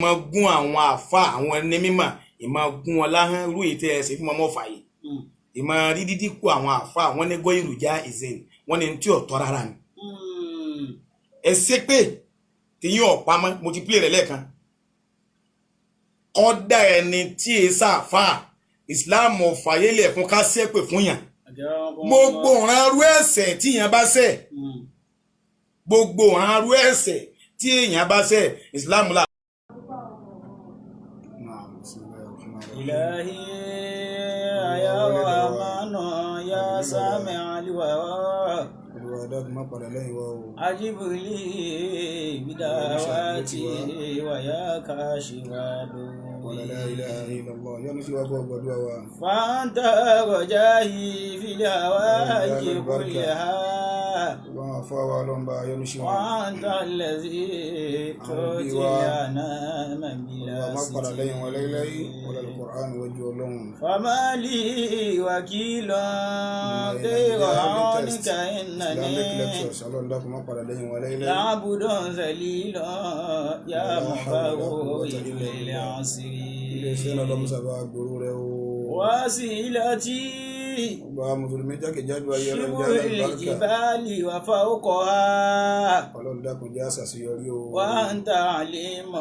ìmọ̀ gún àwọn àfa àwọn ẹni mímọ̀ ìmọ̀ gún wọn láhán irú èyí tẹ́ ẹ ṣe fún ọmọ ọ̀fà yìí ìmọ̀ rí dídí kú àwọn àfa àwọn ní gọ́ ìrùjá ìzìn wọ́n ní tí ò tọ́ rárá ni. ẹ ṣe pé tìyín ọ̀pamọ́ mo ti pílẹ̀ rẹ̀ lẹ́ẹ̀kan kọ́dà ẹni tí ẹ sáfà ìsìláàmù ọ̀fàyẹ́lẹ̀ fún ká ṣépè fún yàn gbogbo ìrànrú ẹ̀ṣẹ̀ tí èèyàn bá ṣẹ̀ gbogbo ìrànrú ẹ̀ṣẹ̀ tí èèyàn bá ṣẹ̀ ìsìláàmù là. إلهي يا رحمن يا سامع الوراء أجب لي بدعواتي ويا كاشف ولا لا إله إلا الله يا نسي فأنت رجائي في الهوائج كلها وأنت الذي تؤتي أنام بلا فما لي وكيل غير عونك إنني لعبد ذليل يا مفروض للعسير وسيلتي شبه الجبال وفوقها وأنت عليم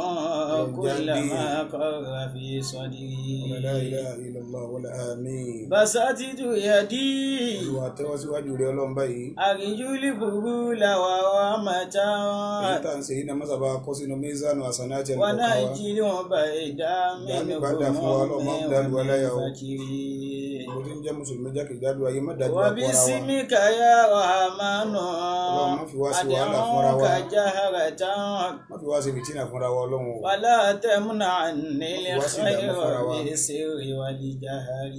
كل ما قر في صدري لا إله إلا الله ولا آمين بسطت يدي أرجو القبول ورحمة ونجل بعيدا من غموم الفكرين وباسمك يا رحمن أدعوك جهرة ولا تمنعني الخير بالسر والجهر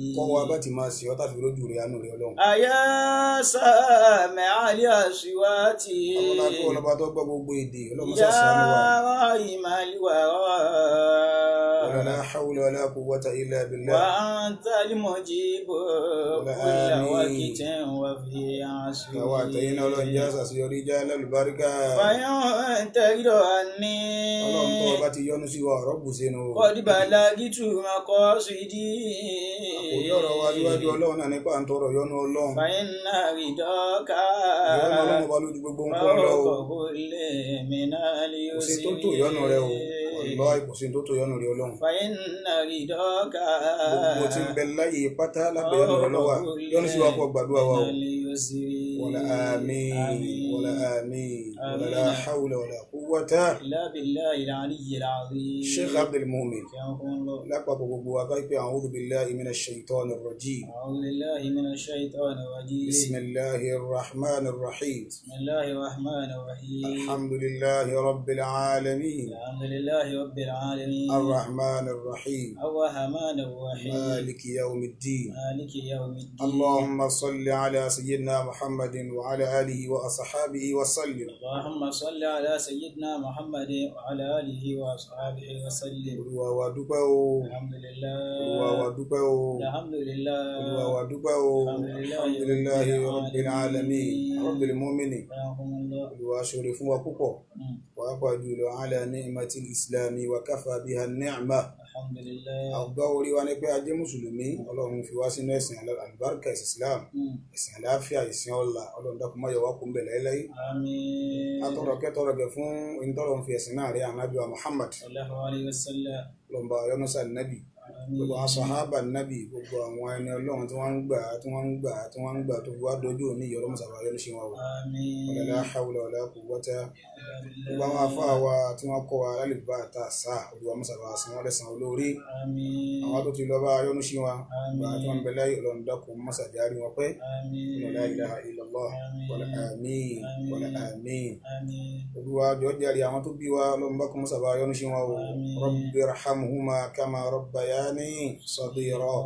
أيا سامع الأصوات يا رحيم الورى لا حول ولا قوة إلا بالله وأنت المجيب كل وقت وفي عصر واتينا الأنجاز رجال البركة فإن تريد أني قد بلغت مقاصدي فإن رضاك فوق كل من اليسر فإن رضاك gbogbo tí ń bẹ láyé pátá lábẹ́ ẹnu ọlọ́wà yọ́nú sí wa kó gbàdúrà wa o wala àmín wala àmín wala la hawla wala quwwata illa billahi al-aliyyil azim. Sheikh Abdul Mumin lápapọ̀ gbogbo wa káyipé a'udhu billahi minash shaitanir rajim a'udhu billahi minash shaitanir rajim bismillahir rahmanir rahim bismillahir rahmanir rahim alhamdulillahi rabbil alamin alhamdulillahi rabbil alamin arrahmanir rahim arrahmanir rahim مالك يوم الدين مالك يوم الدين اللهم صل على سيدنا محمد وعلى آله وأصحابه وسلم اللهم صل على سيدنا محمد وعلى آله وأصحابه وسلم الحمد لله الحمد لله الحمد لله رب العالمين رب المؤمنين وأشرف وكفو وأقول على نعمة الإسلام وكفى بها النعمة الحمد لله أقول وأنا أجي مسلمين اللهم في واسنا يسن البركة الإسلام يسن العافية يسن الله اللهم دكما يواكم بالعلي آمين أترك فون إن ترون في سنة يا نبي محمد صلى الله عليه وسلم اللهم بارك النبي gbogbo àwọn sàhábà nàbì gbogbo àwọn ẹni Ọlọ́run tí wọ́n ń gbà tó wá dojú òní ìyọrọ mọsàbà yọnu sí wọn o wala hawla wala quwwata gbogbo àwọn afáà wa tí wọ́n kọ́ wa lálẹbà tá a sá olùwà mọsàbà sí wọn lẹ́san olórí àwọn tó ti lọ bá yọnu sí wọn gbà tí wọ́n bẹ láyé Ọlọ́run dákun mọsàjárí wọn pẹ́ la ilaha illallah wala àmín wala àmín olùwà jọjàre àwọn tó bí wa Ọlọ́run bá kọ mọsàbà yọnu sí wọn o rabbi irhamhuma kama rabbayani صغيرا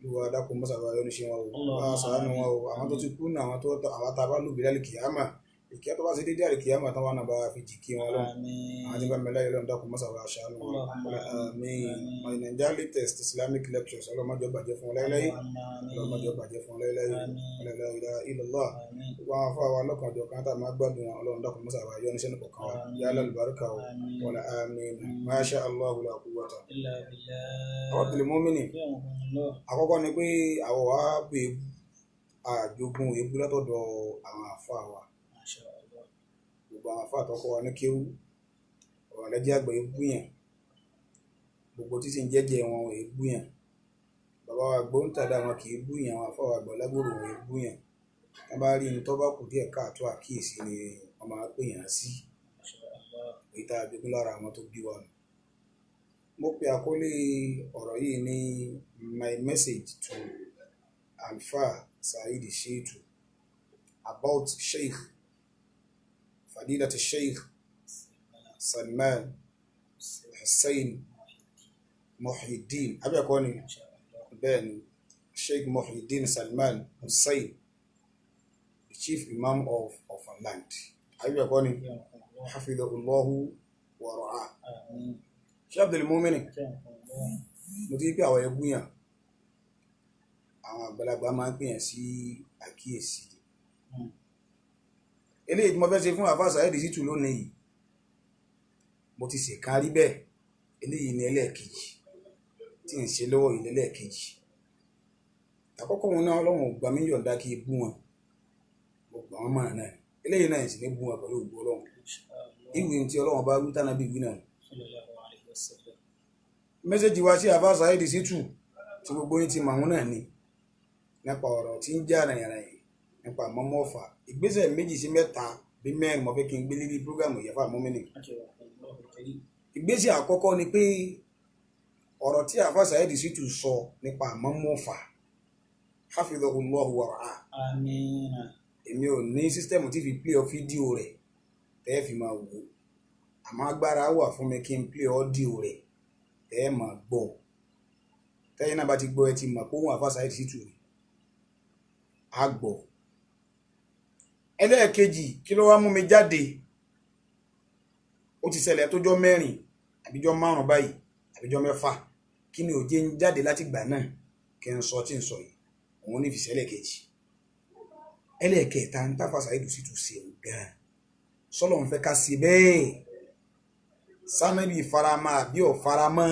واداكم بس على يونس وسانوا àwọn tó ti kú náà àwọn tá bá lù bí lálẹ́ kìyàmá ìkẹ́ tó bá ṣe dédé àríkìyàmọ̀ tán wà náà bá fi jì kí wọn lọ àwọn tí bá mẹ́lẹ́ yìí lọ́nà dákun mọ́sàwá aṣáánú wọn my Nigeria latest Islamic lectures ọlọ́mọdé bàjẹ́ fún ọlẹ́lẹ́yìn ọlọ́mọdé bàjẹ́ fún ọlẹ́lẹ́yìn ọlẹ́lẹ́yìn illallah gbogbo àwọn afáwa lọ́kànjọ́ kan tá a máa gbádùn ọlọ́run dákun mọ́sàwá yọ níṣẹ́ nípa kan wa yálà lùbáríkà o wala àmín ma sha Allahu la quwwata àwọn tìlẹ̀ mọ́mìnì àkọ́kọ́ ni pé àwọ̀ wa pè àjogún ebú látọ̀dọ̀ àwọn àfáà wa gbogbo àwọn àfáà tọkọ wa ní kéwú ọ̀rọ̀ lẹ́jẹ́ àgbà ebú yẹn gbogbo títí ń jẹ́jẹ́ wọn ebú yẹn bàbá wa gbóǹtàdá wọn kì í bú yẹn àwọn àfáà wa àgbà lágbòrò wọn ebú yẹn wọn bá rí ní tó bá kù díẹ̀ káàtó àkíyèsí ni wọn máa pè yàn sí èyí tá a jogún lára àwọn tó bí wa nù. mo pe àkọlé ọ̀rọ̀ yìí ní my message to Alfa Saheed Shittu about Sheikh Fadilat Sheikh Salman Hussein Muhyiddin abẹ́ẹ̀kọ́ ni bẹ́ẹ̀ ni Sheikh Muhyiddin Salman Hussein the chief imam of our land abẹ́ẹ̀kọ́ ni hafidhahullahu wa ra'ah. Sheikh Abdul Mumin mo ti pé àwọn ẹgbúyàn àwọn àgbàlagbà máa ń pèyàn sí àkíyèsí eléyìí tí mo fẹ́ ṣe fún Alfa Saheed Shittu lónìí yìí mo ti ṣèkárí bẹ́ẹ̀ eléyìí ní ẹlẹ́ẹ̀kejì tí ń ṣe lọ́wọ́ ilé ẹlẹ́ẹ̀kejì àkọ́kọ́ wọn náà ọlọ́run gbà mí yọ̀ǹda kí bú wọn mo gbà wọn mọ̀ràn náà eléyìí náà sì ní bú wọn pẹ̀lú ògbó ọlọ́run ìwé tí ọlọ́run bá wí tánà bí wí náà mẹ́sẹ̀jì wá sí Alfa Saheed Shittu tí gbogbo yín ti mọ̀ àwọn náà ni nípa ọ̀rọ̀ tí ń já rìnrìn nípa mọ́mọ́ ọ̀fà ìgbésẹ̀ 2 sí 3 bí 4 mo fẹ́ kí n gbé lérí prógámù Ìyáfà Mọ́mínì. Ìgbésẹ̀ àkọ́kọ́ ni pé ọ̀rọ̀ tí Alfa Saheed Shittu sọ nípa mọ́mọ́ ọ̀fà hafidhahullahu wa ra'ah. Àmín. Èmi ò ní sísítẹ́mù tí fi play fídíò rẹ̀ tẹ́ fi máa wò àmọ́ agbára wà fún mi kí n play ọ́díò rẹ̀ tẹ́ máa gbọ́ tẹ́yìn náà bá ti gbọ́ ẹ ti mọ̀ pé òun Alfa Saheed Shittu á gbọ́. Ẹlẹ́ẹ̀kejì kí ló wá mú mi jáde ó ti ṣẹlẹ̀ tójọ́ 4 àbíjọ́ 5 báyìí àbíjọ́ 6 kí ni ó jẹ́ ń jáde láti gbà náà kí n sọ tí ń sọ yìí òun ní ìfìsẹ́lẹ̀ kejì. Ẹlẹ́ẹ̀kẹta ń Alfa Saheed Shittu ṣe gan sọ́lọ́ ń fẹ́ ká sí bẹ́ẹ̀ sanabi farama àbí ò faramọ́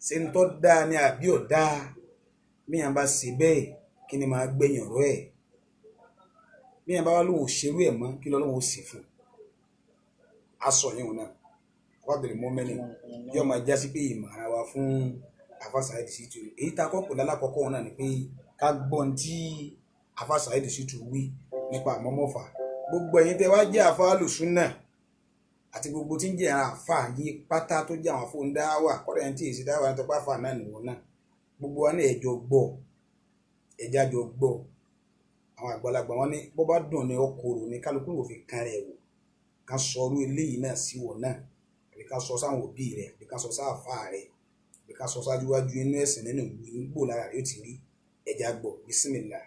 ṣe ń tọ́ dáa ní àbí ò dáa míyàn bá ṣe bẹ́ẹ̀ kí ni máa gbẹ̀yìn ọ̀rọ̀ ẹ̀ míyàn bá wá lóun òṣèrú ẹ̀ mọ́ kí lọ́lọ́run ó sì fún aṣọ yìí náà Abdul Mumin yóò máa já sí pé ìmọ̀ràn wa fún Alfa Saheed Shittu èyí tá a kọ́ pẹ̀lú alákọ̀ọ́kọ́ náà ni pé ká gbọ́n tí Alfa Saheed Shittu wí nípa àmọ́mọ́fà gbogbo ẹ̀yin tẹ́ wá jẹ́ àfa alùsùnnà àti gbogbo tí ń jẹ́ àfa yìí pátá tó jẹ́ àwọn fóun dáwà kọ́dà ẹni tí èsì dáwà tó pàfà náà nìwọ̀n náà gbogbo wa ní ẹ̀jọ̀ gbọ́ ẹ̀já jọ gbọ́ àwọn àgbàlagbà wọn ní bó bá dùn ní ọkọ̀rò ní kálukú ló fi kan rẹ̀ wò ká sọrú eléyìí náà sí wọ̀ náà àbí ká sọ sáwọn òbí rẹ̀ àbí ká sọ sáàfà rẹ̀ àbí ká sọ sáájúwájú inú ẹ̀sìn nínú ìgbò lára rẹ̀ ó ti rí ẹ̀já gbọ́ bísímìlà.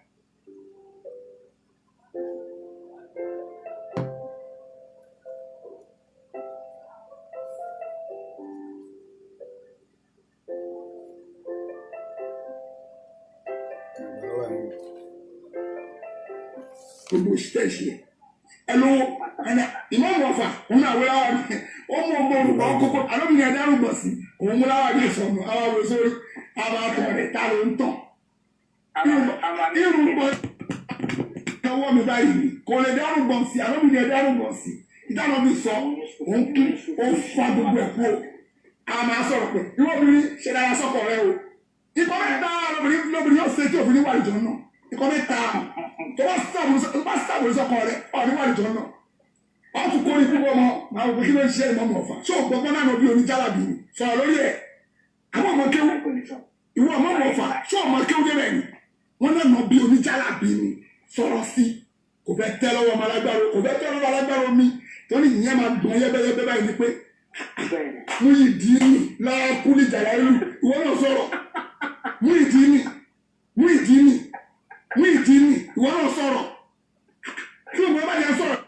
Gbogbo stage ẹnu ẹnẹ ìmọ̀mù ọ̀fà òun náà wúláwà ní ọmọ ọmọ olùkọ́ kókó alómìnira ẹ̀dárúgbọ̀ sí òun wúláwà ní ìsọ̀nù àwọn àwọn sórí àwọn àtọ̀rẹ̀ tá ló ń tàn. Irúgbọ́ ẹwọ́ mi báyìí kò lè dárúgbọ̀ sí alómìnira ẹ̀dárúgbọ̀ sí ìdáná mi sọ òun kí ó fa gbogbo ẹ̀ kú a máa sọ̀rọ̀ pé ìwọ obìnrin ṣe dára sọ́kọ̀ rẹ o ikọ́ mẹ́ta lóbìnrin yóò ṣe tí òfin wà ìjọ náà ikọ́ mẹ́ta tó bá sábòrò sọ́kọ̀ rẹ ọ̀ní wà ìjọ náà wọ́n tún kó ikú bọ́ mọ́ máa wò pé kí ló ń ṣe ìmọ̀mọ̀ ọ̀fà ṣé o gbọ́gbọ́n náà bí oníjàlábì sọ̀rọ̀ lórí ẹ̀ àwọn ọmọ kéwú ìwọ ọmọ ọ̀fà ṣé ọmọ kéwú débẹ̀ ni wọ́n náà nà bí oníjàlábì ni sọ̀rọ̀ sí kò fẹ́ tẹ́ lọ́wọ́ ọmọ alágbára kò fẹ́ tẹ́ lọ́wọ́ alágbára omi torí ìyẹn máa gbọ́n yẹ́bẹ́yẹ́bẹ́ báyìí ni pé Muyideen láàkúlì jàlálù ìwọ náà sọ̀rọ̀ Muyideen ìwọ náà sọ̀rọ̀ kí ló ń bá yẹn sọ̀rọ̀.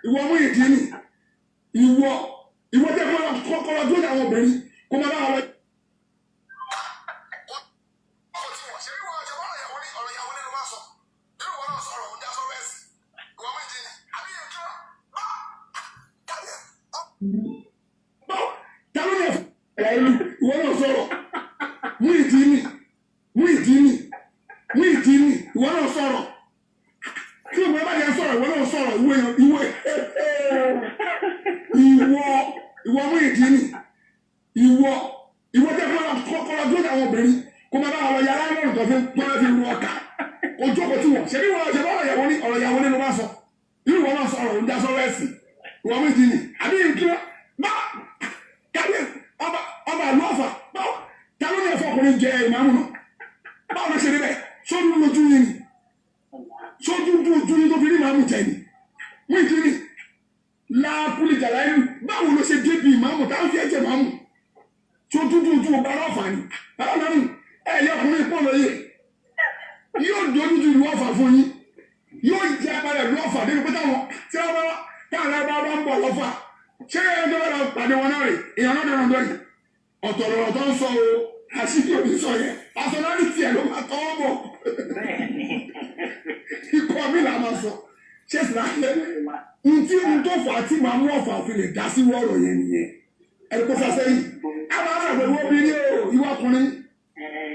ìwọ mú ìdí ni ìwọ tẹ́ kọ́kọ́rọ́ tó ní àwọn obìnrin kó máa bá wọn. ìwọ náà sọ̀rọ̀ mú ìdí ni ìwọ náà sọ̀rọ̀ tí ìwọ bá yẹ sọ̀rọ̀ ìwọ náà sọ̀rọ̀ ìwọ mú ìdí ni ìwọ tẹ́ kọ́kọ́rọ́ tó ní àwọn obìnrin kó máa bá wọn yàrá lọ́rùn tó fi pọ́n fi lu ọkà ojú ọkọ̀ tí wọ́n ṣe bí wọ́n ṣe bá ọ̀rọ̀ ìyàwó nínú bá sọ irú wọn náà sọ̀rọ̀ òun já sọ́rọ̀ ẹ̀sìn ìwọ mú ìdí ni àbí ìtura bá kábíyè ọba àlú ọ̀fà báwo ta ló ní ẹ̀fọ́ ọkùnrin jẹ ìmáàmù náà báwo ló ṣe rí bẹ́ẹ̀ sójú lójú yìí ni sójú ojú yìí tó fi rí ìmáàmù jẹ ni mú ìdí ni láàpùlì jàlá ìlú báwo ló ṣe débi ìmáàmù táwọn fi ẹ̀jẹ̀ máàmù sójú ojú ọba ọlọ́fà ni báwo náà nù ẹ̀yẹ ọkùnrin pọ̀ lóye yóò dojú ju ìlú ọ̀fà fún yín yóò jẹ́ apalẹ̀ ìlú ọ̀fà nínú pé táwọn tí wọ́n bá táwọn ń bọ̀ lọ́fà ṣé ẹjọ́ bá pàdé wọn náà rè èèyàn náà dẹ̀rọ̀ dọ́yìn ọ̀tọ̀ lọ̀rọ̀ tó ń sọ o àṣìkò òbí sọ yẹn personality ẹ̀ ló máa tọ́ ọ́ bọ̀ ikọ̀ mi là máa sọ ṣé sì láti n tó fà á tí màá mú ọ̀fà òfin lè dá sí wọ́ọ̀rọ̀ yẹn nìyẹn ẹni kó sá sẹ́yìn àwọn àgbàgbọ́ ìwọ obìnrin o ìwọ ọkùnrin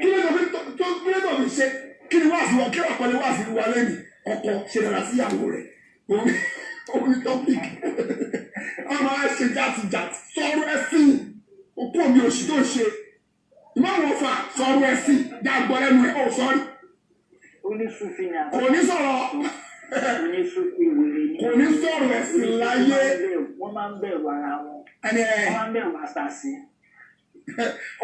kí ló tó fi ṣe kí ni wàásù wa kí wàá pẹ̀lú wàásù wa lẹ́yìn ọkọ ṣe dára sí ìyàwó rẹ̀ omi tọ́pìkì ọmọ àṣẹ jàtìjàtì sọ̀rọ̀ ẹ̀sìn òkú omi òṣì tó ṣe ìmọ̀ràn ọ̀fà sọ̀rọ̀ ẹ̀sìn dàgbọ́ lẹ́nu ẹ̀ ọ̀ sọ́rí. kò ní sọ̀rọ̀ kò ní sọ̀rọ̀ ẹ̀sìn láyé. wọ́n máa ń bẹ̀rù ara wọn. ẹni ẹ̀ wọ́n máa ń bẹ̀rù àṣàṣì.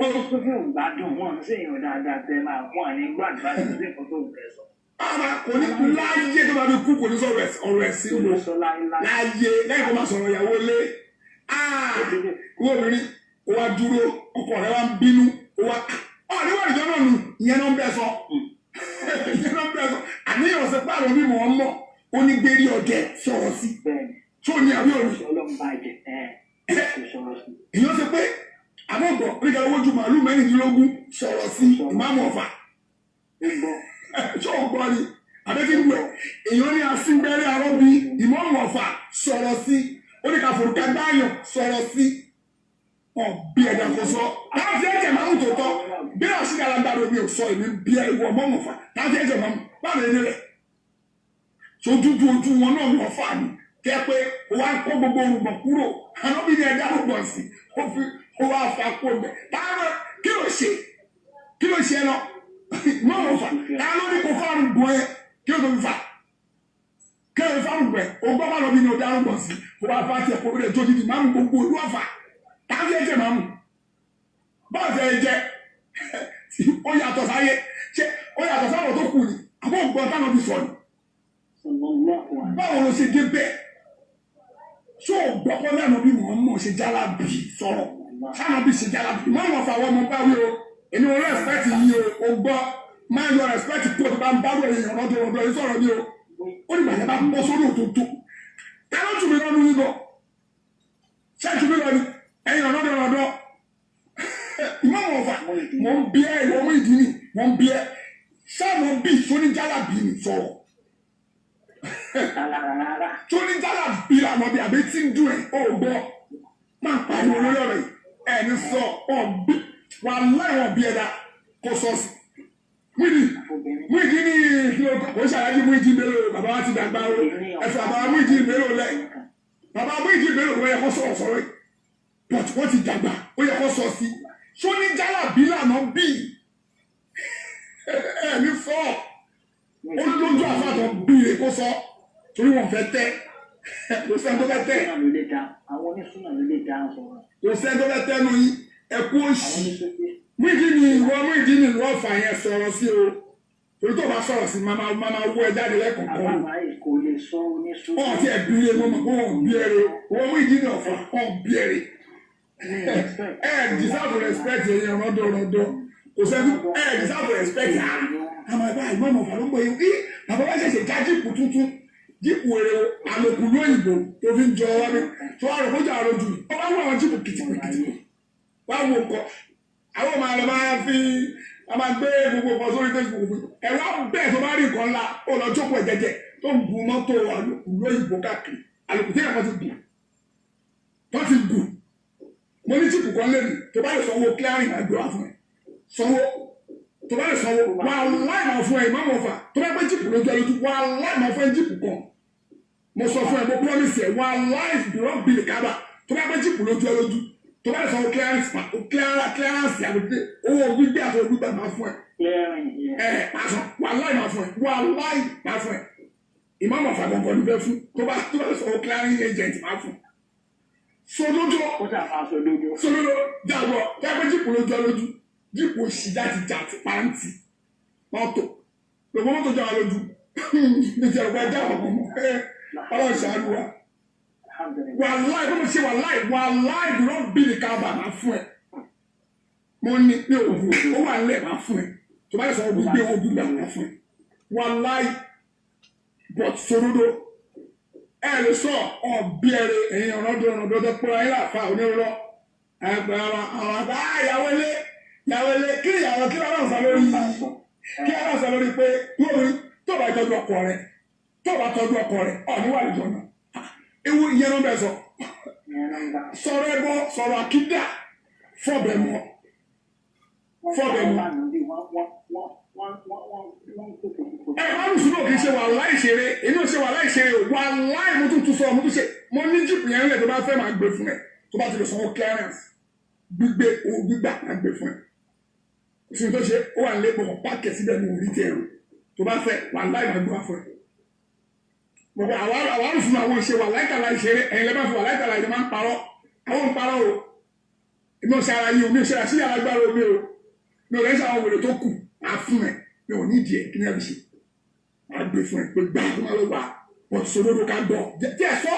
ó tó fi gbádùn wọn sí èèyàn dáadáa tẹ máa fún àní gbàdúrà sí nǹkan tó ń bẹ̀ sọ. kò ní láyé tó bá fi kú kò ní sọ̀rọ̀ ọ̀rọ̀ ẹ̀sìn wo láyé lẹ́yìn tó máa sọ̀rọ̀ ìyàwó lé wọ́n obìnrin ó wá dúró ọkọ rẹ̀ wá ń bínú ó wá níwọ̀n ìjọ náà nù ìyẹn náà ń bẹ̀ sọ àníyàn ọ̀sẹ̀ pààrọ̀ bí mọ̀ ọ́n mọ̀ ó ní gbérí ọ̀dẹ̀ sọ̀rọ̀ sí tó ní àbí òní. èèyàn ṣe pé àbọ̀gbọ̀ oríkà owó ju màálù mẹ́rìndínlógún sọ̀rọ̀ sí ìmáàmù ọ̀fà ṣé o gbọ́ ni àbẹ́kígbù ẹ̀ èèyàn ní asíngbẹ́rẹ́ arọ́bí ìmáàmù ọ̀fà sọ̀rọ̀ sí oníkà forúkà dáyọ̀ sọ̀rọ̀ sí bí ẹ̀dá kò sọ láti ẹ̀jẹ̀ máa ń tó tọ́ bí àṣírí alágbára omi ò sọ èmi bí ẹ̀ ìwọ ọmọ ọ̀fà láti ẹ̀jẹ̀ máa ń báwo ni rẹ̀ sojújú ojú wọn náà wọ́n fà ní kẹ́ pé ó wá kó gbogbo orúgbọ̀n kúrò àwọn bí ní ẹ̀dá orúgbọ̀n sí ó wá fa kó bẹ̀ táwọn kí ló ṣe ẹ lọ mọ́ wọn fà táwọn ló ní kó fárùn gbọ́ ẹ kí ló tó fi fà kí ló fi fárùn gbọ́ ẹ ó gbọ́ bá lọ bí ní ọdẹ arúgbọ̀n sí ó wá fa tiẹ̀ kó rẹ̀ tó dídì máa ń gbogbo olú ọ̀fà táwọn ẹ̀jẹ̀ máa mú bọ́ọ̀sì ẹ̀jẹ̀ ó yàtọ̀ sáyé ṣé ó yàtọ̀ sáwọn tó kù ni àbọ̀ ògbọ́n táwọn fi sọ ni báwo ló ṣe dé bẹ́ẹ̀ ṣó gbọ́kọ́ lẹ́nu bí wọ́n mọ̀ ṣe jálábì sọ̀rọ̀ sáwọn bí ṣe jálábì má wọ́n fa àwọn ọmọ báwí o èmi ò respect yìí o gbọ́ máa yọ respect kó o ti bá ń bá wọlé èèyàn lọ́dọ̀ ọ̀dọ̀ yìí sọ̀rọ̀ ni o ó ní bàjẹ́ bá bọ́ sórí òtútù táwọn tún mi lọ́nu yìí bọ̀ ṣé tún mi lọ ni ẹ̀yìn ọ̀dọ̀ ọ̀dọ̀ ìmọ̀ wọn fà mọ̀ ń bí ẹ ìwọ̀n mú ìdí ni mọ̀ ń bí ẹ sáwọn bí sóní jálábì ni sọ̀rọ̀ tóní jálà bí lànà bí àbí tí ń dùn ẹ̀ ó gbọ́ máa ń pariwo lórí ọ̀rọ̀ yìí ẹni sọ ọ̀bí wà láìwọ̀n bí ẹ̀dá kó sọ sí. Múìdí ní kò ṣàlàyé Múìdí mélòó bàbá wa ti dàgbà o ẹ̀fọ́ bàbá Múìdí mélòó lẹ̀ bàbá Múìdí mélòó ló yẹ kó sọ̀rọ̀ sọ̀rọ̀ yìí but wọ́n ti dàgbà ó yẹ kó sọ sí. tóní jálà bí lànà bí ẹni sọ ó lójú àfàtọ̀ bíire kó sọ torí wọn fẹ́ tẹ́ kò sẹ́ni tó fẹ́ tẹ́ àwọn onísùnà ló lè dá sọ̀rọ̀ kò sẹ́ni tó fẹ́ tẹ́nu yín ẹ̀kú òṣì Múìdí ni ìlú ọ̀fà yẹn sọ̀rọ̀ sí o torí tó bá sọ̀rọ̀ sí máa wọ ẹ jáde lẹ́kọ̀ọ̀kan kò lè sọ onísùnà ọ̀ tí ẹ bí ẹ mọ́ kó wọ́n bí ẹrẹ wọ́n Múìdí ní ọ̀fà wọ́n bí ẹrẹ deserve respect ẹ̀yìn ọ̀rọ̀dọ̀ kò sẹ́ni deserve respect àmọ́ ẹ̀bá ìmọ̀ ọ̀fà ló ń gbé yín bàbá wa ṣẹ̀ṣẹ̀ jáde kù tuntun jíìpù èrè àlòkù lóyìnbó tó fi ń jọ wá mi tó wà rẹ̀ kójà àròjù ó bá wọ àwọn jíìpù kìtìkìtì wá wo nǹkan àwọn ọmọ àlọ́ máa fi a máa gbé gbogbo nǹkan sórí Facebook ẹ̀rọ bẹ́ẹ̀ tó bá rí nǹkan ńlá ó lọ jókòó ẹ̀jẹ̀jẹ̀ tó ń gun mọ́tò àlòkù lóyìnbó káàkiri àlòkù tí ẹ̀kọ́ ti gùn tó ti gùn mo ní jíìpù kan lẹ́nu tó bá lè sanwó clearing àgbẹ̀ wá fún ẹ sanwó tó bá lè sanwó wà láì máa fún ẹ ìmáàmù Ọ̀fà tó bá gbé jíìpù lójú ọlójú wà láì máa fún ẹ jíìpù kan mo sọ fún ẹ mo promise ẹ wà láì dùrọ̀ bìlì kábà tó bá gbé jíìpù lójú ọlójú tó bá lè sanwó clearance àgbègbè owó gbígbé àti gbígbà máa fún ẹ pàṣọ wà láì máa fún ẹ wà láì máa fún ẹ ìmáàmù Ọ̀fà gbọ̀ngàn ní bẹ́ẹ̀ fún tó bá lè sanwó clearing agent máa fún sọdọdọ dàgbọ dàgbọ jíìpù lójú ọlójú jíìpù òsì jáde jáde pàǹtì mọ́tò gbogbo mọ́tò jọ àlójú níjẹ ọgbà ẹja ọkàn mọ Ọlọ́run ṣàánú wa wàláì bó mo ṣe wàláì dúró bílì kábà máa fún ẹ mo ní pé òògùn ó wà nílẹ̀ máa fún ẹ tó bá yẹ sọ òògùn gbé owó gbígbà máa fún ẹ wàláì bọt sọdọdọ ẹ lè sọ ọbí ẹrẹ ẹyin ọ̀nàdọ́dọ́ pé ayé làfà onírúurọ ẹgbẹ́ àwọn àbá ìyàwó ilé kí ìyàwó kí wọ́n sọ lórí pé lórí tó bá tọ́jú ọkọ rẹ̀ níwà ìjọ náà ewu ìyẹn náà bẹ sọ sọ̀rọ̀ ẹbọ sọ̀rọ̀ àkídà fọbẹ mọ. ẹ má lùsùn náà kì í ṣe wà láì ṣeré inú ṣe wà láì ṣeré wà láì mo tún sọ mo tún ṣe mo ní jíìpù yẹn lẹ tó bá fẹ́ máa gbé fún ẹ tó bá ti lè sanwó clearance gbígbé owó gbígbà máa gbé fún ẹ òfin tó ṣe ó wà nílé pọ̀ páàkì síbẹ̀ ní orí tẹ̀ ẹ̀rọ tó bá fẹ́ wà láì máa gbé wá fún ẹ. gbogbo àwọn àlùfùn àwọn ìṣe wà láì kàlà ìṣeré ẹ̀yin lẹ́ bá fi wà láì kàlà ìṣe máa ń parọ́ àwọn ń parọ́ o èmi ò ṣe ara yìí omi ò ṣe àṣírí alágbára omi o mi ò lẹ́sẹ̀ àwọn wèrè tó kù á fún ẹ mi ò ní ìdí ẹ kí ni ẹ fi ṣe máa gbé fún ẹ pé gbà tó máa lọ wà wọ́n ti sòdodo ká gbọ́ tí ẹ sọ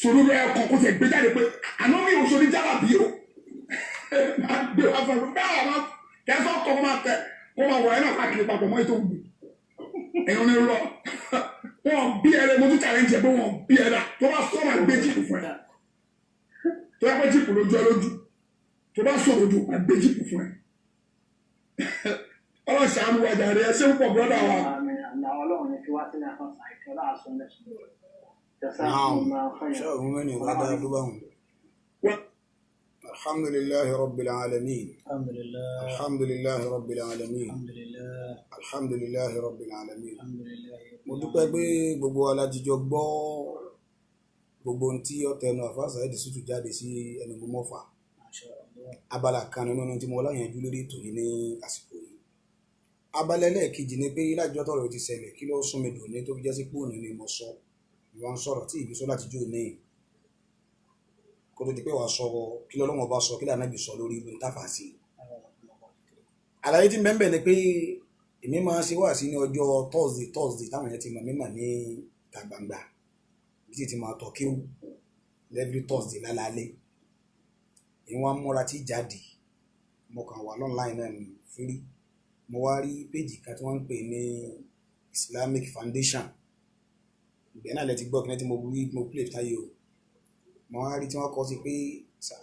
sòdodo ẹ kọ̀ kó tẹ̀ gbé jáde pé àná mi ò sọ ní jábà bí o máa gbé wá fún ẹ bẹ́ẹ̀ máa kẹsàn kọ́ kó máa tẹ kó máa wọ̀ ẹ náà káàkiri papọ̀ mọ́ ètò ògùn ẹ̀yàn ní lọ wọn bí ẹ lẹ mo tún challenge ẹ pé wọn bí ẹ dà tó bá sọ máa gbé jíìpù fún ẹ tó yẹ pé jíìpù lójú ẹ lójú tó bá sọ lójú máa gbé jíìpù fún ẹ ọlọ́sàn án wájà rẹ ẹ ṣé ń pọ̀ brọ́dà wa. الحمد لله رب العالمين الحمد لله رب العالمين الحمد لله رب العالمين mo dúpẹ́ pé gbogbo alájíjọ gbọ́ gbogbo ohun tí ó tẹnu Àfáà Saheed Shittu jáde sí ẹnu Mọ́fà abala kan nínú tí mo láyànjú lórí ètò yìí ní àsìkò yìí abala ẹlẹ́ẹ̀kejì ni pé lájọ́ tọ̀rọ̀ ti ṣẹlẹ̀ kí ló sún mi dùn ní tó fi jẹ́ sí pé òní ni mo sọ ìwà ń sọ̀rọ̀ tí ìbísọ́ láti jó ní kó tó di pé wàá sọ̀rọ̀ kí lọ́lọ́wọ́ bá sọ kí lànà bí sọ lórí ibi táfà sí i. àlàyé tí bẹ́ẹ̀ ni pé èmi máa ń ṣe wá sí ní ọjọ́ Thursday táwọn yẹn ti mọ̀ mímọ̀ ní ìta gbangba bí ti máa tọ̀ kí ó every Thursday lálálẹ́ ìwọ̀n múra tí jáde mo kàn wà online náà ní free mo wá rí péjì kan tí wọ́n ń pè ní Islamic Foundation ìgbẹ́ náà lẹ ti gbọ́ kí ní tí mo play táyé o mo wá rí tí wọ́n kọ sí pé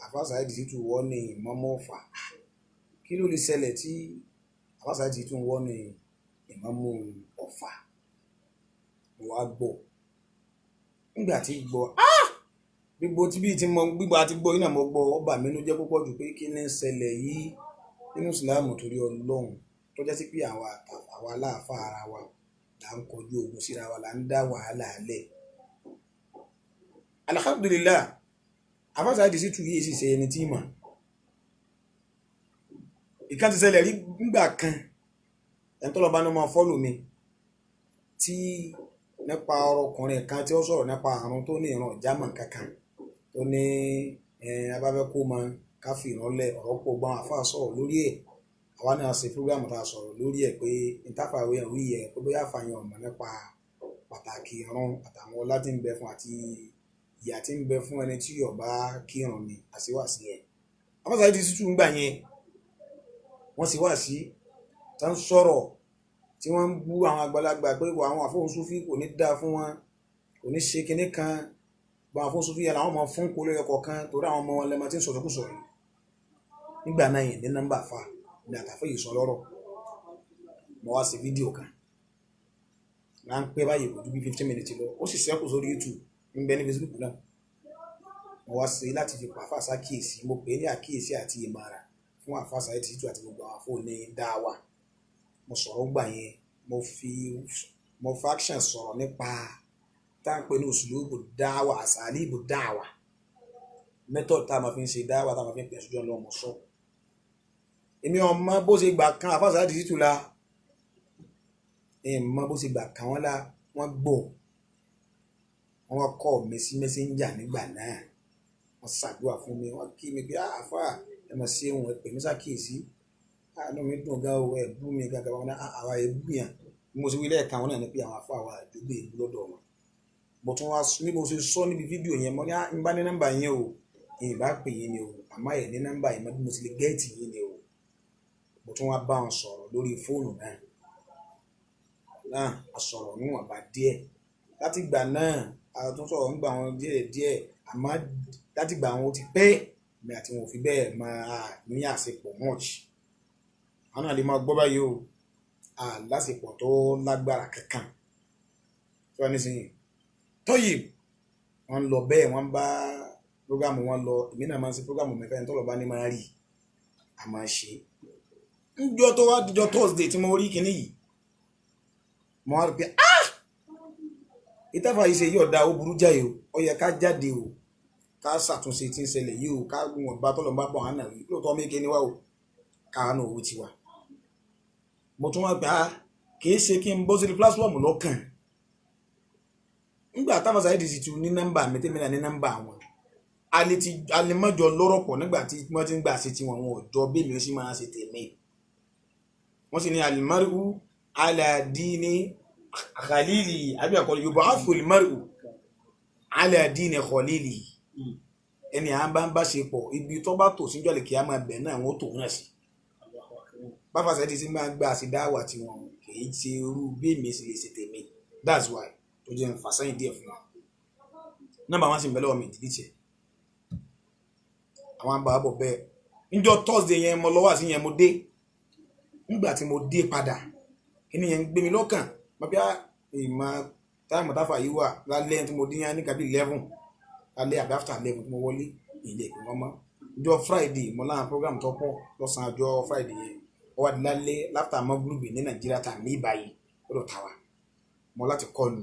Àfáà Saheed Shittu wọ́ ní Ìmáàmù Ọ̀fà kí ló lè ṣẹlẹ̀ tí Àfáà Saheed Shittu wọ́ ní Ìmáàmù Ọ̀fà mo wá gbọ́ nígbà tí gbọ́ gbogbo tí bíi ti mọ gbígbà àti gbọ́ iná mo gbọ́ ọba mi ló jẹ́ púpọ̀ jù pé kí ní ṣẹlẹ̀ yìí nínú ìsìláàmù torí Ọlọ́run tó jẹ́ sí pé àwa aláàfáà ara wa là ń kọjú ogun síra wa là ń dá wàhálà alẹ́ alhamdulillah Àfáà Saheed Shittu yìí sì ṣe ẹni tí mà ìkan ti ṣẹlẹ̀ rí nígbà kan ẹni tó lọ bá ní ọmọ fọ́lù mi tí nípa ọkùnrin kan tí ó sọ̀rọ̀ nípa àrùn tó ní ìran german kankan tó ní abáfẹ́ kó mọ káfí ìrànlẹ̀ ọ̀rọ̀ pọ̀ gbọ́n àfáà sọ̀rọ̀ lórí ẹ̀ àwa náà ṣe fúrógámù tá a sọ̀rọ̀ lórí ẹ̀ pé ìtàfàwé ẹ̀wí ẹ̀ pé bóyá àfààyàn ọ̀mọ̀ nípa pàtàkì ìran àtàwọn ọlá tí ń bẹ fún àti ìyà tí ń bẹ fún ẹni tí yóò bá kírun ni àṣìwàsí ẹ̀. Àfáà Saheed Shittu ń gbà yẹn wọ́n sì wá sí tá ń sọ̀rọ̀ tí wọ́n ń bú àwọn àgbàlagbà pé àwọn àfọwọ́n Sufi kò ní dáa fún wọn òní ṣe kinní kan bá wọn fún sófin yàrá àwọn ọmọ fún kólé ẹ̀kọ́ kan torí àwọn ọmọ wọn lẹ́mọ tí ń sọ̀rọ̀ kù sọ̀rọ̀ nígbà náà yẹn ní nọ́mbà fa ní àtàfẹ́ yìí sọ lọ́rọ̀ mo wá sí fídíò kan ráńpẹ́ báyìí kò ju bí 15 minutes lọ ó sì ṣẹ́kù sórí YouTube ń bẹ ní Facebook náà mo wá sí láti fi pàfà sákìyèsí mo pè é ní àkíyèsí àti ìmọ̀ràn fún àfàṣà ètùtù àti gbogbo àwọn afọ́ni dáwà mo sọ̀rọ̀ gbà yẹn mo faction sọ̀rọ̀ nípa táǹpẹ́ ní uslubu dáwà àsàlíbù dáwà method tá a máa fi ń ṣe dáwà tá a máa fi ń pè ṣùgbọ́n lọ́mọ sọ èmi ọmọ bó ṣe gbà kan àfàṣà ètùtù la èmi bó ṣe gbà kan wọn la wọn gbọ́ wọn kọ́ mi sí messenger nígbà náà wọn ṣàdúrà fún mi wọn kí mi bí àáfà ẹ mọ̀ sí ohun ẹ pè mí ṣàkíyèsí àánú mi dùn gan o ẹ bú mi gàgà wọn àwa ẹ bú yàn mo ṣe wí lẹ́ẹ̀kan wọn náà ní pé àwọn àfà wa àdúgbò ìlú lọ́dọ̀ wọn mo tún wá ní mo ṣe sọ níbi fídíò yẹn mo ní n bá ní nọ́mbà yẹn o èyí bá pè yín ni o àmọ́ ẹ̀ ní nọ́mbà yẹn mo ti lè gẹ́ẹ̀tì yín ni o mo tún wá bá wọn sọ̀rọ̀ lórí fóònù náà a sọ̀rọ̀ níwọ̀nba díẹ̀ láti gbà náà a tún sọ̀rọ̀ nígbà wọn díẹ̀ àmọ́ láti gbà wọn ó ti pẹ́ mi àti wọn ò fi bẹ́ẹ̀ máa ní àṣepọ̀ much àwọn àlè máa gbọ́ báyìí o àlásepọ̀ tó lágbára kankan tí wọ́n ní sìn tọ́yì wọ́n lọ bẹ́ẹ̀ wọ́n bá prógámù wọn lọ èmi náà máa ń ṣe prógámù mẹ́fẹ́ ní tọ́lọ̀ bá ní máa rí a máa ṣe níjọ́ tó wá dijọ́ Thursday tí mo rí kinní yìí mo wá rí pé ìtàfà yìí ṣe yí ọ̀dà ó burú jáde o ó yẹ ká jáde o ká ṣàtúnṣe tí ń ṣẹlẹ̀ yìí o ká wọn bá tọ́lọ̀ bá bọ̀ hàn náà lóòótọ́ méje ni wá o káàánú owó tiwa mo tún wá gbà á kìí ṣe kí n bọ́ sí pílásífọ̀mù lọ́kàn nígbà táwọn sáyẹ́dì sì tún ní nọ́mbà mẹ́tẹ́mẹ́ta ní nọ́mbà wọn alẹ́mọ́jọ lọ́rọ̀ pọ̀ nígbà tí wọ́n ti ń gbà ṣe tiwọn wọn ọjọ́ bẹ́ẹ̀ mi ó sì máa ṣe tèmi wọ́n sì ní alimaru aladini khalili àbí àkọlù yorùbá àfò alimaru aladini khalili ẹni à ń bá ṣe pọ̀ ibi tó bá tò síjọ́ lè kí á máa bẹ̀ náà wọ́n tò náà sí báfà sẹ́dí sí máa gbà sí dáwà tí wọn kìí ṣe irú bí èmi sì lè ṣe tèmi that's why tó jẹ́ ń fà sẹ́yìn díẹ̀ fún wa nọ́mbà wọn sì ń bẹ lọ́wọ́ mi ìdílé tiẹ̀ àwọn àgbà bọ̀ bẹ́ẹ̀ níjọ́ Thursday yẹn mo lọ́wọ́ àti yẹn mo dé nígbà tí mo dé padà kíní yẹn ń gbé mi lọ́kàn mo bí ìmọ̀ táìmù táfà yìí wà lálẹ́ tí mo dín yẹn ní kàbí 11 lálẹ́ àbí after 11 tí mo wọlé ilé ìpín wọn mọ́ ọjọ́ Friday mo láwọn program tó pọ̀ lọ́sàn-án ọjọ́ Friday yẹn wọ́n wá di lálẹ́ láfta mọ́gúlùbì ní Nàìjíríà tà ní ìbáyìí lọ́dọ̀ tàwa mo láti kọlù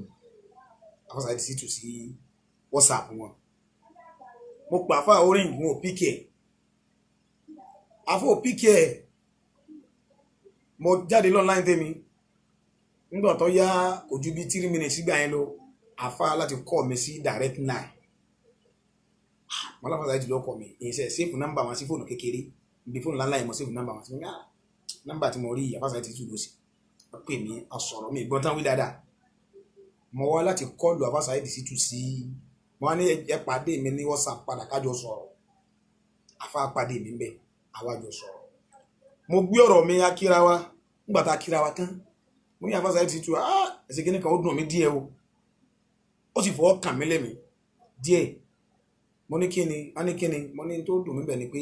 àfọ́sà ti sì tù sí WhatsApp wọn mo pa àfà orange wọn ò píkì ẹ̀ àfọ́ ò píkì ẹ̀ mo jáde online tèmi nígbà tó yá kò ju bí 3 minutes sígbà yẹn lọ àfà láti call mi sí direct line mo láfọ́sà ti lọ́kọ̀ mi ìyẹnsẹ̀ save number wọn sí fóònù kékeré ibi fóònù ńláńlá yẹn mo save number wọn sí nọ́mbà tí mo rí àfọ́sà ti tù lọ sí pè mí àsọ̀rọ̀ mi ìgbọ́n tán wí dáadáa mo wá láti kọlù àfọ́sà ti tù sí mo wá ní ẹ pàdé mi ní WhatsApp padà kájọ sọ̀rọ̀ àfà pàdé mi bẹ́ẹ̀ àwájọ sọ̀rọ̀ mo gbé ọ̀rọ̀ mi akíra wa nígbà tá a kíra wa tán mo ní àfọ́sà ti tù ẹ̀sẹ̀ kíní kan ó dùn mí díẹ̀ o ó sì fọwọ́ kàn mí lẹ́mìí díẹ̀ mo ní kíni wọ́n ní kíni mo ní tó dùn mí bẹ̀ ni pé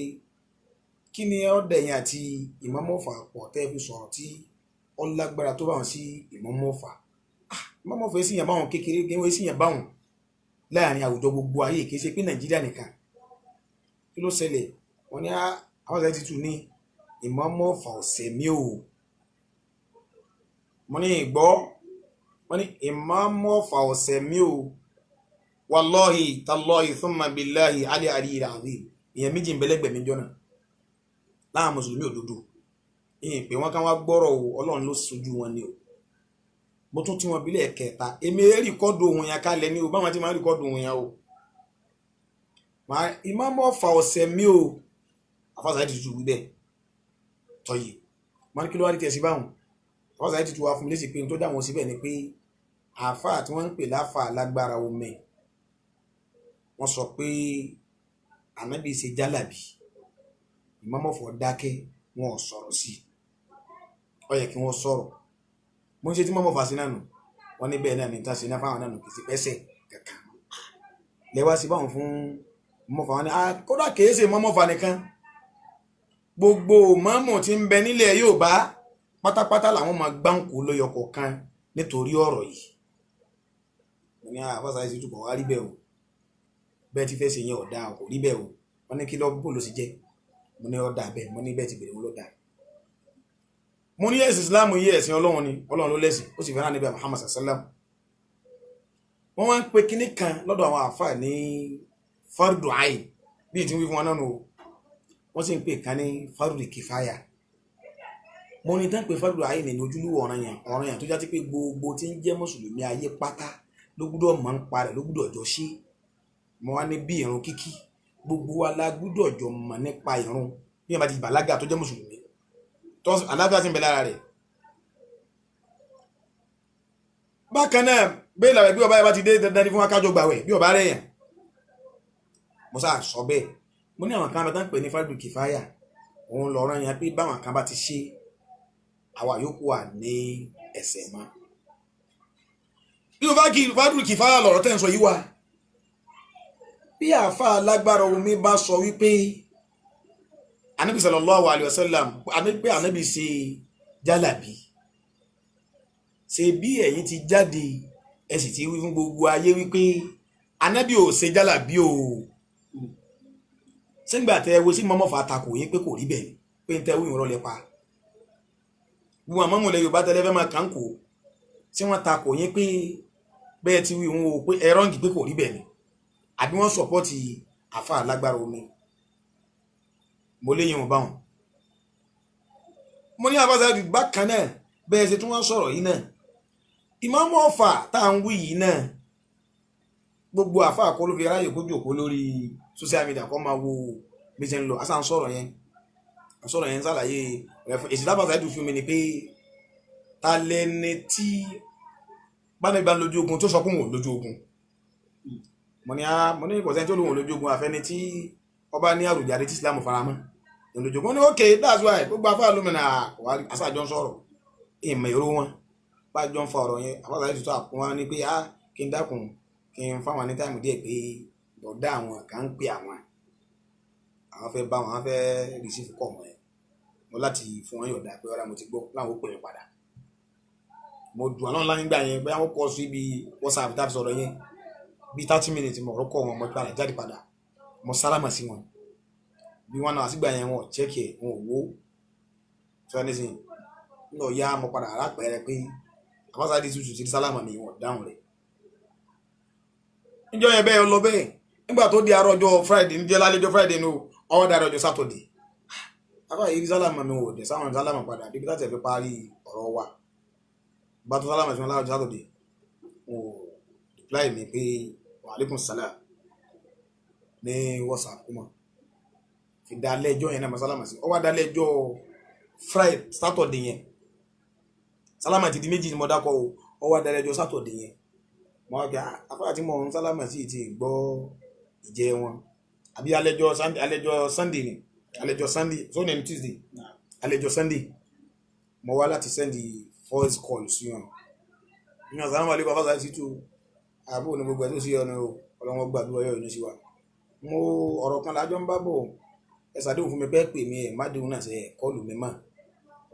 kí ni ọ̀dẹ̀yìn àti ìmọ̀mọ́fà pọ̀ tẹ́ fi sọ̀rọ̀ tí ó lágbára tó báwọn sí ìmọ̀mọ́fà ìmọ̀mọ́fà sí yàn báwọn kékeré kí wọ́n sí yàn báwọn láàrin àwùjọ gbogbo ayé kìí ṣe pé Nàìjíríà nìkan kí ló ṣẹlẹ̀ wọ́n ní àwọn ọ̀sẹ̀ ti tù ní ìmọ̀mọ́fà ọ̀sẹ̀ mi ò mo ní ìgbọ́ wọ́n ní ìmọ̀mọ́fà ọ̀sẹ̀ mi ò wallahi tallahi thumma billahi alẹ́ àríyìn àrí ìyẹn méjì ń bẹ́lẹ́gbẹ̀mí jọ́nà láàrín mùsùlùmí òdodo ìyìn pé wọ́n ká wá gbọ́rọ̀ o Ọlọ́run ló sojú wọn ni o mo tún tí wọn bílẹ̀ kẹta èmi rìkọ́dù ohun yẹn kalẹ̀ ní o báwọn ti máa rìkọ́dù ohun yẹn o ìmọ̀mọ́ fa ọ̀sẹ̀ mi o àfọ́sà ti tutù bẹ́ẹ̀ tọ́yì wọ́n ní kí ló wá rí tẹ̀sí báwọn àfọ́sà ti tutù wá fún mi léṣe pé n tó dá wọn síbẹ̀ ni pé àáfà tí wọ́n ń pè láfà lágbára omi wọ́n sọ pé ànábì ṣe jálàbí ìmọ̀mọ́fọ̀ dákẹ́ wọn ò sọ̀rọ̀ sí ó yẹ kí wọ́n sọ̀rọ̀ mo ń ṣe tí mọ́mọ́fà sí náà nù wọ́n ní bẹ́ẹ̀ náà ní tán sí náà fáwọn náà nù kì í sí pẹ́sẹ̀ kankan lẹ́wà sí báwọn fún mọ́fà wọn ni kódà kìí ṣe mọ́mọ́fà nìkan gbogbo mọ́mọ́ tí ń bẹ nílẹ̀ Yorùbá pátápátá làwọn máa gbáǹkù lọ́yọ̀ kọ̀ọ̀kan nítorí ọ̀rọ̀ yìí mo ní àfáàsá yìí túbọ̀ wá rí bẹ́ẹ̀ o bẹ́ẹ̀ ti fẹ́ ṣe yẹn ọ̀dà kò rí bẹ́ẹ̀ o wọ́n ní kí lọ́ bó ló sì jẹ́ mo ní ọ̀dà bẹ́ẹ̀ mo ní bẹ́ẹ̀ ti bèrè wọn lọ́dà mo ní ẹ̀sìn Islam yìí ẹ̀sìn Ọlọ́run ni Ọlọ́run ló lẹ́sìn ó sì fẹ́ràn níbi Muhammad sallam wọ́n wá ń pe kinní kan lọ́dọ̀ àwọn àfáà ní fardu ayin bíi tí wọ́n fi wọn náà nù wọ́n sì ń pè kan ní fardu kìfáyà mo ní tán pé fardu ayin ní ojúlówó ọ̀ranyàn tó jáde pé gbogbo tí ń jẹ́ mùsùlùmí ayé pátá ló gbúdọ̀ mọ̀ ń parẹ̀ ló gbúdọ̀ jọ ṣe mo wá ní bí ìrun kíkí gbogbo wa la gbúdọ̀ jọ mọ̀ nípa ìrun bí wọ́n bá ti bàlágà tó jẹ́ mùsùlùmí tó àlàáfíà sì ń bẹ lára rẹ̀ bákan náà bẹ́ẹ̀ làwẹ̀ bí ọba yẹn bá ti dé dandan ní fún akájọ gbàwẹ̀ bí ọba rẹ̀ yàn mo sáà sọ bẹ́ẹ̀ mo ní àwọn kan bá tán pè ní fardu kìfáyà òun lọ́rọ̀ yẹn pé báwọn kan bá ti ṣe àwa yòókù wà ní ẹ̀ṣẹ̀ mọ́ bí o bá kí fardu kìfáyà lọ̀rọ̀ tẹ́ ń sọ yìí wá bí àáfà lágbára omi bá sọ wípé Ànábì sallallahu alaihi wasallam Ànábì ṣe jálàbí ṣe bí ẹ̀yin ti jáde ẹ sì ti wí fún gbogbo ayé wípé Ànábì ò ṣe jálàbí o sígbà tẹ wo sí mọ́mọ́fà takò yín pé kò rí bẹ́ẹ̀ pé ń tẹ́wọ́ ìrọ̀lẹ́ pa gbogbo àmọ́ mọ̀lẹ́ Yorùbá tẹ́lẹ̀ fẹ́ máa kàn kó tí wọ́n takò yín pé bẹ́ẹ̀ ti wí wọn o pé ẹ̀rọ ń gì pé kò rí bẹ́ẹ̀ ni àbí wọ́n sọ̀pọ́tì àfa lágbára omi mo léyìn wọn báwọn mo ní àbáṣá bákan náà bẹ́ẹ̀ ṣe tí wọ́n sọ̀rọ̀ yìí náà ìmáàmù Ọ̀fà tá à ń wí yìí náà gbogbo àfa àkọlù fi ráyè kójú òkú lórí social media kọ́ máa wo bí ṣe ń lọ àṣà ń sọ̀rọ̀ yẹn ń ṣàlàyé èsì lábàṣá ìdù fún mi ni pé ta lẹni tí bánibí bá lójú ogun tó sọ pé òun ò lójú ogun mo ní ìkọ̀sẹ́ tí ó lóun ò lójú ogun àfẹ́ni tí ọba ní àròjàre tí Islam faramọ́ lójú ogun ní okay that's why gbogbo afá lómìnà àṣàjọ ń sọ̀rọ̀ ìmọ̀ èrò wọn bá jọ ń fa ọ̀rọ̀ yẹn àbáṣá ìdù tó àpò wọn ni pé kí n dákun kí n fáwọn ní táìmù díẹ̀ pé bọ̀dá àwọn kan ń pè àwọn fẹ́ bá wọn fẹ́ rìsífù kọ̀ mọ́ ẹ̀ mo láti fún wọn yọ̀dá pé ọ̀rá mo ti gbọ́ láwọn ó pè é padà mo dùn àná ńlá nígbà yẹn bóyá wọ́n kọ́ sí ibi WhatsApp tá a sọ̀rọ̀ yẹn bí 30 minutes mo rọ́kọ̀ wọn mo padà jáde padà mo sálámà sí wọn bí wọn náà sígbà yẹn wọn chẹ́kì ẹ̀ wọn ò wó tí wọ́n ní sìn nínú ọ̀yá mo padà alápẹ̀rẹ̀ pé àbáṣáde tuntun ti sálámà mi wọn dáhùn rẹ̀ níjọ́ yẹn bẹ́ẹ̀ lọ bẹ́ẹ̀ nígbà tó di àárọ̀ ọjọ́ Friday ní jẹ́ lálẹ́jọ́ Friday ní ọwọ́ dára ọjọ́ Saturday àbá yìí sálámà mi ò dẹ̀ sáwọn sálámà padà bí láti ẹ̀fẹ́ parí ọ̀rọ̀ wa bá tó sálámà sí wọn láàjọ́ Saturday ò reply mi pé wa alaikum salam ní WhatsApp kúmọ̀ fi dalẹ̀ ẹjọ́ yẹn náà sálámà sí ọwọ́ dalẹ̀ ẹjọ́ Friday Saturday yẹn sálámà ti di méjì ní mo dákọ̀ ọwọ́ dalẹ̀ ẹjọ́ Saturday yẹn wọ́n gbà afárá tí mo ń sálámà sí ti gbọ́ ìjẹ́ wọn àbí alẹ́jọ́ Sunday ni alẹ́jọ́ Sunday so ní Tuesday alẹ́jọ́ Sunday mo wá láti send the voice call sí wọn ní ọ̀sán wà lẹ́kọ̀ọ́ afárá sí tó àbò ní gbogbo ẹ̀ tó sí ọ̀nà ọlọ́wọ́ gbàdúrà yọ̀ ní sí wa mo ọ̀rọ̀ kan lájọ́ ń bá bọ̀ ẹ ṣàdéhùn fún mi bẹ́ẹ̀ pè mí ẹ̀ má déhùn náà ṣe ẹ̀ kọ́ọ̀lù mi mà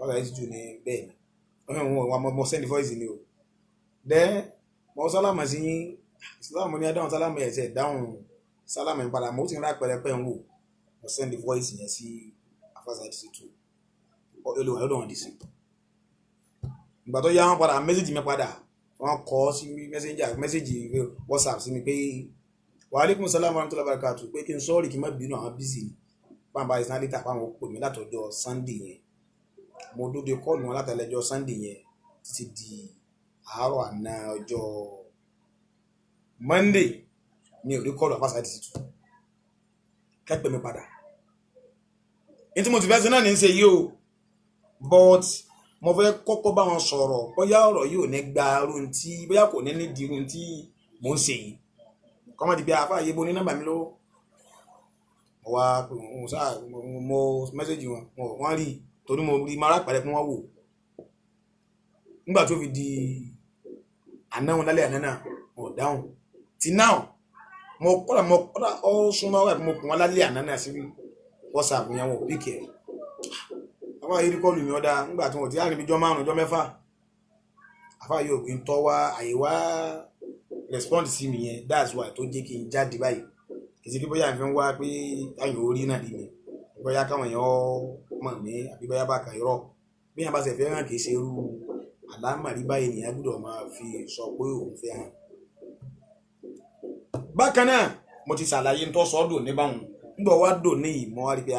afárá sí tó ní bẹ́ẹ̀ ni mo send voice ni o then mo sálámà sí Islam ní adáhùn sálámà ẹ̀sẹ̀ dáhùn sálámà ń padà mo ti ń rà pẹ̀rẹ̀pẹ̀ ń wò mo send the voice yẹn sí afásá ìdísí tó olùwà lọ́dọ̀ wọn dì sí ìgbà tó yá wọn padà mẹ́sẹ̀jì mi padà wọn kọ́ sí mẹ́sẹ̀jì WhatsApp sí mi pé wa alaikum salam wa rahmatullahi wa barakatuh pé kí n sọ́ọ̀rì kí n má bínú àwọn bísí pàǹbà ìsinadítà pàǹbà pè mí látọjọ́ Sunday yẹn mo dóde kọ́ọ̀lù wọn látàlẹ́jọ́ Sunday yẹn títí di àárọ̀ àná ọjọ́ Monday ní orí kọ́ọ̀lù àfáàsá ìdí títù kẹ́pẹ́ mi padà ní tí mo ti fẹ́ sí náà ní ṣe yìí o but mo fẹ́ kọ́kọ́ bá wọn sọ̀rọ̀ bóyá ọ̀rọ̀ yìí ò ní gba irun tí bóyá kò ní di irun tí mò ń ṣe yìí kọ́mọ́ ti bí afá yìí bo ní nọ́mbà mi lọ́wọ́ mo wá mo mẹ́sẹ̀jì wọn wọ́n rí torí mo rí mara pẹ̀lẹ́ pé wọ́n wò nígbà tó fi di àná wọn lálẹ́ àná náà wọn dáhùn till now mo kọ́ra ó súnmọ́ wà mo kún wọn lálẹ́ àná náà sí WhatsApp yẹn wọn ò píkì ẹ̀ àfáà yìí kọlù mi ọ̀dà nígbà tí wọ́n ti láàrin bíjọ́ 5 ọjọ́ 6 àfáà yóò kí n tọ́ wá àyè wá respond sí mi yẹn that's why tó jẹ́ kí n jáde báyìí kìí kí bóyá ìfẹ́ ń wá pé ayò orí náà rí mi bóyá káwọn èèyàn mọ̀ mí àbí bóyá bá kàn irọ́ bí yẹn bá ṣe fẹ́ hàn kìí ṣe irú àlámàrí báyìí nìyẹn gbọ́dọ̀ máa fi sọ pé òun fẹ́ hàn. bákan náà mo ti ṣàlàyé ń tọ́ sọ́dọ̀ ní báwọn nígbà wá dò ní ìmọ̀ wá rí pé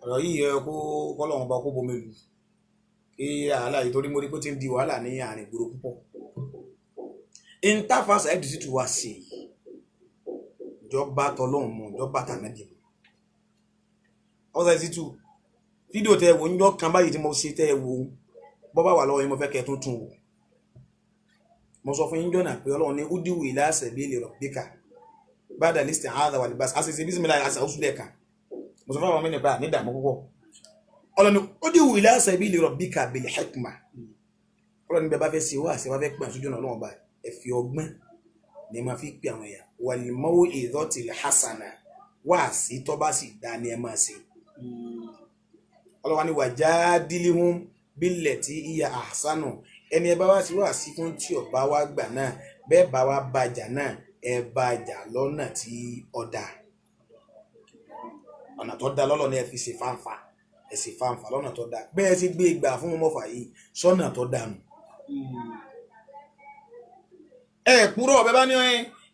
ọ̀rọ̀ yìí yẹ kó kọ́lọ́wọ́n bá kó bomi lù kí àhálà yìí torí mo rí pé ó ti ń di wàhálà ní àárín ìgboro púpọ̀. interface ẹ̀dùsí ti wá sí ìjọba tọlọ́hún mọ́ ìjọba tànàbí ọ̀sẹ̀ sí tù fídíò tẹ́ ẹ wò ń yọ kan báyìí tí mo ṣe tẹ́ ẹ wò bọ́ bá wà lọ́wọ́ yín mo fẹ́ kẹ́ ẹ tún wò mo sọ fún yín jọ́nà pé ọlọ́run ní udiwu ila sabili rabbika ba'da al-isti'adha wal bas àṣìṣe bismillah àṣà oṣù lẹ́ẹ̀kan mo sọ fún àwọn mẹ́rin báyìí ní ìdààmú púpọ̀ ọlọ́run ní udiwu ila sabili rabbika bil hikma ọlọ́run ní bẹ́ẹ̀ bá fẹ́ ṣe wá ṣe wá fẹ́ pè àṣojú náà ọlọ́run bá ẹ fi ọgbọ́n ní ma fi pè àwọn èèyàn wal maw'izatil hasana wá sí tó bá sì dá ní ẹ máa ṣe ọlọ́run ní wajadilhum billati hiya ahsanu ẹni ẹ bá wá sí wá sí fún tí ọba wa gbà náà bẹ́ẹ̀ bá wa bàjà náà ẹ bàjà lọ́nà tí ọ̀dà ọ̀nà tó dá lọ́lọ́ ní ẹ fi ṣe fáǹfà ẹ ṣe fáǹfà lọ́nà tó dá bẹ́ẹ̀ sì gbé ìgbà fún ọmọfà yìí sọ́nà tó dànù. ẹ kúrò ọ̀bẹ bá ní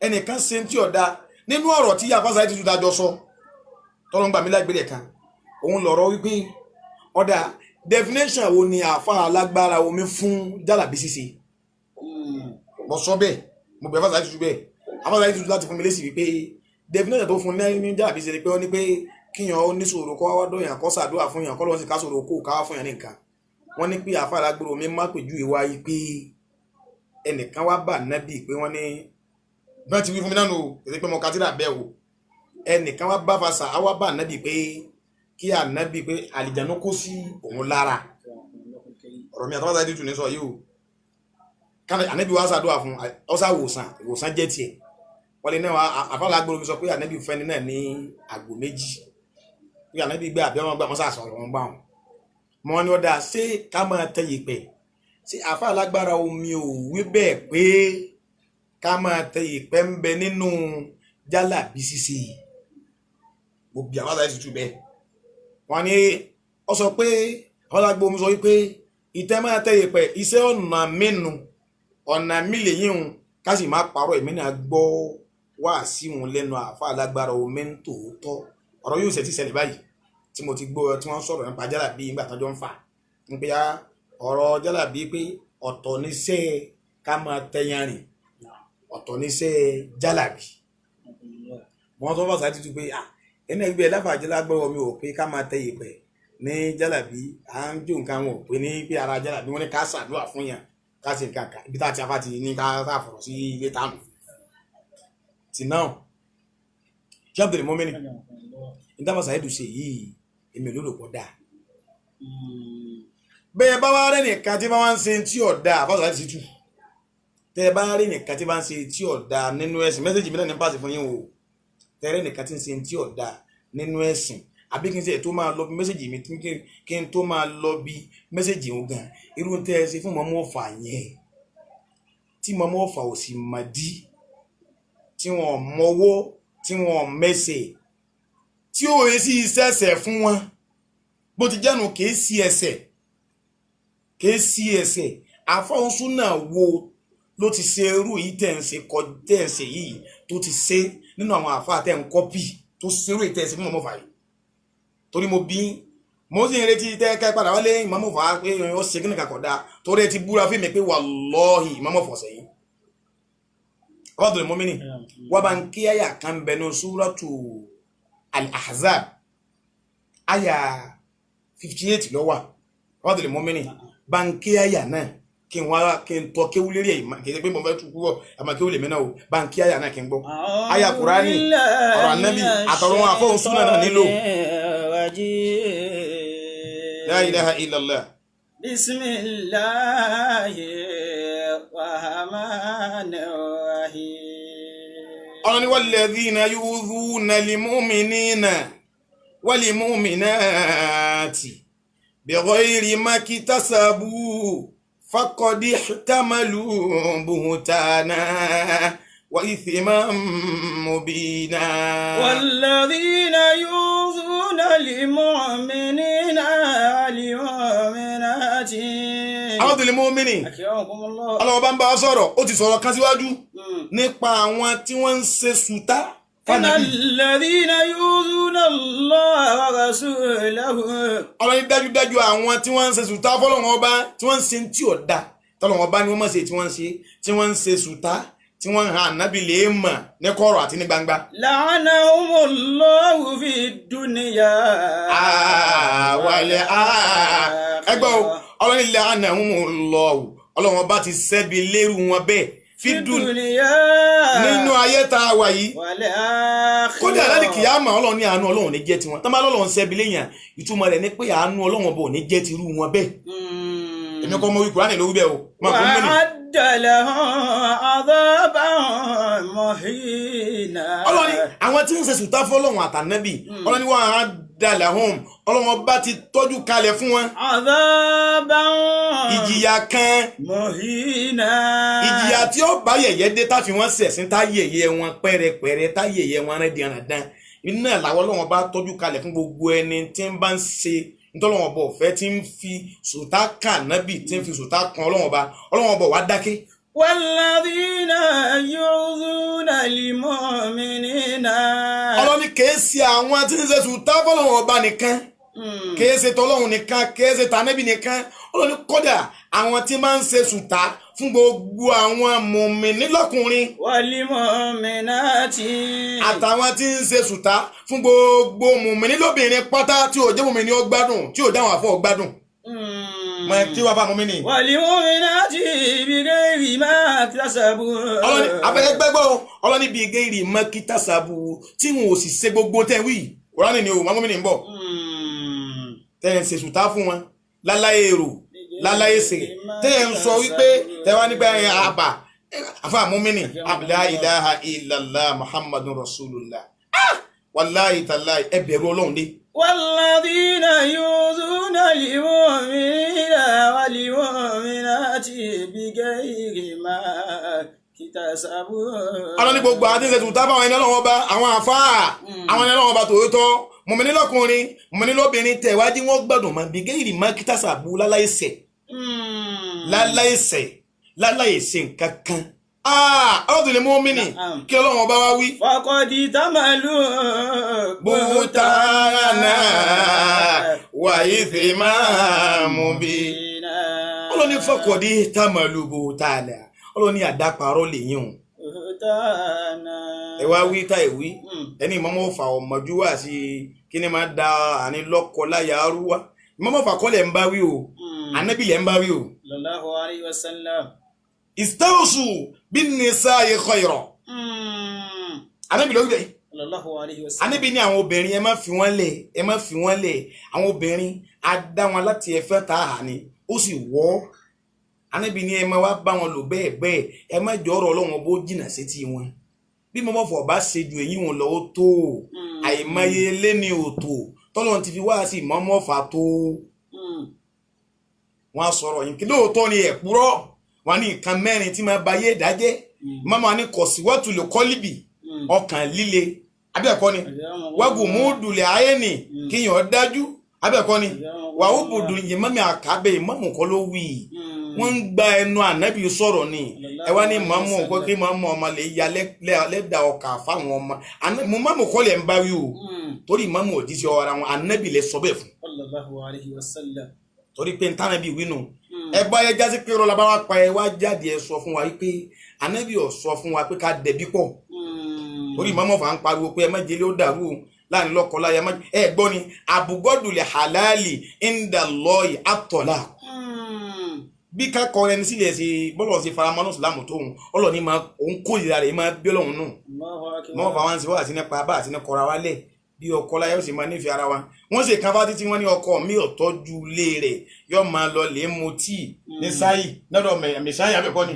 ẹnìkan ṣe tí ọ̀dà nínú ọ̀rọ̀ tí yàfásà ti tún dájọ́ sọ tọ́lọ́ ń gbà mí lágbèrè kan òun lọ̀rọ̀ wípé ọ̀dà definition wo ni àfa alágbára omi fún jálàbí ṣíṣe mo sọ bẹ́ẹ̀ mo bẹ̀ fásitì tuntun bẹ́ẹ̀ afásitì tuntun láti fún mi lésì wípé definition tó fún ní jálàbí ṣíṣe pé ó ní pé kíyàn ó ní sòrò kó wá dóyàn kó ṣàdúrà fún yàn kó lọ́wọ́ sí ká sòrò kó ká wá fún yàn ní nǹkan wọ́n ní pé àfa alágbára omi má pèjú ìwà yìí pé ẹnìkan wá bà nábì pé wọ́n ní bí wọ́n ti wí fún mi náà nù èdè pé mo ka tíra bẹ́ẹ̀ o ẹnìkan wá bá fasa á wá bà nábì pé kí ànábì pé àlìjánu kó sí òun lára ọ̀rọ̀ mi àtàwọn sáyẹ́dì tún ní sọ yìí o ànábì wá ṣàdúrà fún ọ̀sà ìwòsàn jẹ́ tiẹ̀ wọ́n lè náà àfàlà agbóró mi sọ pé ànábì fẹ́ni náà ní àgbò 2 pé ànábì gbé àbí ọmọ gbà wọ́n sàṣọ̀rọ̀ wọn gbà wọn mọ́ ni ọ̀dà ṣé ká máa tẹ ìpẹ́ ṣé àfàlà agbára omi ò wí bẹ́ẹ̀ pé ká máa tẹ ìpẹ́ ń bẹ nínú jálàbí ṣíṣe gbogbo àwọn sáyẹ́dì tún bẹ́ẹ̀ wọ́n ní ọ sọ pé ọlágbó omi sọ wípé ìtẹ́ máa tẹ́ ìpẹ́ iṣẹ́ ọ̀nà mẹ́nu ọ̀nà mílẹ̀ yíhun ká sì máa parọ́ ìmí náà gbọ́ wá sí wọn lẹ́nu àfa alágbára omi ń tòótọ́ ọ̀rọ̀ yóò ṣe ti ṣẹlẹ̀ báyìí tí mo ti gbọ́ tí wọ́n sọ̀rọ̀ nípa jálàbí nígbà tọ́jọ́ ń fà ń pé ọ̀rọ̀ jálàbí pé ọ̀tọ̀ níṣẹ́ ká máa tẹ́yàn rìn ọ̀tọ̀ níṣẹ́ jálàbí wọ́n tó fàṣà títú pé ẹni ẹgbẹ́ láfàájẹ́ lágbọ́rọ̀ mi ò pé ká máa tẹ ìpẹ́ ní jálàbí à ń jó nǹkan wọn ò pé ní pé ara jálàbí wọn ní ká ṣàdúrà fún yàn ká ṣe nǹkan kan ibi tá a ti afá ti ní ká fọ̀rọ̀ sí ilé táàmù tì náà ṣáàbùdìrí mọ́mẹ́nì nígbà Saheed ṣe yìí èmi ò lérò pọ̀ dáa bẹ́ẹ̀ bá wá rẹ́ nìkan tí bá wá ń ṣe tí ọ̀dà àfọ́sọ̀ láti ṣíjú tẹ́ bá rí nìkan tí bá ń ṣe tí ọ̀dà nínú ẹ̀sìn mẹ́sẹ̀jì mi náà ní pàṣẹ fún yín o tẹ́rẹ́ nìkan tí ń ṣe tí ọ̀dà nínú ẹ̀sìn àbí kí n ṣe tó máa lọ bí mẹ́sẹ̀jì mi kí n tó máa lọ bí mẹ́sẹ̀jì òun gan irú tẹ́ ẹ ṣe fún mọ́mọ́ ọ̀fà yẹn tí mọ́mọ́ ọ̀fà ò sì mọ̀ dí tí wọ́n mọ́wọ́ tí wọ́n mẹ́sẹ̀ tí ó yẹ sí ìṣẹ̀ṣẹ̀ fún wọn bó ti jẹ́nu kìí sí ẹsẹ̀ àfọ̀nsún náà wo ló ti ṣe irú yìí tẹ̀ ń ṣe yìí tó ti ṣe nínú àwọn àfa tẹ̀ ń kọ́pì tó ṣe irú ìtẹ̀ ṣe fún mọ́mọ́fà yìí torí mo sì ń retí tẹ́ padà wálé ìmọ̀mọ́fà pé ó ṣe kíni kakọ̀ dáa torí ẹ ti búra fún mi pé wallahi ìmọ̀mọ́fà sẹ́yìn ọ̀dọ̀ mọ́mìnì wọ́n bá ń kí àyà kan bẹnu súrọ́tù al-Ahzab àyà 58 lọ́wọ́ ọ̀dọ̀ mọ́mìnì bá ń kí àyà náà kí n tọ́ kéwú lérí ẹ̀yìn kì í ṣe pé mo fẹ́ tu púpọ̀ àmọ́ kéwú lèmi náà o bá ń kí àyà náà kí n gbọ́ àyà Kùránì ọ̀rọ̀ ànábì àtọ̀rọ̀ àfọ̀hún súnà náà nílò. La ilaha illallah. Bismillahi الرحمن الرحيم. ọlọ́ni walladhina yu'dhuna al-mu'minina wal-mu'minati bighayri maktasabu faqad ihtamalu buhtanan wa ithman mubina. والذين يؤذون المؤمنين والمؤمنات. àwọn mu'mini أكرمكم الله. ọlọ́wọ́ bá ń bá wa sọ̀rọ̀ ó ti sọ̀rọ̀ kan síwájú nípa àwọn tí wọ́n ń ṣe sùtá إن fánàbí. الذين يؤذون الله ورسوله. ọlọ́ni dájúdájú àwọn tí wọ́n ń ṣe sùtá fọ́lọ́wọ́n ọba tí wọ́n ń ṣe tí ò da tọ́lọ́wọ́n ọba ni wọ́n mọ̀ ṣe tí wọ́n ń ṣe sùtá tí wọ́n ń ha ànábì lè mọ̀ ní kọ̀rọ̀ àti ní gbangba. لعنهم الله في الدنيا àwàlẹ̀ ẹgbẹ́ o ọlọ́ni la'anahumullahu ọlọ́wọ́n ọba ti ṣẹ́bi lérú wọn bẹ́ẹ̀ في الدنيا nínú ayé tá a wà yìí. والآخرة. kódà láti kìyàmà ọlọ́run ní àánú ọlọ́run ní jẹ́ tiwọn tán bá lọ́lọ́run ṣẹ́bi léyàn ìtumọ̀ rẹ̀ ní pé àánú ọlọ́run bò ní jẹ́ tirú wọn bẹ́ẹ̀. èmi kọ́ mọ wí Kùránì ló wí bẹ́ẹ̀ o. وأعد لهم عذابا مهينا. ọlọ́ni àwọn tí ń ṣe sùtá fọ́lọ́run àtànábì ọlọ́ni wọ́n á dà láhùn ọlọ́run bá ti tọ́jú kalẹ̀ fún wọn. عذابا ìjìyà kan مهينا. ìjìyà tí ó bá yẹ̀yẹ́ dé tá fi wọ́n ṣẹ̀sín tá yẹ̀yẹ́ wọn pẹ́rẹpẹ̀rẹ tá yẹ̀yẹ́ wọn rẹ̀ dìrandàn iná làwọn ọlọ́run bá tọ́jú kalẹ̀ fún gbogbo ẹni tí ń bá ń ṣe ntọ́lọ́wọ́n bọ̀ fẹ́ tí ń fi sùtá kàn nábì tí ń fi sùtá kan ọlọ́wọ́n bọ̀ wá dákẹ́. والذين يؤذون المؤمنين. ọlọ́ni kìí ṣe àwọn tí ń ṣe sùtá fọlọ́wọ́n ọba nìkan kìí ṣe tọ́lọ́hun nìkan kìí ṣe tànábì nìkan ọlọ́ni kódà àwọn tí máa ń ṣe sùtá fún gbogbo àwọn mùmínì lọ́kùnrin والمؤمنات. àtàwọn tí ń ṣe sùtá fún gbogbo mùmínì lóbìnrin pátá tí ò jẹ́ mùmínì ó gbádùn tí ò dáhùn àfọ̀ gbádùn. mọ ẹ tí wàá fà mùmínì. والمؤمنات بغير ما اكتسبوا. ọlọ́ni abẹ́rẹ́ gbẹ́gbọ́ ọlọ́ni bíi géèrè mọ́kítà sábù tí wọn ò sì ṣe gbogbo tẹ́ wí Kùránì ni o mọ́mọ́mí ń bọ̀ tẹ́ ẹ̀ ń ṣe sùtá fún wọn láláyé èrò láláyé sèrè tẹ́ ẹ̀ ń sọ wípé tẹ́ wá nígbà yẹn àbà àfa mọ́mínì la ilaha illallah muhammadun rasulullah wàláyé tàláyé ẹ bẹ̀rù ọlọ́run dé. والذين يؤذون المؤمنين والمؤمنات بغير ما اكتسبوا. ọlọ́ni gbogbo àti ṣe sùtá fáwọn ẹni ọlọ́wọ́ bá àwọn àfáà àwọn ẹni ọlọ́wọ́ bá tòótọ́ mùmínì lọ́kùnrin mùmínì lóbìnrin tẹ̀wájú wọn gbọ́dọ̀ mọ́ bigayri ma iktasabu láláyèsẹ̀ láláyèsẹ̀ nǹkan kan. ọlọ́dún lè mú mínì kí ọlọ́wọ́ bá wá wí. فقد احتملوا buhtana wa ithman mubina. ọlọ́ni faqad ihtamalu buhtana ọlọ́ni àdáparọ́ lè yín o. ẹ wá wí tá ẹ wí ẹni ìmọ̀mọ́ fà ọmọjú wá sí kí ni máa da àní lọ́kọ láyà arúwá ìmọ̀mọ́ fà kọ́lẹ̀ ń bá wí o ànábì lẹ̀ ń bá wí o. sallallahu alayhi wa sallam. istawsu bin nisa'i khayra. ànábì ló wí bẹ́ẹ̀. sallallahu alayhi wa sallam. ànábì ní àwọn obìnrin ẹ má fi wọ́n lẹ̀ àwọn obìnrin á dá wọn láti ẹ̀fẹ́ tá a hà ní ó sì wọ́ ànábì ní ẹ má wá bá wọn lò bẹ́ẹ̀ ẹ má jọ ọ̀rọ̀ Ọlọ́run bó jìnnà sétí wọn bí mo mọ̀ fọ̀ bá ṣe ju èyí wọn lọ ó tó àìmọye lẹ́ni òtò tọ́lọ́run ti fi wá sí ìmọ̀ọ́mọ́ fà tó wọn á sọ̀rọ̀ yìí kí lóòótọ́ ni ẹ̀púrọ́ wọn ní nǹkan mẹ́rin tí máa ba yé ìdájẹ́ mọ́mọ́ ní kọ̀síwọ́tù lè kọ́líbì ọkàn líle abẹ́ẹ̀kọ́ ni wágùn múdùlẹ̀ ayé ni kíyàn dájú abẹ́ẹ̀kọ́ ni wàhù bùdù ìmọ̀mí àkàbẹ̀ ìmọ̀mù kọ́ ló wí wọ́n ń gba ẹnu ànábì sọ̀rọ̀ ni ẹ wá ní mọ̀mù kọ́ kí mọ̀mù ọmọ lè ya lẹ́dà ọkà fáwọn ọmọ mọ̀mù kọ́ lẹ̀ ń bá wí o torí mọ̀mù òjíṣẹ́ ọ̀ra wọn ànábì lè sọ bẹ́ẹ̀ fún. sallallahu alayhi wa sallam. torí pé ntànàbì wínú ẹ bá ẹ jásí pé rọlá bá wá pa ẹ wá jáde ẹ sọ fún wa pé ànábì ò sọ fún wa pé ká dẹ̀bí pọ̀ torí mọ̀mù fà ń pariwo pé ẹ má jẹ́lé ó dàrú láàrin lọ́kọ̀ọ́láyà ẹ gbọ́ ni àbùgọ́dùlẹ̀ halali indallahi at-talaq bí ká kọ ẹni sílẹ̀ sí bọ́lọ̀ sí faramọ́ náà sùlámù tóun ọlọ́ni máa òun kórìíra rẹ̀ máa bí ọlọ́run nù mọ́ fà wá ń sí wá àti nípa bá àti ní kọra wálẹ̀ bí ọkọ láyé ó sì máa nífẹ̀ẹ́ ara wa wọ́n sì kan bá títí wọ́n ní ọkọ mi ò tọ́jú ilé rẹ̀ yóò máa lọ lè mu tíì ní sáyì lọ́dọ̀ mẹ̀sáyà àbẹ̀kọ́ ni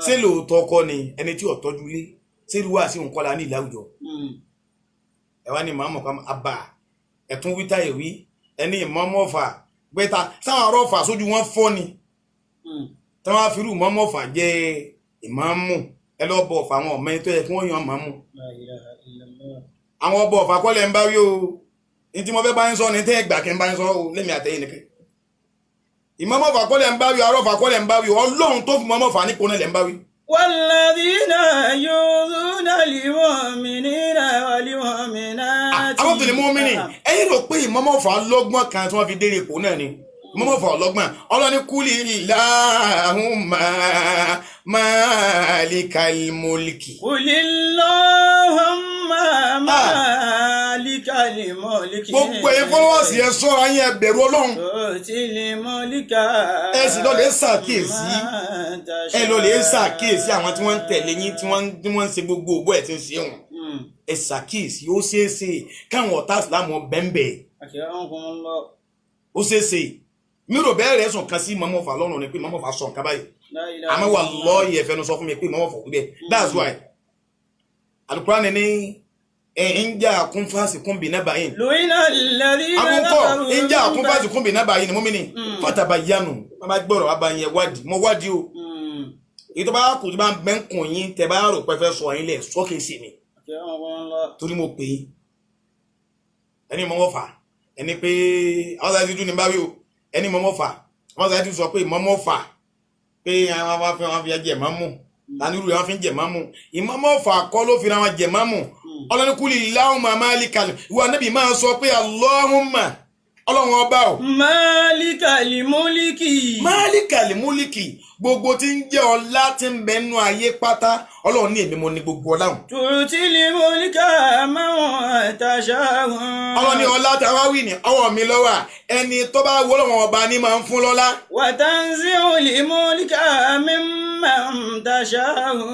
ṣé lóòótọ́ ọkọ ni ẹni tí ò tọ́jú ilé ṣé irú wà sí nǹkan la ní ìlàwùjọ ẹ wá ní màmú kan àbà ẹ̀tún wíta ìwí ẹni ìmọ̀ọ́mọ́fà gbẹ́ta sáwọn arọ́fà sójú wọn fọ́ ni tí wọ́n á fi irú ìmọ̀ọ́mọ́fà jẹ́ ìmáàmù ẹ lọ bọ̀ ọ̀fà àwọn ọmọ ẹni tó yẹ kí wọ́n yan màmú àwọn ọbọ̀ ọ̀fà kọ́lẹ̀ ń bá rí o ní tí mo fẹ́ bá ń sọ ní tẹ́ ẹgbà kí n bá ń sọ o lẹ́mìí àtẹ̀yìn nìkan ìmọ̀ọ́mọ́fà kọ́lẹ̀ ń bá rí arọ́fà kọ́lẹ̀ ń bá rí ọlọ́run tó fi mọ̀ọ́mọ́fà nípò náà lẹ́ ń bá rí. والذين يؤذون المؤمنين والمؤمنات àwọn tó lè mú mi ní ẹ̀yin rò pé ìmọ̀ọ́mọ́fà lọ́gbọ́n kan tí wọ́n fi dérè ipò náà ni ìmọ̀ọ́mọ́fà ọlọ́gbọ́n ọlọ́ni kúlì Allahumma malikal mulki. قل اللهم مالك الملك gbogbo ẹ̀yin followers yẹn sọ́ra yín ẹ bẹ̀rù ọlọ́run تؤتي الملك ẹ sì lọ lè ṣàkíyèsí ẹ lọ lè ṣàkíyèsí àwọn tí wọ́n ń tẹ̀lé yín tí wọ́n ń ṣe gbogbo ògbó ẹ̀ tí ń ṣe wọn ẹ ṣàkíyèsí ó ṣeéṣe káwọn ọ̀tá ìsìlámù bẹ́ńbẹ́ ó ṣeéṣe mi rò bẹ́ẹ̀ rẹ̀ sùn kan sí mọ́mọ́fà lọ́rùn ni pé mọ́mọ́fà sọ nǹkan báyìí àmọ́ wallahi ẹ̀fẹ́ ló sọ fún mi pé mọ́mọ́fà kú bẹ́ẹ̀ that's why Al-Qur'an ní in ja'akum fasiqun binaba'in لعن الذين àkókò كفروا in ja'akum fasiqun binaba'in ni mọ́mí ni fatabayyanu bá gbọ́rọ̀ wá bá yẹn wádìí mo wádìí o èyí tó bá kù tó bá ń bẹ́ńkùn yín tẹ bá rò pé fẹ́ sọ yín lẹ̀ sókè sí mi torí mo pè é ẹni mọ́mọ́fà ẹni pé àwọn sáà ti dún ní báwí o ẹni mọ́mọ́fà àwọn sáà ti sọ pé mọ́mọ́fà pé àwọn fi jẹ mọ́mù tani irú wọn fi ń jẹ mọ́mù ìmọ́mọ́fà kọ́ ló fi ra wọn jẹ mọ́mù ọlọ́ni kúlì Allahumma malikal ìwà níbi máa sọ pé Allahumma ọlọ́run ọba o. Malikal mulki. Malikal mulki gbogbo tí ń jẹ́ ọlá tí ń bẹ nínú ayé pátá ọlọ́run ní èmi mo ní gbogbo ọlá hùn. Tu'til mulka man tasha'u. ọlọ́run ní ọlá tí a wá wí ní ọwọ́ mi lọ́wọ́ ẹni tó bá wọ́ ọlọ́run ọba ní máa ń fún lọ́lá. Wa tanzi'ul mulka mimman tasha'u.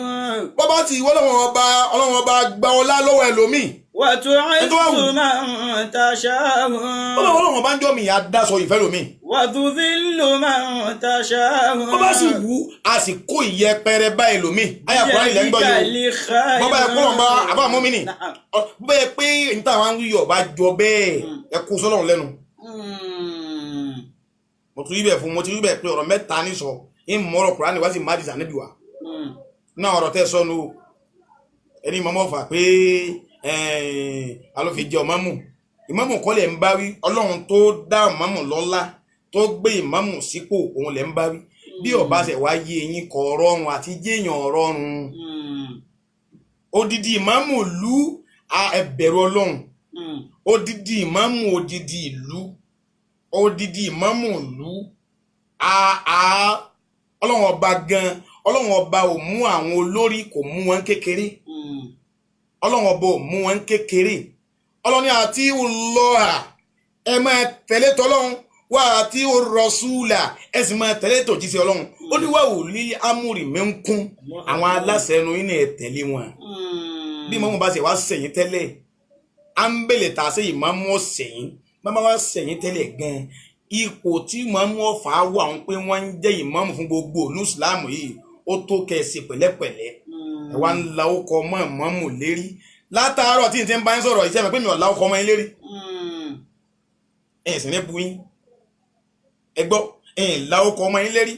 bọ́bá ti wọ́ ọlọ́run ọba gba ọlá lọ́wọ́ ẹlòmíì. Wa tu'izzu man tasha'u. ọlọ́run ọba ń jọ́ mi ìyá dáṣọ ìfẹ́ lómi. Wa tudhillu man tasha'u. bọ́bá sì wú a sì kó ìyẹpẹrẹ bá ẹlòmíì. ayé àkùrá ilẹ̀ ń gbọ́ yìí o bọ́bá ẹ kúrò ń bá àbá mọ́mí nì bẹ́ẹ̀ pé níta àwọn wíyọ̀ bá jọ bẹ́ẹ̀ ẹ kó sọ́lọ́run lẹ́nu. mo tún rí bẹ́ẹ̀ fún mo ti rí bẹ́ẹ̀ pé ọ̀rọ̀ mẹ́ta ní sọ ń mọ ọ̀rọ̀ Kùránì wá sí madisa níbi wa náà ọ̀rọ̀ tẹ́ sọ́nu ẹni mọ́mọ́ fà pé alófi jẹ́ ọ̀mọ́mù ìmámù kọ́ lẹ̀ ń bá wí ọlọ́run tó dá ìmámù lọ́lá tó gbé ìmámù sípò òun lẹ̀ ń bá wí bí ọba ṣe wá yé eyín kọ ọrọ̀run àti jéèyàn ọrọ̀run odidi ìmámù ìlú ẹbẹ̀rù ọlọ́run odidi ìmámù odidi ìlú odidi ìmámù ìlú ọlọ́run ọba gan ọlọ́run ọba ò mú àwọn olórí kò mú wọn kékeré ọlọ́run ọba ò mú wọn kékeré ọlọ́ni àti ọlọ́ha ẹ máa tẹ̀lé tọ́lọ́run wá àti rọ̀ṣúlà ẹ sì máa tẹ̀lé tòjíṣẹ́ ọlọ́run ó ní wà wò lí amúrì mẹ́ńkún àwọn aláṣẹ ẹnu yín ẹ tẹ̀lé wọn bí mọ́mú bá ṣe wá sẹ̀yìn tẹ́lẹ̀ à ń bèlè tà sí ìmáàmù ọ̀sẹ̀yìn bàbá wá sẹ̀yìn tẹ́lẹ̀ gan ipò tí ìmáàmù ọ̀fà wà ń pé wọ́n ń jẹ́ ìmáàmù fún gbogbo òlú ìsìláàmù yìí ó tó kẹsì pẹ̀lẹ́pẹ̀lẹ́ ẹ wá ń la ọkọ̀ mọ́ ìmáàmù lérí látàárọ̀ tí n ti ń bá ń sọ̀rọ̀ iṣẹ́ mi pé mi ò la ọkọ̀ ọmọ yín lérí ẹ̀sìn ní bu yín ẹ gbọ́ la ọkọ̀ ọmọ yín lérí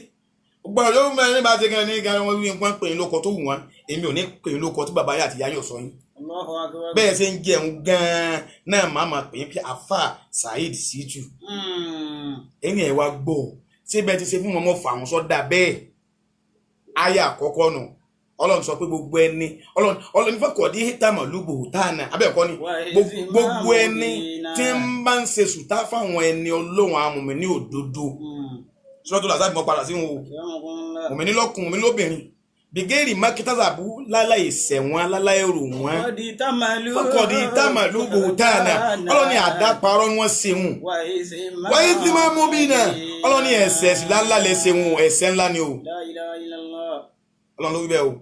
gbọ́n ọjọ́ mẹ́rin bá ti gan ní gan wọn wí nǹkan pè ní lóko tó wù wọn èmi ò ní pè ní lóko tí bàbá yà àti ìyá yóò sọ yín bẹ́ẹ̀ ṣe ń jẹun gan-an náà máa ma pè é bí afa Saheed Shittu ẹ̀yìn ẹ̀ wá gbọ́ ṣé bẹ́ẹ̀ ti ṣe fún mọ́mọ́ fà wọn sọ́dà bẹ́ẹ̀ ayé àkọ́kọ́ nù ọlọ́run sọ pé gbogbo ẹni ọlọ́run fẹ́ kọ̀ dí hítàmọ̀ lúgbò tánà abẹ́ẹ̀kọ́ ni gbogbo ẹni tí ń bá ń ṣe sùtá fáwọn ẹni ọlọ́run amòmí ní òdodo sọ́dọ̀ tó làzáàbí mọ́ padà sí wọn o mòmí lọ́kùn mòmí lóbìnrin bìgẹ́rì mákítàzàbù láláì sẹ̀wọ̀n láláì rò wọ́n fọ́kọ̀ dí hítàmọ̀ lúgbò tánà ọlọ́run àdáparọ́ wọn ṣeun wáyé tí máa mú bí náà ọlọ́run ẹ̀ṣẹ̀ sí lálẹ́ ṣeun ẹ̀ṣẹ̀ ńlá ni o ọlọ́run ló wí bẹ́ẹ̀ o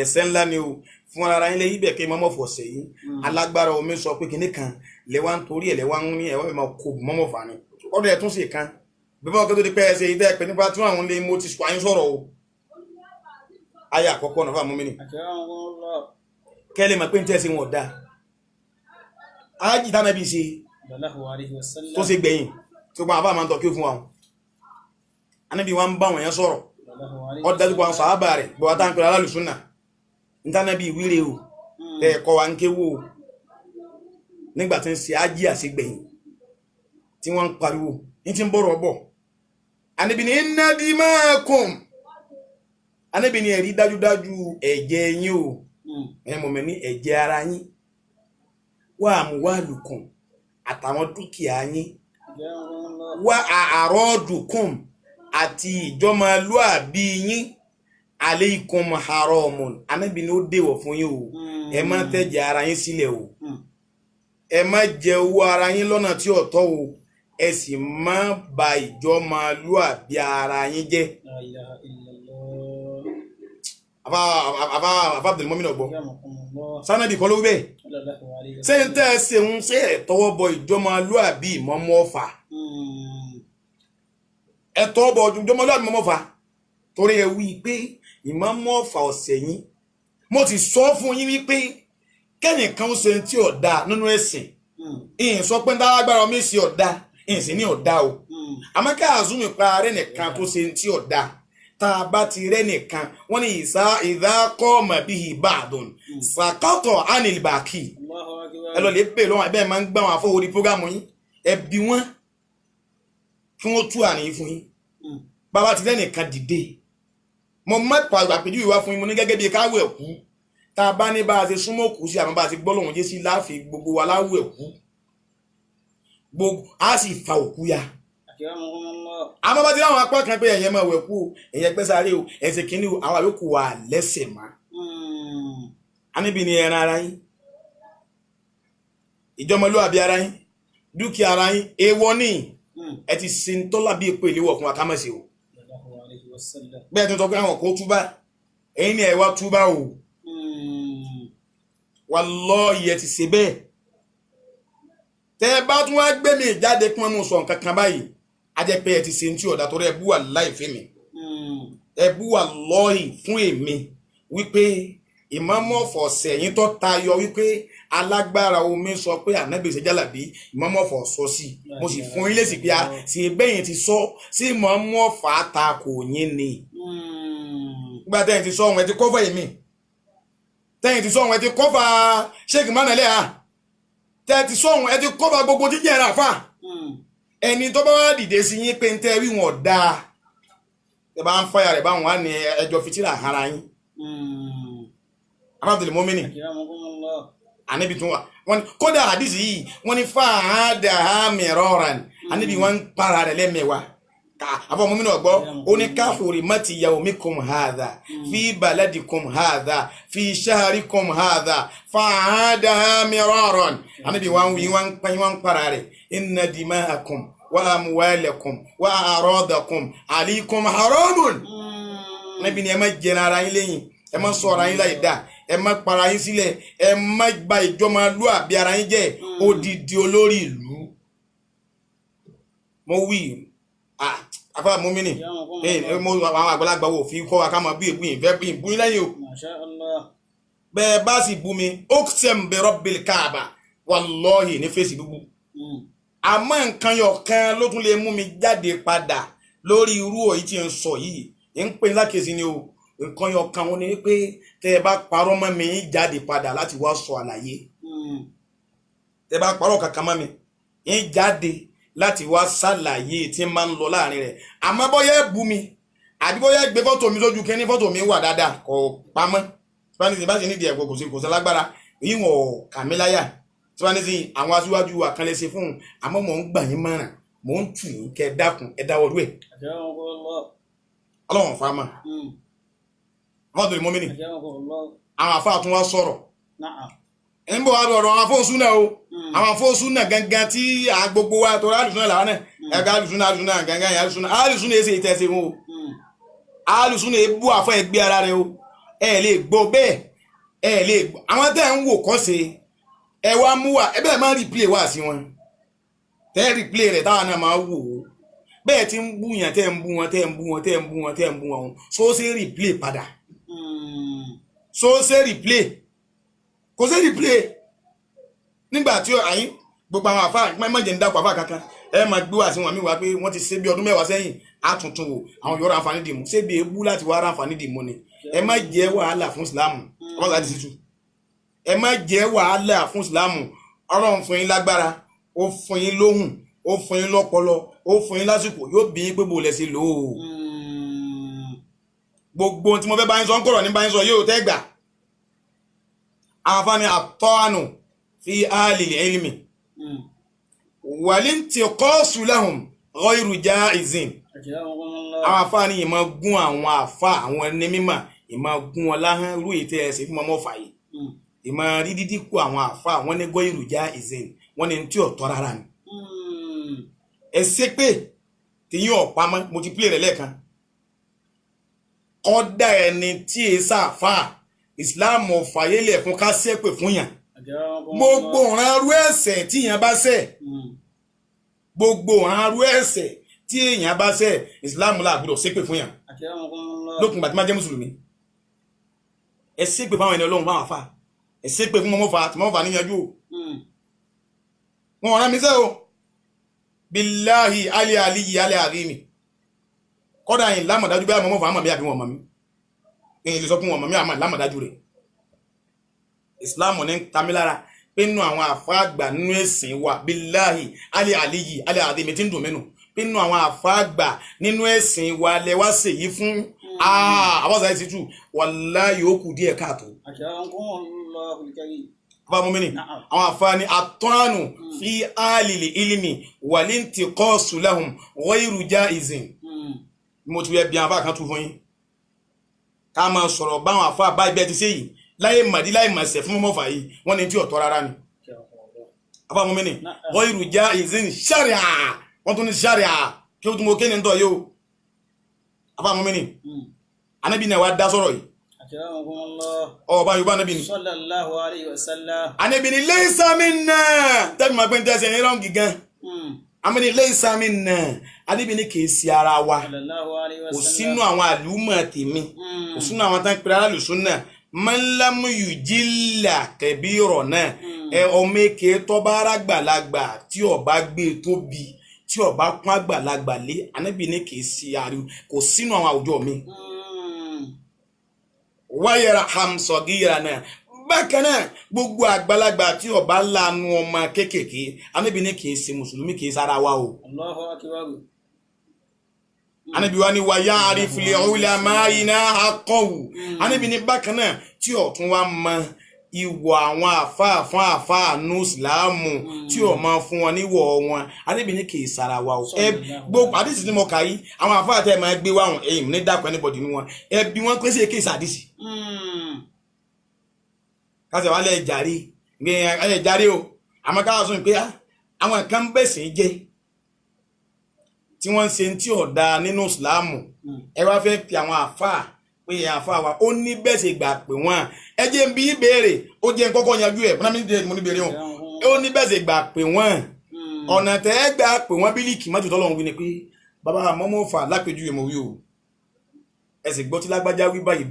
ẹ̀ṣẹ̀ ńlá ni o fún ara yín lẹ́yìn ibẹ̀ kí mọ́mọ́ fọ̀ọ̀sẹ̀ yìí alágbára omi sọ pé kinní kan lẹ́wà ń torí ẹ̀ lẹ́wà ń ní ẹ̀wà máa kó mọ́mọ́ fà ní ọdún ẹ̀ tún sì kan bí wọ́n kẹ́ tó di pẹ́ ẹsẹ̀ yìí tẹ́ pẹ́ nípa tí wọ́n lé mo ti sọ àyín sọ̀rọ̀ o ayé àkọ́kọ́ náà fáwọn mọ́mìnì kẹ́lẹ́ mọ̀ pé ń tẹ́sí wọn dáa ájì tánà bí ṣe tó ṣe gbẹ̀yìn tí ó pa àbá máa ń tọ́ kí ó fún wa anábì wọn ń bá wọn yẹn sọ̀rọ̀ ọ dájú pa àwọn sàábà rẹ̀ bọ̀ wá tá ń pẹ̀lú alálùsúnà ń tánà bí ìwíre o ẹ̀kọ́ wa ń kéwò nígbà tí ń ṣe ájì àṣegbẹ̀yìn tí wọ́n ń pariwo ní ti ń bọ̀rọ̀ bọ̀ anábì ní inna dimakum anábì ní ẹ̀rí dájúdájú ẹ̀jẹ̀ yín o mọ̀mọ́ ní ẹ̀jẹ̀ ara yín wà amwalukum àtàwọn dúkìá yín wà a'radukum àti ìjọmọlúàbí yín alaykum haramun anábì ní ó déwọ̀ fún yín o ẹ má tẹ̀jẹ̀ ara yín sílẹ̀ o ẹ má jẹ owó ara yín lọ́nà tí ò tọ́ o ẹ sì má bà ìjọmọlúàbí ara yín jẹ́ àbá Abdul Mumin ọgbọ sanadi kọ́ ló bẹ́ẹ̀ ṣé ń tẹ́ ẹ ṣe ń ṣe ẹ̀tọ́wọ́ bọ ìjọmọlúàbí ìmọ̀mọ́ ọ̀fà ẹ̀tọ́ bọ ìjọmọlúàbí ìmọ̀mọ́ ọ̀fà torí ẹ wí pé ìmọ̀mọ́ ọ̀fà ọ̀sẹ̀ yín mo ti sọ fún yín wípé kẹ́nìkan ṣe tí ọ̀dà nínú ẹ̀sìn ìyìn sọ pé ń dálágbára ọmọ èsì ọ̀dà ìyìn sì ní ọ̀dà o àmọ́ ká àzúmi pa arẹ́ nìkan tó ṣe tí ọ̀dà tá a bá ti rẹ́ nìkan wọ́n ní ìdákọ́ọ̀mọ̀ bíi ìbàdàn sàkọ́tọ̀ ánìlbàkì ẹ lọ lè pè lọ́wọ́ ẹbẹ́ máa ń gbá wọn àfọwọ́rí prógámù yín ẹbí wọn kí wọ́n tú àníyí fún yín bàbá ti rẹ́ nìkan dìde mo mẹ́pàá àpèjú ìwá fún yín mo ní gẹ́gẹ́ bí káwọ̀ ẹ̀kú tá a bá ní bá a ṣe súnmọ́ òkú sí àmọ́ bá a ṣe gbọ́ lọ́wọ́n jẹ́ sí láàfin gbogbo wa láwọ̀ ẹ̀kú gbogbo a sì fa òkú ya àmọ́ bá ti láwọn apá kan pé ẹ̀yẹ máa wẹ̀kú ẹ̀yẹ pẹ́ sáré o ẹ̀sẹ̀ kìíní o àwọn àyókù wà lẹ́sẹ̀ má aníbi ni ẹran ara yín ìjọmọlúwàbí ara yín dúkìá ara yín èèwọ̀ ní ẹ ti sin tọ́lá bí epo ìléwọ̀ fún akámẹ́sì o bẹ́ẹ̀ tó ń sọ pé àwọn kò túbá ẹ̀yin ni ẹ̀ wá túbá o wallahi ẹ ti ṣe bẹ́ẹ̀ tẹ́ ẹ bá tún wá gbé mi jáde kí wọ́n mú sọ nǹkan kan báyìí ajẹ́ pé ẹ ti ṣe tí ọ̀dà torí ẹbú wà láì fẹ́ mi ẹbú wà lọ́ọ̀hìn fún èmi wípé ìmọ̀mọ́ ọ̀fọ̀ọ̀sẹ̀ yín tó tayọ wípé alágbára omi sọ pé ànábì ṣe jálàbí ìmọ̀mọ́ ọ̀fọ̀ sọ sí mo sì fún yín lésì pé a sì bẹ́yìn ti sọ sí ìmọ̀mọ́ ọ̀fà ta kò yín ni nígbà tẹ́yìn ti sọ ohun ẹ ti kọ́fà èmi tẹ́yìn ti sọ ohun ẹ ti kọ́fà Sheikh Manale ha tẹ́yìn ti sọ ohun ẹ ti kọ́fà gbogbo jíjẹ́ ẹ̀rà fà ẹni tó bá wá dìde sí yín pé ń tẹ́ rí wọn dáa ẹ bá ń fọyà rẹ̀ báwọn wá ní ẹjọ́ fìtílà ara yín Abdul Mumin àníbi tún wà wọ́n ní kódà àdìsí yìí wọ́n ní fàádà mìíràn àníbi wọ́n ń para rẹ̀ lẹ́mẹ̀wá Abdul Mumin ọgbọ́ ó ní káfùrí mati yawmikum hadha fi baladikum hadha fi shahrikum hadha fàádà mìíràn àníbi wọ́n wí wọ́n ń para rẹ̀ inna dima'akum wa amwalakum wa a'radakum alaykum haramun nabi ni ẹ má jẹ ara yín lẹ́yìn ẹ má sọ ara yín láì dá ẹ má para yín sílẹ̀ ẹ má gba ìjọmọlúàbí ara yín jẹ́ odidi olórí ìlú mo wí afa Mumini mo àwọn àgbàlagbà wo fi kọ́ wa ká máa bí ègbú yìí fẹ́ bí ìbú lẹ́yìn o bẹ́ẹ̀ bá sì bú mi uqsam bi rabbil kaaba wallahi ní fèsì gbogbo àmọ́ nǹkan yọ̀kan ló tún lè mú mi jáde padà lórí irú òyí tí ń sọ yìí ń pè lákèsí ni o nǹkan yọ̀kan wọn ni pé tẹ́ ẹ bá parọ́ mọ́ mi jáde padà láti wá sọ àlàyé tẹ́ ẹ bá parọ́ kankan mọ́ mi ń jáde láti wá ṣàlàyé tí ń máa ń lọ láàrin rẹ̀ àmọ́ bóyá ẹ bú mi àbí bóyá ẹ gbé fọ́tò mi lójú kẹ́ni fọ́tò mi wà dáadáa kò pamọ́ tí bá sì nídìí ẹ̀kọ́ kò sí lágbára èyí wọ̀n kàmíláyà tí wọ́n ní sí àwọn aṣíwájú àkànlẹ̀ṣe fún un àmọ́ mò ń gbà yín mọ́ràn mò ń tù yín kẹ́ dákun ẹ dáwọ́dú ẹ̀ ọlọ́run fa mọ́ Abdul Mumin àwọn àfáà tún wá sọ̀rọ̀ ń bọ̀ wá lọ́rọ̀ àwọn afọ́súnà o àwọn afọ́súnà gangan tí a gbogbo wa tó alùsúnà làwọn náà ẹ̀ka alùsúnà gangan yẹn alùsúnà èsè ìtẹ̀sẹ̀ wọn o alùsúnà ebú àfọ́ ẹgbẹ́ ara rẹ o ẹ lè gbọ́ bẹ́ẹ̀ ẹ lè àwọn tẹ́ ń wò kọ́ ṣe ẹ wá mú wá ẹ bẹ́ẹ̀ máa replay wá sí wọn tẹ́ replay rẹ̀ táwọn náà máa wò ó bẹ́ẹ̀ tí ń bú yàn tẹ́ ń bú wọn so ṣe replay padà so ṣe replay kò ṣe replay nígbà tí àyín gbogbo àwọn àfáà mọ̀jẹ̀ ń dákọ̀ àfáà kankan ẹ máa gbé wá sí wọn mi wá pé wọ́n ti ṣe bí ọdún 10 sẹ́yìn àtúntún wò àwọn yọ̀rọ̀ àǹfààní dìmú ṣé bí ebú láti wá àǹfààní dìmú ni ẹ má jẹ́ wàhálà fún ìsìláàmù ọmọ láti ṣíṣú ẹ má jẹ́ wàhálà fún ìsìláàmù Ọlọ́run fún yín lágbára ó fún yín lóhùn ó fún yín lọ́pọlọ ó fún yín lásìkò yóò bí yín pé bò lẹ sí lò ó gbogbo tí mo fẹ́ bá yín sọ ń kọ̀rọ̀ ní bá yín sọ yóò tẹ́ gbà àǹfààní àtọ́ànù fi áàlì ilmi walintiqasu lahum ghayru jaizin àwọn àfáà ní ìmọ̀ gún àwọn àfáà àwọn ẹni mímọ̀ ìmọ̀ gún wọn láhán irú ètò ẹ̀sẹ̀ fún ọmọ fàyè ìmọ̀ rí dídí kú àwọn àfáà wọn ní ghayru jaizin wọn ní tí ò tọ́ rárá ni ẹ ṣe pé tí yín ọ̀pamọ́ mo ti play rẹ̀ lẹ́ẹ̀kan kọ́dà ẹni tí è sáfáà ìsìláàmù fàyélẹ̀ fún ká ṣépè fún yàn gbogbo ọ̀ràn arú ẹ̀ṣẹ̀ tí èèyàn bá ṣẹ̀ gbogbo ọ̀ràn arú ẹ̀ṣẹ̀ tí èèyàn bá ṣẹ̀ ìsìláàmù là gbọ́dọ̀ ṣépè fún yàn lókun gbàtí máa jẹ́ mùsùlùmí ẹ ṣépè fáwọn ẹni Ọlọ́run fáwọn àfà ẹ ṣépè fún mọ́mọ́fà tí mọ́mọ́fà níyanjú wọn ọ̀ràn mi sẹ́ o billahi alẹ́ aliyi alẹ́ àrími kọ́dà yìí lámọ̀dájú bẹ́ẹ̀ mọ́mọ́fà àmọ̀ mi àbí wọn mọ̀ mi èyí lè sọ fún wọn mọ̀ mi àmọ̀ lámọ̀dájú rẹ̀ Islam ní tamilára pé nínú àwọn àfáàgbà nínú ẹ̀sìn wa billahi alẹ́ aliyi alẹ́ àrími tí ń dùn mẹ́nu pé nínú àwọn àfáàgbà nínú ẹ̀sìn wa lẹ́wà sèyí fún àbọ̀sà ẹ̀sìn tù wallahi ó kù díẹ̀ káàtó fámúmínì àwọn àfáàní àtọ́nù fi áàlìlì ilmi walintiqasu lahum ghayru jaizin mo ti wẹ́ bí àwọn àfáà kan tún fún yín ká máa sọ̀rọ̀ báwọn àfáà bá ibẹ̀ ti ṣe yìí láyé màdí láyé màṣẹ̀ fún mọ́fà yìí wọ́n ní tí ọ̀tọ̀ rárá ni fámúmínì ghayru jaizin sharia wọ́n tún ní sharia kí ó tún mo kéne ń tọ́ yóò fámúmínì anábì náà wá dá sọ̀rọ̀ yìí ọba yorùbá nabi ni sallallahu alayhi wa sallam anabi ni laysa minna tẹ́bí ma pé ń tẹ́sẹ̀ ní rọ́ǹgì gan àmì ni laysa minna anabi ni kìí sí ara wa kò sínú àwọn àlùmọ̀ tèmi kò sínú àwọn tán pẹ̀lú alùsùnà man lam yujilla kabirana ọmọ èké tó bá rágbàlagbà tí ó bá gbé tóbi tí ó bá pọ́n àgbàlagbà lé anabi ni kìí sí ara kò sínú àwọn àwùjọ mi wáyẹ̀rà hamsọ̀gíra náà bákan náà gbogbo àgbàlagbà tí ó bá lanu ọmọ kéékèèké Ànábì ní kìí ṣe mùsùlùmí kìí sára wa o Allahu akbar Ànábì wa ni wa ya'rifu li-ulama'ina haqqahu Ànábì ní bákan náà tí ó tún wá mọ ìwọ̀ àwọn àfáà nù ìsìláàmù tí ó máa fún wọn níwọ̀ wọn Ànábì ní kìí sára wa o gbogbo àdìsí ni mo kà yí àwọn àfáà tẹ́ máa gbé wáhùn ẹ̀yìn ní dákọ̀ anybody ní wọn ẹbí wọn pèsè kéèsì àdìsí kásẹ̀ wà lẹ́ jàre o àmọ́ káwà sọ pé àwọn kan bẹ̀sìn jẹ́ tí wọ́n ń ṣe tí ó dá nínú ìsìláàmù ẹ wá fẹ́ fi àwọn àfáà pé àfáà wa ó ní bẹ́sẹ̀ gbà pé wọ́n ẹ jẹ́ ń bí ìbéèrè ó jẹ́ kọ́kọ́ yanjú ẹ̀ fúnra mi ní ìbéèrè wọn ó ní bẹ́sẹ̀ gbà pé wọ́n ọ̀nà tẹ́ gbà pé wọ́n bílíkì mọ́tò tọ́lọ́run wí ni pé bàbá mọ́mọ́ fà lápẹjú èmọ̀ wí o ẹ sì gbọ́ tí lágbájá wí báyìí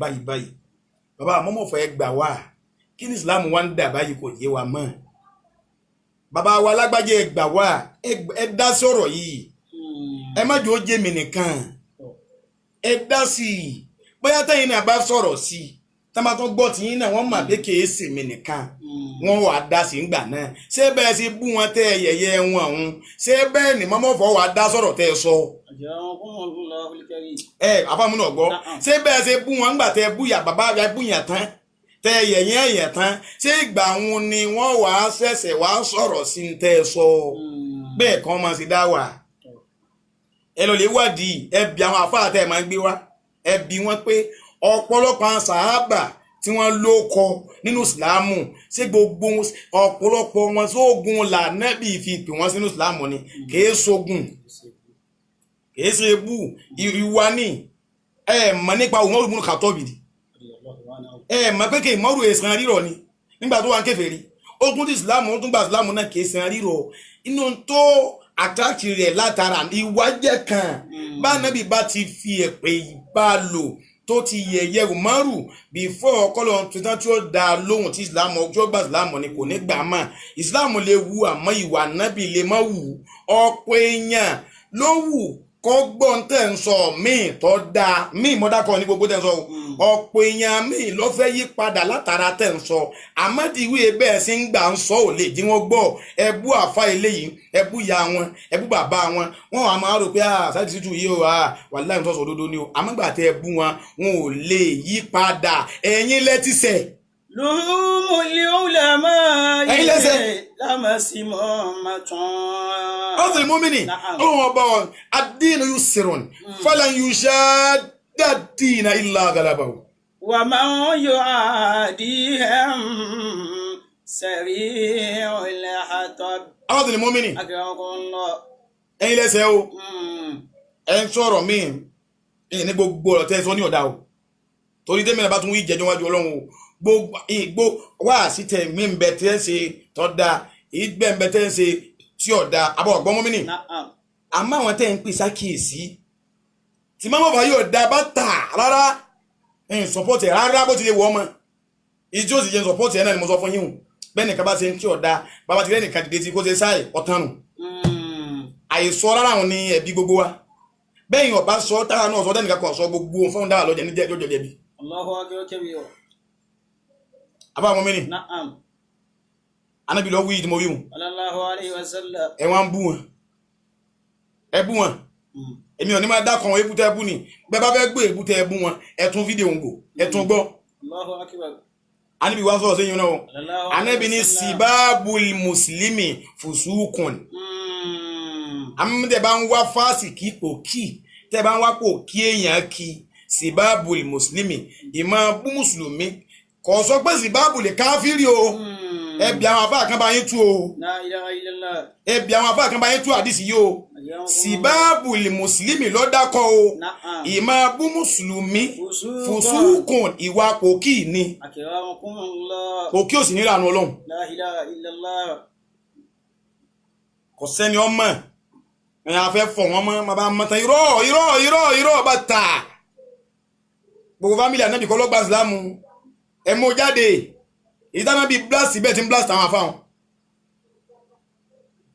bàbá mọ́mọ́ fà ẹ gbà wá kí ní Islam wá ń dà báyìí kò yé wa mọ́ bàbá wa lágbájá ẹ gbà wá ẹ dá sọ̀rọ̀ yìí ẹ má jò ó jẹ́ mi nìkan ẹ dá sí i bóyá tẹ́yìn náà bá sọ̀rọ̀ sí i tọ́mà tó gbọ́ tí yín náà wọ́n mà pé kìí sì mi nìkan wọ́n wà dá sí ìgbà náà ṣé bẹ́ẹ̀ sì bú wọn tẹ́ yẹ̀yẹ́ wọn ọ̀hún ṣé bẹ́ẹ̀ ni mọ́mọ́fọ́ wà dá sọ̀rọ̀ tẹ́ sọ. Àfàmúnà gbọ́ ṣé bẹ́ẹ̀ sì bú wọn ńgbà tẹ́ búyà bàbá rẹ̀ búyà tán tẹ́ yẹ̀yẹ́ ẹ̀yẹ̀ tán ṣé ìgbà wọn ni wọ́n wà á ṣẹ̀ṣẹ̀ wà á sọ̀rọ̀ sí ń tẹ́ sọ bẹ́ẹ̀ kan máa sì dá wà. ẹ lọ lè wádìí ẹ bí àwọn àfáà tẹ́ máa ń gbé wá ẹ bí wọn pé ọ̀pọ̀lọpọ̀ àwọn sàhábà tí wọ́n ló kọ nínú ìsìláàmù ṣé gbogbo ọ̀pọ̀lọpọ̀ wọn sóògùn lànàbì fi pè wọ́n sínú ìsìláàmù ni kìí sógun kìí ṣe bú ìwà ní ẹ mọ̀ nípa òun olùmúlù kàtọ́bìdì mọ̀ pé kí ìmọ̀rù ẹ̀sán rírọ̀ ni nígbà tó wà ń kèfèrí ogun tí islam ó tún gba islam náà kì í san rírọ̀ inú tó àtàkì rẹ̀ látara ìwà jẹ́ kan bá nábì bá ti fi ẹ̀pẹ́ bá lò tó ti yẹ̀yẹ́ Umaru before ọkọlọ tuntun tí ó dá lóhùn tí islam ọjọ́ gba islam ni kò ní gbà mọ́ islam lè wu àmọ́ ìwà nábì lè má wù ọ̀pọ̀ èèyàn ló wù kọ́ gbọ́n tẹ̀ ń sọ míì tó dáa míì mọ́dákọ̀ ní gbogbo tẹ̀ ń sọ ọ̀pọ̀ èèyàn míì ló fẹ́ yí padà látara tẹ̀ ń sọ àmọ́dìwé bẹ́ẹ̀ sí ń gbà ń sọ ò lè jí wọ́n gbọ́ ẹbú àfa eléyìí ẹbú ìyá wọn ẹbú bàbá wọn wọn wà máa rò pé sáà ti tú yìí o wàláhì ń sọ̀sọ̀ òdodo ni o àmọ́gbà tẹ ẹbú wọn wọn ò lè yí padà ẹ̀yin lẹ́tísẹ̀. لهم العلماء لما سمعت أصل المؤمنين هو بون الدين يسر فلن يشاد الدين إلا غلبه ومن يعاديهم سريع الحطب أصل المؤمنين أكرمكم الله ẹ̀yin lẹ́sẹ̀ o ẹ ń sọ̀rọ̀ míì ní gbogbo ọ̀rọ̀ tẹ́ ẹ sọ ní ọ̀dà o torí tẹ́mi bá tún wí jẹjọ́ wájú Ọlọ́run o gbogbo wá sí tẹ mí ń bẹ tẹ ń ṣe tọ́ da ìgbẹ́ ń bẹ tẹ ń ṣe tí ọ̀ da abọ́ ọ̀gbọ́n mọ́mí nì àmọ́ àwọn tẹ́ ń pè sákìyèsí tí mọ́mọ́ bá yóò da bá tà rárá ẹ̀yìn sọ́pọ́tì rárá bó ti lè wọ́ ọmọ ìjọ sì jẹ́ sọ́pọ́tì ẹ̀ náà ni mo sọ fún yín o bẹ́ẹ̀ nìkan bá ṣe ń tí ọ̀ da bàbá ti rẹ́ nìkan dìde tí kò ṣe sáì ọ̀tánù àìsọ rárá àwọn ní ẹ̀bí gbogbo wa bẹ́ẹ̀ yìí ọ̀bá sọ tára náà sọ dẹ́nìkan kan sọ gbogbo fún dára lọ́jọ́ ní jẹ́jọ́ jẹ̀bi. Allahu akbar kabira. Aba mo meni Na'am. Ànábì ló wí tí mo wí hun Sallallahu alayhi wa sallam. ẹ wá ń bú wọn ẹ bú wọn èmi ò ní máa dá kan wọn ebú tẹ́ bú ni bẹ́ẹ̀ bá fẹ́ gbé ebú tẹ́ bú wọn ẹ tún fídíò ń gò ẹ tún gbọ́. Allahu akbar. Ànábì wá sọ̀rọ̀ sẹ́yìn náà Ànábì ní sibabul muslimi fusukun àmì tẹ́ bá ń wá fásìkì òkì tẹ́ bá ń wá pò kí èèyàn kí sibabul muslimi ìmọ̀ bú mùsùlùmí kò sọ pé síbáàbù lè káfírí o ẹbí àwọn afá kan bá yín tú o ẹbí àwọn afá kan bá yín tú àdìsí yìí o síbáàbù lè mùsùlùmí lọ́dàkọ́ o ìmọ̀ bú mùsùlùmí fùsùkùn ìwà pòkì ni pòkì ò sì nílànà Ọlọ́run kò sẹ́ni ọmọ ẹ̀yà afẹ́ fọ̀ wọ́n mọ́ bá mọ́tàn irọ́ bá ta gbogbo fámílì Ànábì kọ́ lọ́gbà ìsìlámù ẹ mú jáde ìdáná bí blast bẹ́ẹ̀ tí ń blast àwọn afáwọn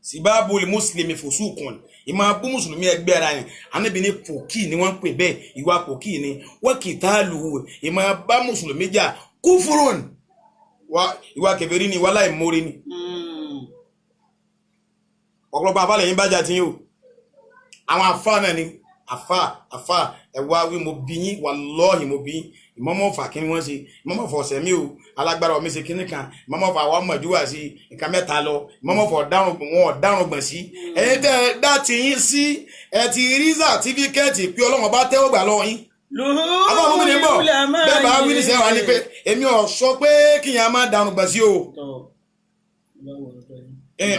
síbáàbù mùsùlùmí fòsùkùn ìmọ̀ abú mùsùlùmí ẹgbẹ́ ara yẹn Ànábì ní pòkì ni wọ́n ń pè bẹ́ẹ̀ ìwà pòkì ni wọ́n kì í tá lù ú ìmọ̀ bá mùsùlùmí jà kúfúrún ìwà kèfèrí ni ìwà láì mórí ni ọ̀pọ̀lọpọ̀ afá lẹ́yìn bájà tí yóò àwọn afá náà ni afá ẹ̀wà wí mo bí yín wallahi mo bí yín ìmọ̀mọ̀ fà kí ni wọ́n ṣe ìmọ̀mọ̀ fọ̀ ọ̀sẹ̀ mi o alágbára ọ̀mí ṣe kíní kan ìmọ̀mọ̀ fà àwọn ọmọdúwà sí nǹkan mẹ́ta lọ ìmọ̀mọ̀ fọ̀ ọ̀daràn gbọ̀n sí ẹ̀yin tẹ́ ẹ dá ti yín sí ẹ ti rí sàtífíkẹ́ẹ̀tì pé Ọlọ́run bá tẹ́wọ́ gbà lọ́wọ́ yín. àbá ọmọ mi ní bọ̀ bẹ́ẹ̀ bá wí ní sẹ́wọ̀n á ní pé èmi ò sọ pé kíyàn máa darun gbọ̀n sí o.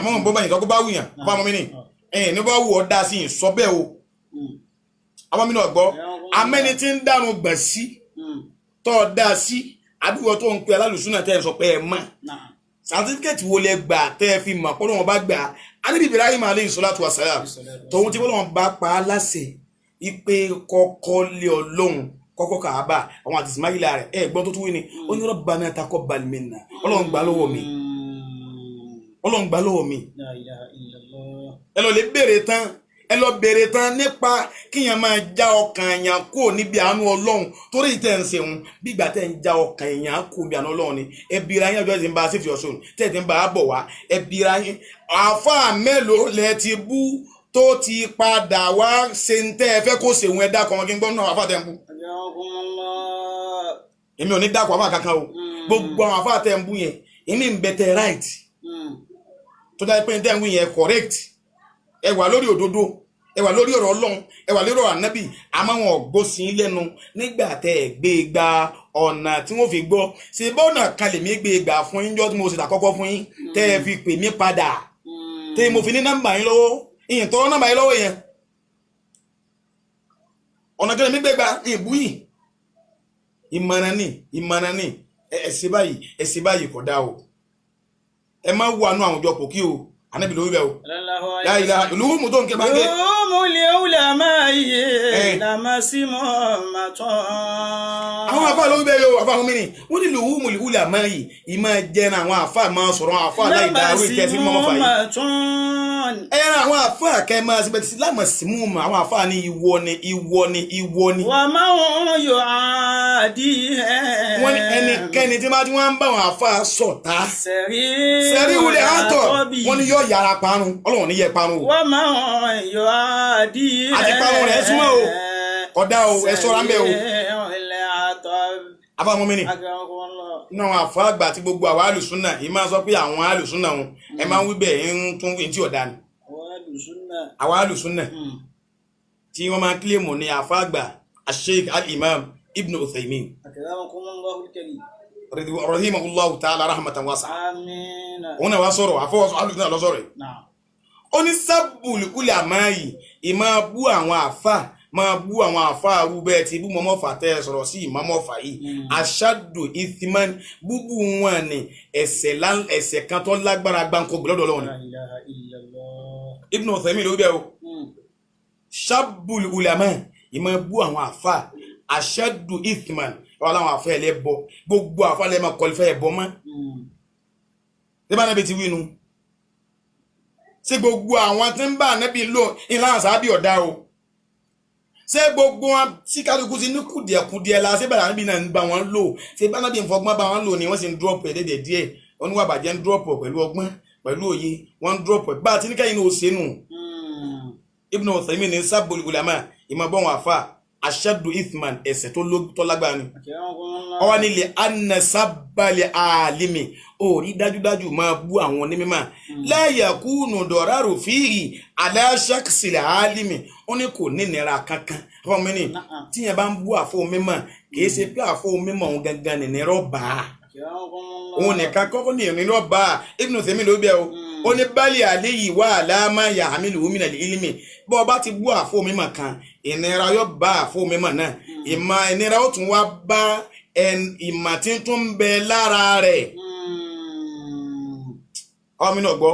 ọmọ mi bọ́ báyìí sọ pé bá wù yàn àbá ọmọ mi ní ní bá wù ọ́ dá sí sọ bẹ́ẹ̀ o. àbá mi náà gbọ́ amẹ́ni tí ń darun gbọ̀n sí tọ́ dá sí àbíwọ̀ tó ń pe alálùsúnà tẹ́ ẹ sọ pé ẹ mọ̀ sàtífíkẹ́tì wo lẹ gbà tẹ́ ẹ fi mọ̀ pé Ọlọ́run bá gbà Ànábì Ibrahim alayhi salatu wa salam tòun tí Ọlọ́run bá pa á láṣẹ ipe kọ́kọ́ lé Ọlọ́run kọ́kọ́ Káàbà àwọn àti Ismaila rẹ̀ ẹ gbọ́n tó tún wí ni ó ní Rabbana taqabbal minna Ọlọ́run gbà lọ́wọ́ mi Ọlọ́run gbà lọ́wọ́ mi ẹ lọ lè béèrè tán nípa kíyàn máa já ọkàn èèyàn kó níbi àánú Ọlọ́run torí ìtẹ́ ń ṣeun bí ìgbà tẹ́ ń já ọkàn èèyàn kó níbi àánú Ọlọ́run ni ẹbí ra yín ọjọ́ ìsìn bá sífì ọ̀ṣun tẹ́ ti ń bá a bọ̀ wá ẹbí ra yín àáfàá mélòó lẹ ti bú tó ti padà wá ṣe ń tẹ́ ẹ fẹ́ kó ṣèwọ̀n ẹ̀dá kan kí n gbọ́ náà àáfàá tẹ́ ń bú. èmi ò ní dákọ̀ àáfàá kankan o gbogbo àwọn àáfàá tẹ́ ń bú yẹn èmi ń bẹ tẹ́ right tó dáa pé tẹ́ ń wí yẹn correct ẹ wà lórí òdodo ẹ wà lórí ọ̀rọ̀ Ọlọ́run ẹ wà lórí ọ̀rọ̀ Ànábì àmọ́ wọn gbọ́ sí lẹ́nu nígbà tẹ́ ẹ gbé gba ọ̀nà tí wọ́n fi gbọ́ ṣe bọ́ọ̀nà kan lèmi gbé gbà fún yín jọ́ tí mo sì tàkọ́kọ́ fún yín tẹ́ ẹ fi pè mí padà tẹ́ mo fi ní nọ́mbà yín lọ́wọ́ ìyìn tọ́rọ nọ́mbà yín lọ́wọ́ yẹn ọ̀nà kan lèmi gbé gba ìbú yìí ìmọ̀ràn ni ẹ ṣe báyìí kò dá o ẹ má wo àánú àwọn ọjọ́ pò kí o Ànábì ló wí bẹ́ẹ̀ o la ilaha ìlú mú tó ń ké báńkẹ́. Lumul ulama'i lamasimatun. àwọn àfáà ló wí bẹ́ẹ̀ yóò àfáà mi ni wọ́n ní lumul ulama'i ìmọ̀ jẹ́ra àwọn àfáà máa sọ̀rọ̀ àwọn àfáà láì dáwọ́ ìtẹ́sí mọ́mọ́ fà yìí. ẹran àwọn àfáà kẹ́ máa ṣe bẹ́ẹ̀ sí lámàsímù àwọn àfáà ní ìwọ ni. Wa man yu'adiha. wọ́n ní ẹnikẹ́ni tí wọ́n ń bá àwọn àfáà ṣọ̀tá. sẹ́rí wulẹ̀ àtọ̀ wọ́n ní yóò yára parun Ọlọ́run ní yẹ parun o. Wa man yu'adiha. àti parun rẹ̀ súnmọ́ o kódà o ẹ ṣọ́ra ń bẹ̀ o. àfáà mi ni nínú àwọn àfáà àgbà tí gbogbo àwọn alùsùnà yìí máa sọ pé àwọn alùsùnà wọn ẹ máa ń wí bẹ́ẹ̀ ń tún tí ọ̀dà ni. àwọn alùsùnà tí wọ́n máa ń kílèmù ní àfáà àgbà Sheikh al-Imam Ibn Uthaymin rahimahullahu ta'ala rahmatan wasi'a. òun náà wá sọ̀rọ̀ àfọwọ́sọ alùsùnà lọ sọ̀rọ̀ yìí. ó ní sábùlù ulama'i ìmáa bú àwọn àfáà máa bú àwọn àfáà rúbẹ́ ti bú mọ́mọ́fà tẹ́ sọ̀rọ̀ sí ìmọ́mọ́fà yìí aṣáàdù ìthimán búbú wọn ni ẹ̀ṣẹ̀ kan tó lágbára gbáǹkó gbọ́dọ̀ lọ́wọ́ ni. Ibn Uthaymin ló bẹ́ẹ̀ o sábùlù ulama ìmáa bú àwọn àfáà aṣáàdù ìthimán wọ́n láwọn àfáà ẹlẹ́bọ gbogbo àfáà lẹ́ẹ̀ máa kọlifẹ́ ẹ̀bọ mọ́ nígbà náà bí ti wí nu ṣé gbogbo àwọn tí ń bá ànábì lò ìlànà sábì ọ̀dá o ṣé gbogbo wọn tí kálukú ti ní kùdìẹ̀kùdìẹ̀ la ṣé bàrà níbi náà ń bá wọn lò ṣé bá náà bí nfọgbọ́n bá wọn lò ní wọ́n sì ń dúrọ́pù ẹ̀ dédé díẹ̀ oníwà bàjẹ́ ń dúrọ́pù pẹ̀lú ọgbọ́n pẹ̀lú òye wọ́n ń dúrọ́pù ẹ̀ bá a ti ní kẹ́yìn ní oṣù nù. Ibn Uthaymin ní sábòlì ulama ìmọ̀ bọ́ wọn àfa aṣáàdù ithman ẹ̀ṣẹ̀ tó lágbára ni. ọwọ́ nílẹ̀ anasábàlẹ̀ àlìmì orí dájúdájú máa bú àwọn onímọ̀ la yakunu dọ̀rárò fíìrì aláṣàkìsìlẹ̀ àlìmì ó ní kò ní ìnira kankan fún mi ní tíyẹn bá ń bú àfọ mímọ̀ kì í ṣe pé àfọ mímọ̀ òun gangan nìyẹn bá òun nìkan kọ́kọ́ ní ìrìn bá Ibn Uthaymin ló bẹ́ẹ̀ o ó ní bali àléyìí wà láàmà yahamilu min al-ilmi bọ́ ọ bá ti bú àfọ mímọ̀ kan ìnira yóò bá àfọ mímọ̀ náà ìmọ̀ ìnira ó tún wá bá ìmọ̀ tí tún ń bẹ lára rẹ̀ ọmọ náà gbọ́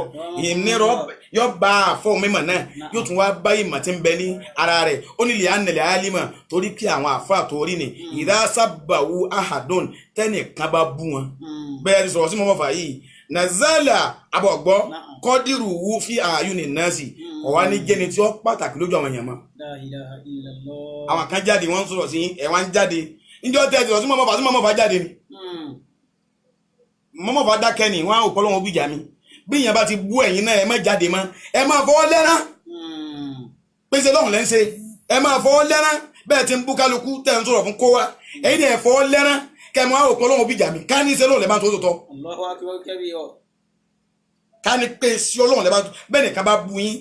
ìnira yóò bá àfọ mímọ̀ náà yóò tún wá bá ìmọ̀ tí ń bẹ ní ara rẹ̀ ó ní lè ánàlẹ̀ álímọ̀ torí kí àwọn àfọ àtòrí ni ìdásábàwú ahadun tẹ́nìkan bá bú wọn bẹ́ẹ̀ ni sọ̀rọ̀ sí mọ́mọ́fà yìí nazala abọ̀gbọ́ kọ́dírù wú fi ààyù ní nọ́ọ̀sì ọ̀wá ní jẹ́ni tí ó pàtàkì lójú àwọn èèyàn mọ́. àwọn kan jáde wọ́n ń sọ̀rọ̀ sí ẹ̀wọ̀n jáde níjọ́ tẹ́tí lọ sí mọ́mọ́fà jáde ni mọ́mọ́fà dákẹ́ ni wọ́n á òpó lọ́wọ́ bíjà mi bí èèyàn bá ti bú ẹ̀yìn náà ẹ má jáde mọ́ ẹ máa fọwọ́ lẹ́rán pèsè lọ́hùn lẹ́ ń ṣe ẹ máa fọwọ́ lẹ́rán bẹ́ẹ̀ ti ń bú kálukú tẹ̀ ń sọ̀rọ̀ fún kó wa ẹ̀yin náà ẹ fọwọ́ lẹ́rán kẹmọ àwọn òpó lọ́wọ́ bíjà mi ká ní ṣe lóòlẹ́ bá tó tó tọ́ ká ní pé sí ọlọ́run lẹ́bàá tó bẹ́ẹ̀ nìkan bá bu yín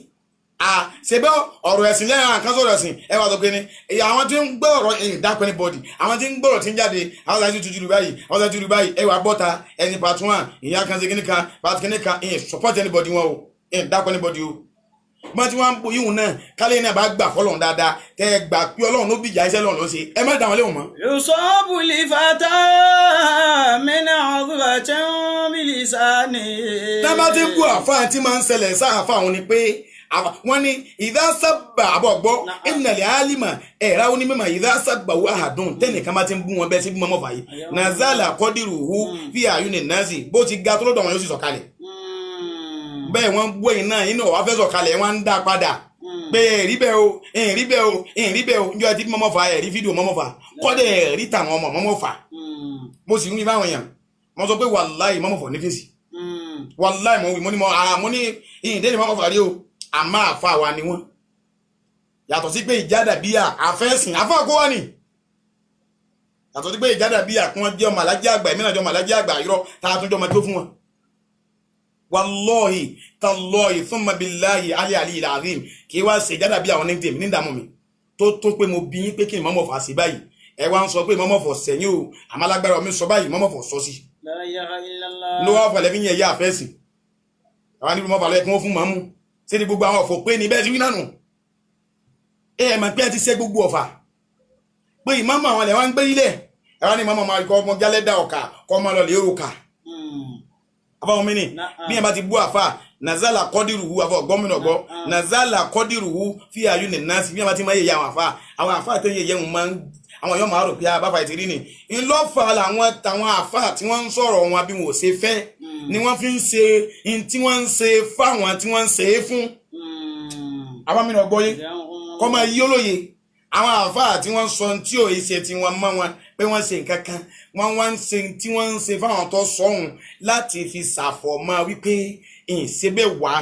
ṣe bẹ́ ọ̀rọ̀ ẹ̀sìn lẹ́yìn àkàn sọ̀rọ̀ ẹ̀sìn ẹ wà tó pé ní àwọn tí ń gbọ́ ọ̀rọ̀ ẹ̀yìn dákọ̀ ní bọ́ọ̀dì àwọn tí ń gbọ́rọ̀ tí ń jáde àwọn láti tutù báyìí àwọn láti tutù báyìí ẹ wà bọ́ta ẹni part 1 ìyá kan ṣe kíníkan part kíníkan ìyẹn support anybody wọn o ìyẹn dákọ̀ anybody o wọ́n ti wá ń bo yíwùn náà kálẹ̀ náà bá gbà fọlọ́run dáadáa tẹ́ ẹ gbà pé ọlọ́run ló bìjà iṣẹ́ lọ́run ló ṣe ẹ má dá wọn léwu mọ́. yusabu li fata min adhratin bilisani. tá a bá ti bú àfáà tí máa ń ṣẹlẹ̀ sáàfáà wọn ni pé wọ́n ní ìdá sábà àbọ̀gbọ́ ìnàlẹ̀ álìmà ẹ̀rá onímọ̀ ìdá sábà wà àdùn tẹ́nìkan bá ti ń bú wọn bẹ́ẹ̀ sí bí mọ́mọ́ fàyè nazala kọ́dírù hu fi àyùnì nazi bó ti ga tó lọ́dọ̀ wọn yóò sì sọ̀kalẹ̀ bẹ́ẹ̀ wọ́n bú ẹ̀yìn náà inú ọ̀wá fẹ́ sọ̀kalẹ̀ wọ́n ń dá padà pé èrí bẹ́ẹ̀ o èrí bẹ́ẹ̀ o èrí bẹ́ẹ̀ o njọ́ ti bí mọ́mọ́ fà ẹ̀rí fídíò mọ́mọ́ fà kọ́dẹ̀ ẹ̀rí tàwọn ọmọ mọ́mọ́ fà mo sì ń wí báwọn èèyàn mo sọ pé wàláì mọ́mọ́ fà ní fèsì wàláì mo ní ìdẹ́ni mọ́mọ́ fà rí o àmọ́ àfa wa ni wọ́n yàtọ̀ sí pé ìjádà bíyà àfẹ́sìn àfa kó wá ní yàtọ̀ sí pé ìjádà bíyà kí wọ́n jẹ́ ọmọ alájẹ́ àgbà ìmìnà jẹ́ ọmọ alájẹ́ àgbà irọ́ tààtún jọ ọmọ tó fún wọn. wallahi tallahi thumma billahi ali al-azim kí wá ṣe ìjádà bíyà wọn ní tèmi ní ìdààmú mi tó pé mo bí yín pé kí n mọ́mọ́ fà sí báyìí ẹ wá ń sọ pé mọ́mọ́ fọ̀ sẹ́yìn o àmàlágbára mi sọ báyìí mọ́mọ́ fọ̀ sọ sí. La ilaha illallah. ló wá fọlẹ́ fi yẹn yá àfẹ́sìn àwọn níbi mọ́fà lọ́yẹ kí wọ́n fún màmú ṣé ni gbogbo àwọn ọ̀fọ̀ pé ní bẹ́ẹ̀ ti wí nánu ẹ mà pé ẹ ti ṣe gbogbo ọ̀fà pé ìmáàmù àwọn ilẹ̀ wa ń gbé ilẹ̀ ẹ wá ní mọ́mọ́ máa kọ́ ọmọ jálẹ́dà ọ̀kà kọ́ ọmọ lọ lè rò kà àbáwọn mi ni bí ẹ bá ti bú àfà nazala kọ́dìrúhu àfọ gómìnà gbọ́ nazala kọ́dìrúhu fi àyù ní nasi bí ẹ bá ti máa yẹ àwọn àfà tó yẹ wọn máa ń àwọn yóò máa rò pé àbáfà ìtìrí ni ńlọ́fà làwọn tàwọn àfà tí wọ́n ń sọ̀rọ̀ wọn bí wọn ò ṣe fẹ́ ni wọ́n fi ń ṣe tí wọ́n ń ṣe fáwọn tí wọ́n ń ṣe é fún àwọn mìíràn gbọ́ yé kọ́ máa yí olóye àwọn àfà tí wọ́n sọ tí ò ṣe tí wọ́n mọ́ wọn pé wọ́n ṣe nǹkan kan wọ́n wá ń ṣe tí wọ́n ń ṣe fáwọn tó sọ̀hún láti fi ṣàfọ̀mọ́ wípé ìṣebẹ̀ wá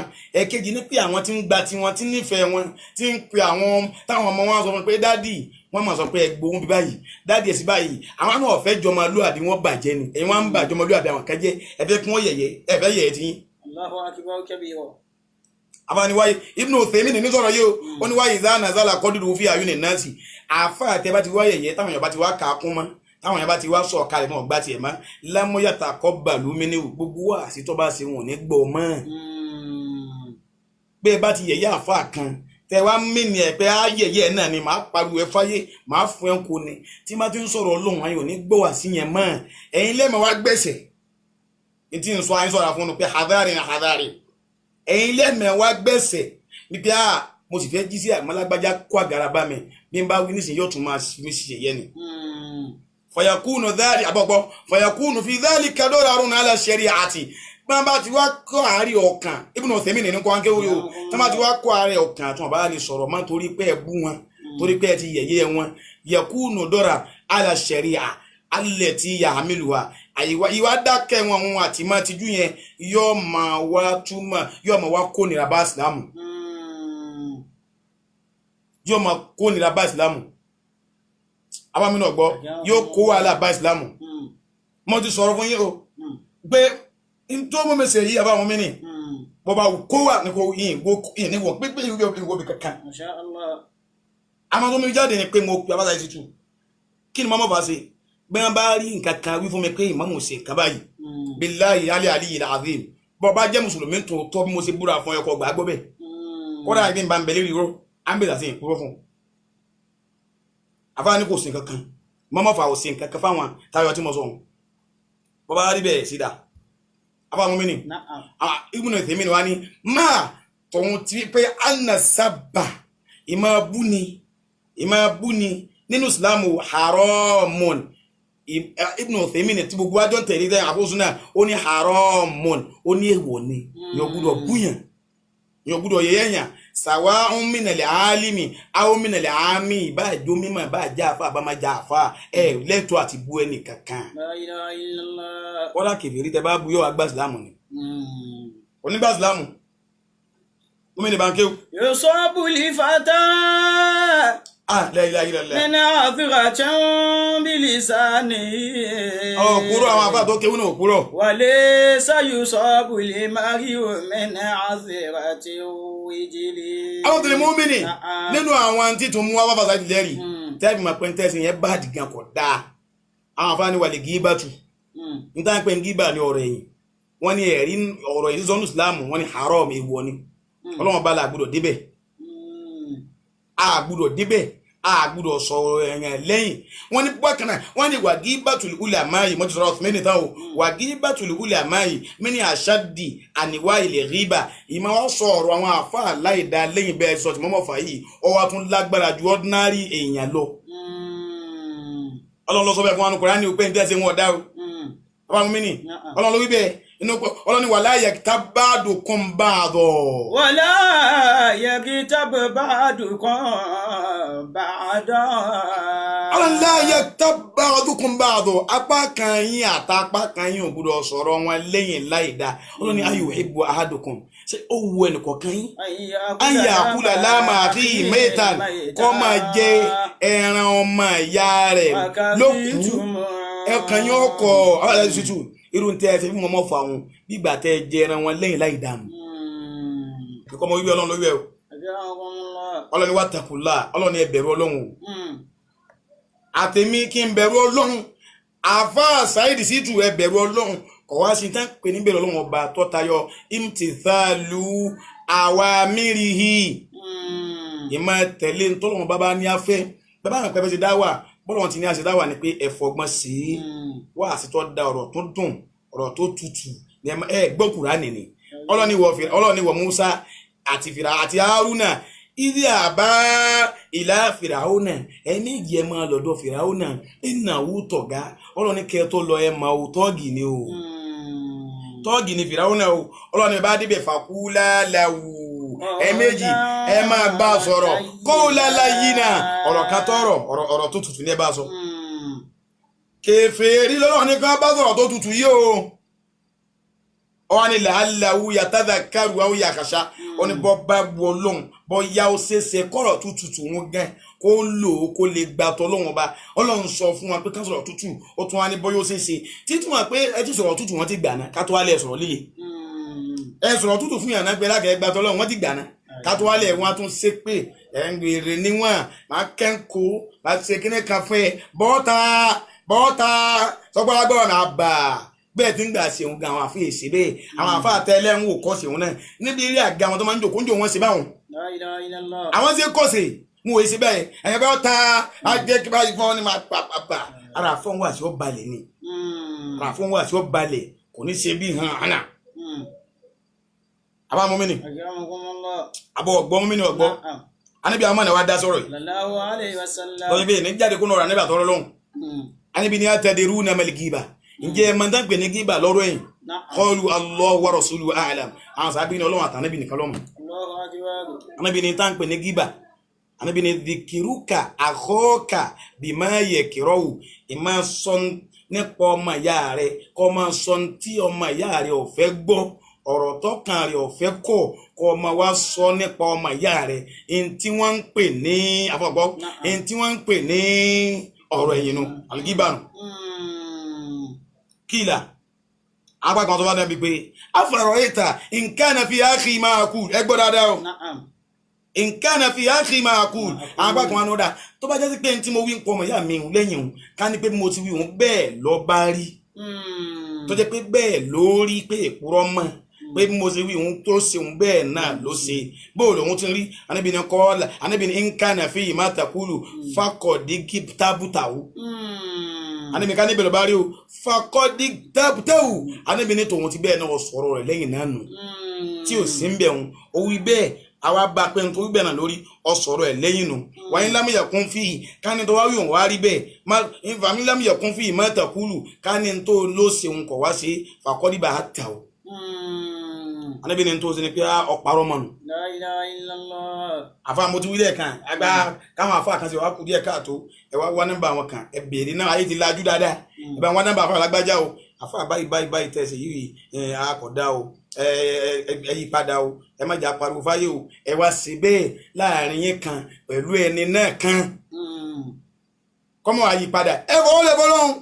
ẹ̀kejì ní pé àwọn tí ń gba tiwọn tí nífẹ̀ẹ́ wọn tí ń pe àwọn táwọn ọmọ wọn sọ fún pé dádì wọ́n máa sọ pé ẹgbòhun bí báyìí dádì ẹ̀sìn báyìí àwọn náà fẹ́ jọmọ lúàbí wọ́n bàjẹ́ ni ẹ̀yin wọ́n ń bà jọmọ lúàbí àwọn kan jẹ́ ẹ̀fẹ́ kí wọ́n yẹ̀yẹ́ ẹ̀fẹ́ yẹ̀yẹ́ tí. Allahu akbar kabira. àfààníwáyé Ibn Uthaymin ní sọ̀rọ̀ yìí ó ní wáyé zana zala kọ́dúrú fi àyùn ní nasi àfa àtẹ bá ti wá yẹ̀yẹ́ táwọn èèyàn bá ti wá kà á kún mọ́ táwọn èèyàn bá ti wá sọ kalẹ̀ mọ́ ọgbà tiẹ̀ mọ́ lámúyàtà kọ́ bàlú mi ní gbogbo wà sí tó bá ṣe wọn ò ní gbọ́ mọ́ pé bá ti yẹ̀yẹ́ àfa kan tẹ wá mìíní ẹ pé ayẹyẹ náà ni màá pariwo ẹ fáyé màá fún ẹ kó ni tí má ti ń sọ̀rọ̀ Ọlọ́run ayò ní gbọ́ wá sí yẹn mọ́ ẹ̀yin lẹ́mọ̀ wá gbẹ̀sẹ̀ tí ń sọ ayé sọ̀rọ̀ fún un pé hadari na hadari ẹ̀yin lẹ́mọ̀ wá gbẹ̀sẹ̀ ní pé mo sì fẹ́ jí sí àmàlágbájá kó àgàrà bá mi bí n bá wí nísìnyí yóò tún máa fi ṣe yẹ ni. fọyàkùnù dáàrí àbọ̀gbọ́ fọyàkùnù fi dáàrí kadọ́rọ̀ àrùn náà lọ ṣẹ́rí àti bá bá ti wá kọ́ àárẹ̀ ọkàn Ibn Uthaymin nínú kọ́ kéwú yóò tí wọ́n bá ti wá kọ́ àárẹ̀ ọkàn tí wọ́n bá lè sọ̀rọ̀ mọ́ torí pé ẹ bú wọn torí pé ẹ ti yẹ̀yẹ́ wọn yakunu dọ́ra ala sharia alẹ̀ tí yahamilu wa àyíwá ìwà dákẹ́ wọn wọn àti má tijú yẹn yóò máa wá túmọ̀ yóò máa wá kó nira bá ìsìlámù yóò máa kó nira bá ìsìlámù abáminú ọgbọ́ yóò kó wàhálà bá ìsìlámù mo ti sọ̀rọ̀ fún yín o pé tó mọ́ mẹ́sẹ̀ yí àbáwọn mẹ́ni bọ́bá kó wà ní kò yìn ní wọ́n pípé ìwọ́ bí kankan àmọ́ tó mú jáde ní pé mo pè abáta ìsìtù kí ni mọ́mọ́ bá ṣe bí wọ́n bá rí nǹkan kan wí fún mi pé ìmọ̀mù ṣe nǹkan báyìí billahi aliyyil azim bọ́bá jẹ́ mùsùlùmí tó tọ́ bí mo ṣe búra fún ẹ̀kọ́ gbàgbọ́ bẹ́ẹ̀ kọ́dà ìdí ń bá ń bẹ̀lẹ́ ríro ámbẹ̀lá sí ìkúrọ́ fún afáà ní kò sí nǹkan kan mọ́mọ́ fà ò sí nǹkan kan fáwọn táyọ̀ tí mo sọ bọ́bá rí bẹ́ẹ̀ sídà afáwọn mẹ́ni Ibn Uthaymin wá ní máa tọ̀hún ti pé anna sábà ìmọ̀ búni nínú Islamu haramun Ibn Uthaymin tí gbogbo wájọ́ tẹ̀lé tẹ́ àkóso náà ó ní haramun ó ní èèwọ̀ ni yóò gbúdọ̀ búyàn yóò gbúdọ̀ yẹ̀yẹ̀yàn sawa'un minal alimi aw minal ami bá jó mímọ̀ bá já àfà bá má já àfà lẹ́tọ́ àti bú ẹni kankan La ilaha illallah. wọ́n láti fèrí tẹ bá bú yóò agbá ìsìlámù ni onígbà ìsìlámù gómìnà báńkẹ́ yusabu li fata la ilaha illallah min athiratin bilisani òkúrò àwọn àfà tó kéwú náà òkúrò walaysa yusabu li mari'u min athiratin wijili. àwọn tẹ̀lé mọ́mìnì nínú àwọn tí tó mú wá bàbá sáàdì lẹ́rì tẹ́bí ma pẹ́ tẹ́sí yẹn bá dìgan kọ̀ dáa àwọn afá ní wà lè gíbà tù ní táwọn pẹ́ gíbà ní ọ̀rọ̀ ẹ̀yìn wọ́n ní ẹ̀rí ọ̀rọ̀ ìdí sọ́nù Islam wọ́n ní haram èèwọ̀ ni ọlọ́wọ́n bá la àgbúdọ̀ débẹ̀ àgbúdọ̀ débẹ̀ àgbúdọ̀ sọ̀rọ̀ ẹ̀yàn lẹ́yìn wọ́n ní bákanáà wọ́n ní wàgíbàtul ulama'i mọ́tò sọ̀rọ̀ ọ̀tún mẹ́rin táwọn wàgíbàtul ulama'i mini ashaddi anwa'il ghiba ìmọ̀ wọ́n sọ ọ̀rọ̀ àwọn àfà láìda lẹ́yìn bẹ́ẹ̀ sọ tí mọ́mọ́ fà yìí ọwọ́ tún lágbára ju ordinary èèyàn lọ ọlọ́run lọ sọ bẹ́ẹ̀ fún wọn Kùránì ní pé ní tẹ́sí wọn ọ̀dá o ọlọ́run mi ní ọlọ́run ló wí bẹ́ẹ̀ ọlọ́ni wala yaghtab ba'dukum ba'da. wala yaghtab ba'dukum ba'da. ọlọ́ni la yaghtab ba'dukum ba'da apá kan yín àtàpá kan yín ò gbọ́dọ̀ sọ̀rọ̀ wọn lẹ́yìn láìda ọlọ́ni ayuhibbu ahadukum ṣe ó wu ẹnìkọ̀ọ̀kan yín an ya'kula lahma akhihi maytan kó máa jẹ ẹran ọmọ ìyá rẹ̀ lókù ẹ̀kan yín ọkọ̀ ọ̀rẹ́ tuntun irú tẹ́ ẹ fi fún ọmọ fà wọn gbígbà tẹ́ ẹ jẹ ẹran wọn lẹ́yìn láì dànù ẹ̀kọ́ ọmọ wíwí ọlọ́run lórí ẹ̀ o ọlọ́ni wà tàkùlá ọlọ́ni ẹ bẹ̀rù ọlọ́run o àtẹ̀mí kí n bẹ̀rù ọlọ́run àfáà Saidi Shittu ẹ bẹ̀rù ọlọ́run kọ̀ wá sí tán pé níbẹ̀rù ọlọ́run ọba tó tayọ imtithalu awamirihi ìmọ̀ tẹ̀lé ntọ́lọ́run bàbá ní afẹ́ bàbá àwọn pẹ́pẹ́ ti dá wà bọ́lọ̀ ti ní àṣedáwà ni pé ẹ fọgbọ́n sí wá àsìtọ́ da ọ̀rọ̀ tó dùn ọ̀rọ̀ tó tutù ẹ gbọ́ Kùránì ni ọlọ́ni wọ Musa àti fìrà àti Haruna ìdí àbá ìlà Fìràhónà ẹni ìjẹ máa lọ́dọ̀ Fìràhónà ìnáwó tọ̀gá ọlọ́ni kẹ́ tó lọ ẹ máa wò tọ́ọ̀gì ni o tọ́ọ̀gì ni Fìràhónà o ọlọ́ni bá débẹ̀ fàkúlà làwù ẹ̀ẹ̀mejì ẹ máa bá a sọ̀rọ̀ kó lálá yìí náà ọ̀rọ̀ kan tọ̀rọ̀ ọ̀rọ̀ tó tutù ní ẹ bá a sọ. kèfèrí lọ́wọ́ ní kan bá sọ̀rọ̀ tó tutù yìí o ọ̀hún ni làálàáwù yàtàdà kárù àwọn yàkàṣà wọn ni bọ́ bá bu ọlọ́run bọ́ yá ó ṣeéṣe kọ́rọ̀ tó tutù wọn gan kó lò ó kó lè gba tọ́lọ́run ọba ọlọ́run sọ fún wa pé ká sọ̀rọ̀ tútù ó tún wá ní bọ́ yóò ṣeéṣe títí wọn pé ẹ ti sọ̀rọ̀ tútù wọn ti gbà náà ká tó wá lẹ̀ sọ̀rọ̀ líle ẹ sọ̀rọ̀ tútù fún yàrá pé lákẹ́ gba tọ́lọ́run wọn ti gbà náà ká tó wá lẹ̀ wọn tún ṣe pé ẹ̀ ń gbèrè níwọ̀n máa kẹ́ńkó máa ṣe kíní kan fún ẹ bọ́ọ̀ta sọgbọ́lágbọ́rọ̀ náà bà bẹ́ẹ̀ tí ń gbà ṣeun gan àwọn àfihàn ṣe bẹ́ẹ̀ àwọn àfa àtẹ́lẹ̀ ń wò kọ́ ṣeun náà níbi eré àga wọn tó máa ń jòkó ń jò wọ́n ṣe báwọn. àwọn ṣe kọ́ ṣe mú òye ṣe bẹ́ẹ̀ ẹ̀yẹ bá ta ajẹ́ kí báyìí fún ọ ní máa pa ara fún wa sí ọ balẹ̀ ni ara fún wa sí ọ balẹ̀ kò ní ṣe bí hàn án. àbá mọ́ mi ni àbọ̀ ọ̀gbọ́n mọ́ mi ni ọ̀gbọ́n anibi àwọn mọ̀nà wa dá sọ̀rọ̀ yìí lọ́yìn bẹ́ẹ̀ ní jáde kó nọ̀rọ̀ aníbà tọ́rọ̀ lọ́hùn anibi ni atadiru na malikiba ǹjẹ́ mọ̀ntàn pè ní gíba lọ́rọ̀ yìí qalu Allahu wa rasuluhu a'lam àwọn sábẹ́ ní ọlọ́run àtànábì nìkan lọ́mọ anibi ni tán pè ní gíba anibi ni dikiruka akhaka bima yakirahu ìmọ̀ sọ nípa ọmọ ìyá rẹ̀ kọ́ máa sọ tí ọmọ ìyá rẹ̀ ò fẹ́ gbọ́ ọ̀rọ̀ tọ́kàn rẹ̀ ò fẹ́ kọ́ ọmọ wa sọ nípa ọmọ ìyá rẹ̀ ẹni tí wọ́n ń pè ní àfọ̀gbọ́ ẹni tí wọ́n ń pè ní ọ̀rọ̀ ẹ̀yìn nu àlùgíbànù kíla apá kan tó bá dábì pé afọ̀rọ̀ ìta nǹkan náà fi áàkì máa kú ẹgbọ́ dáadáa o nǹkan náà fi áàkì máa kú apá kan wọn dá tó bá jẹ́ sí pé ní tí mo wí ń pọ̀ ọmọ ìyá mi lẹ́yìn òun ká ní pé mo ti wí òun bẹ́ẹ̀ lọ bá rí tó jẹ́ pé bẹ́ẹ̀ ló rí pé èkúrọ́ mọ̀ pé mo ṣe wí òun tó ṣe òun bẹ́ẹ̀ náà ló ṣe bóòlù òun ti rí anábìnrin kọ́ọ́lá anábìnrin nǹkan náà fi yìí má takúlù fákọ̀dí kí tábùtàwù anábìnrin ká níbẹ̀ lọ bá rí o fákọ̀dí tábùtàwù anábìnrin tòun ti bẹ́ẹ̀ náà sọ̀rọ̀ rẹ̀ lẹ́yìn náà nù tí ò sí ń bẹ̀ òun ó wí bẹ́ẹ̀ àwa bá pẹ́ tó wí bẹ́ẹ̀ náà lórí ọ̀sọ̀rọ̀ ẹ̀ lẹ́yìn nù wàá lámìyà kún fi ká ní tó wá wí òun wá rí bẹ́ẹ̀ ìfàmì lámìyà kún fi má takúlù ká ní tó ló ṣe òun kọ̀ wá sí fàkọ́dí bá tà o anabi ni tó ṣe ni pé ọ̀parọ́ mọ̀nù. La ilaha illallah. àfa mo ti wí lẹ́ẹ̀kan àgbà káwọn àfa kan ṣe wá kú díẹ̀ káàtó ẹ wá nọ́mbà wọn kan ẹ béèrè náà ayé ti lajú dáadáa ẹ bá wọn nọ́mbà àfa alágbájá o àfa báyìí tẹ̀sí yìí àkọ́dá o ẹ yí padà o ẹ má jà pariwo fáyé o ẹ wá sí bẹ́ẹ̀ láàrin yín kan pẹ̀lú ẹni náà kan kọ́mọ àyípadà ẹ fọwọ́ lẹ bọ́ lọ́hùn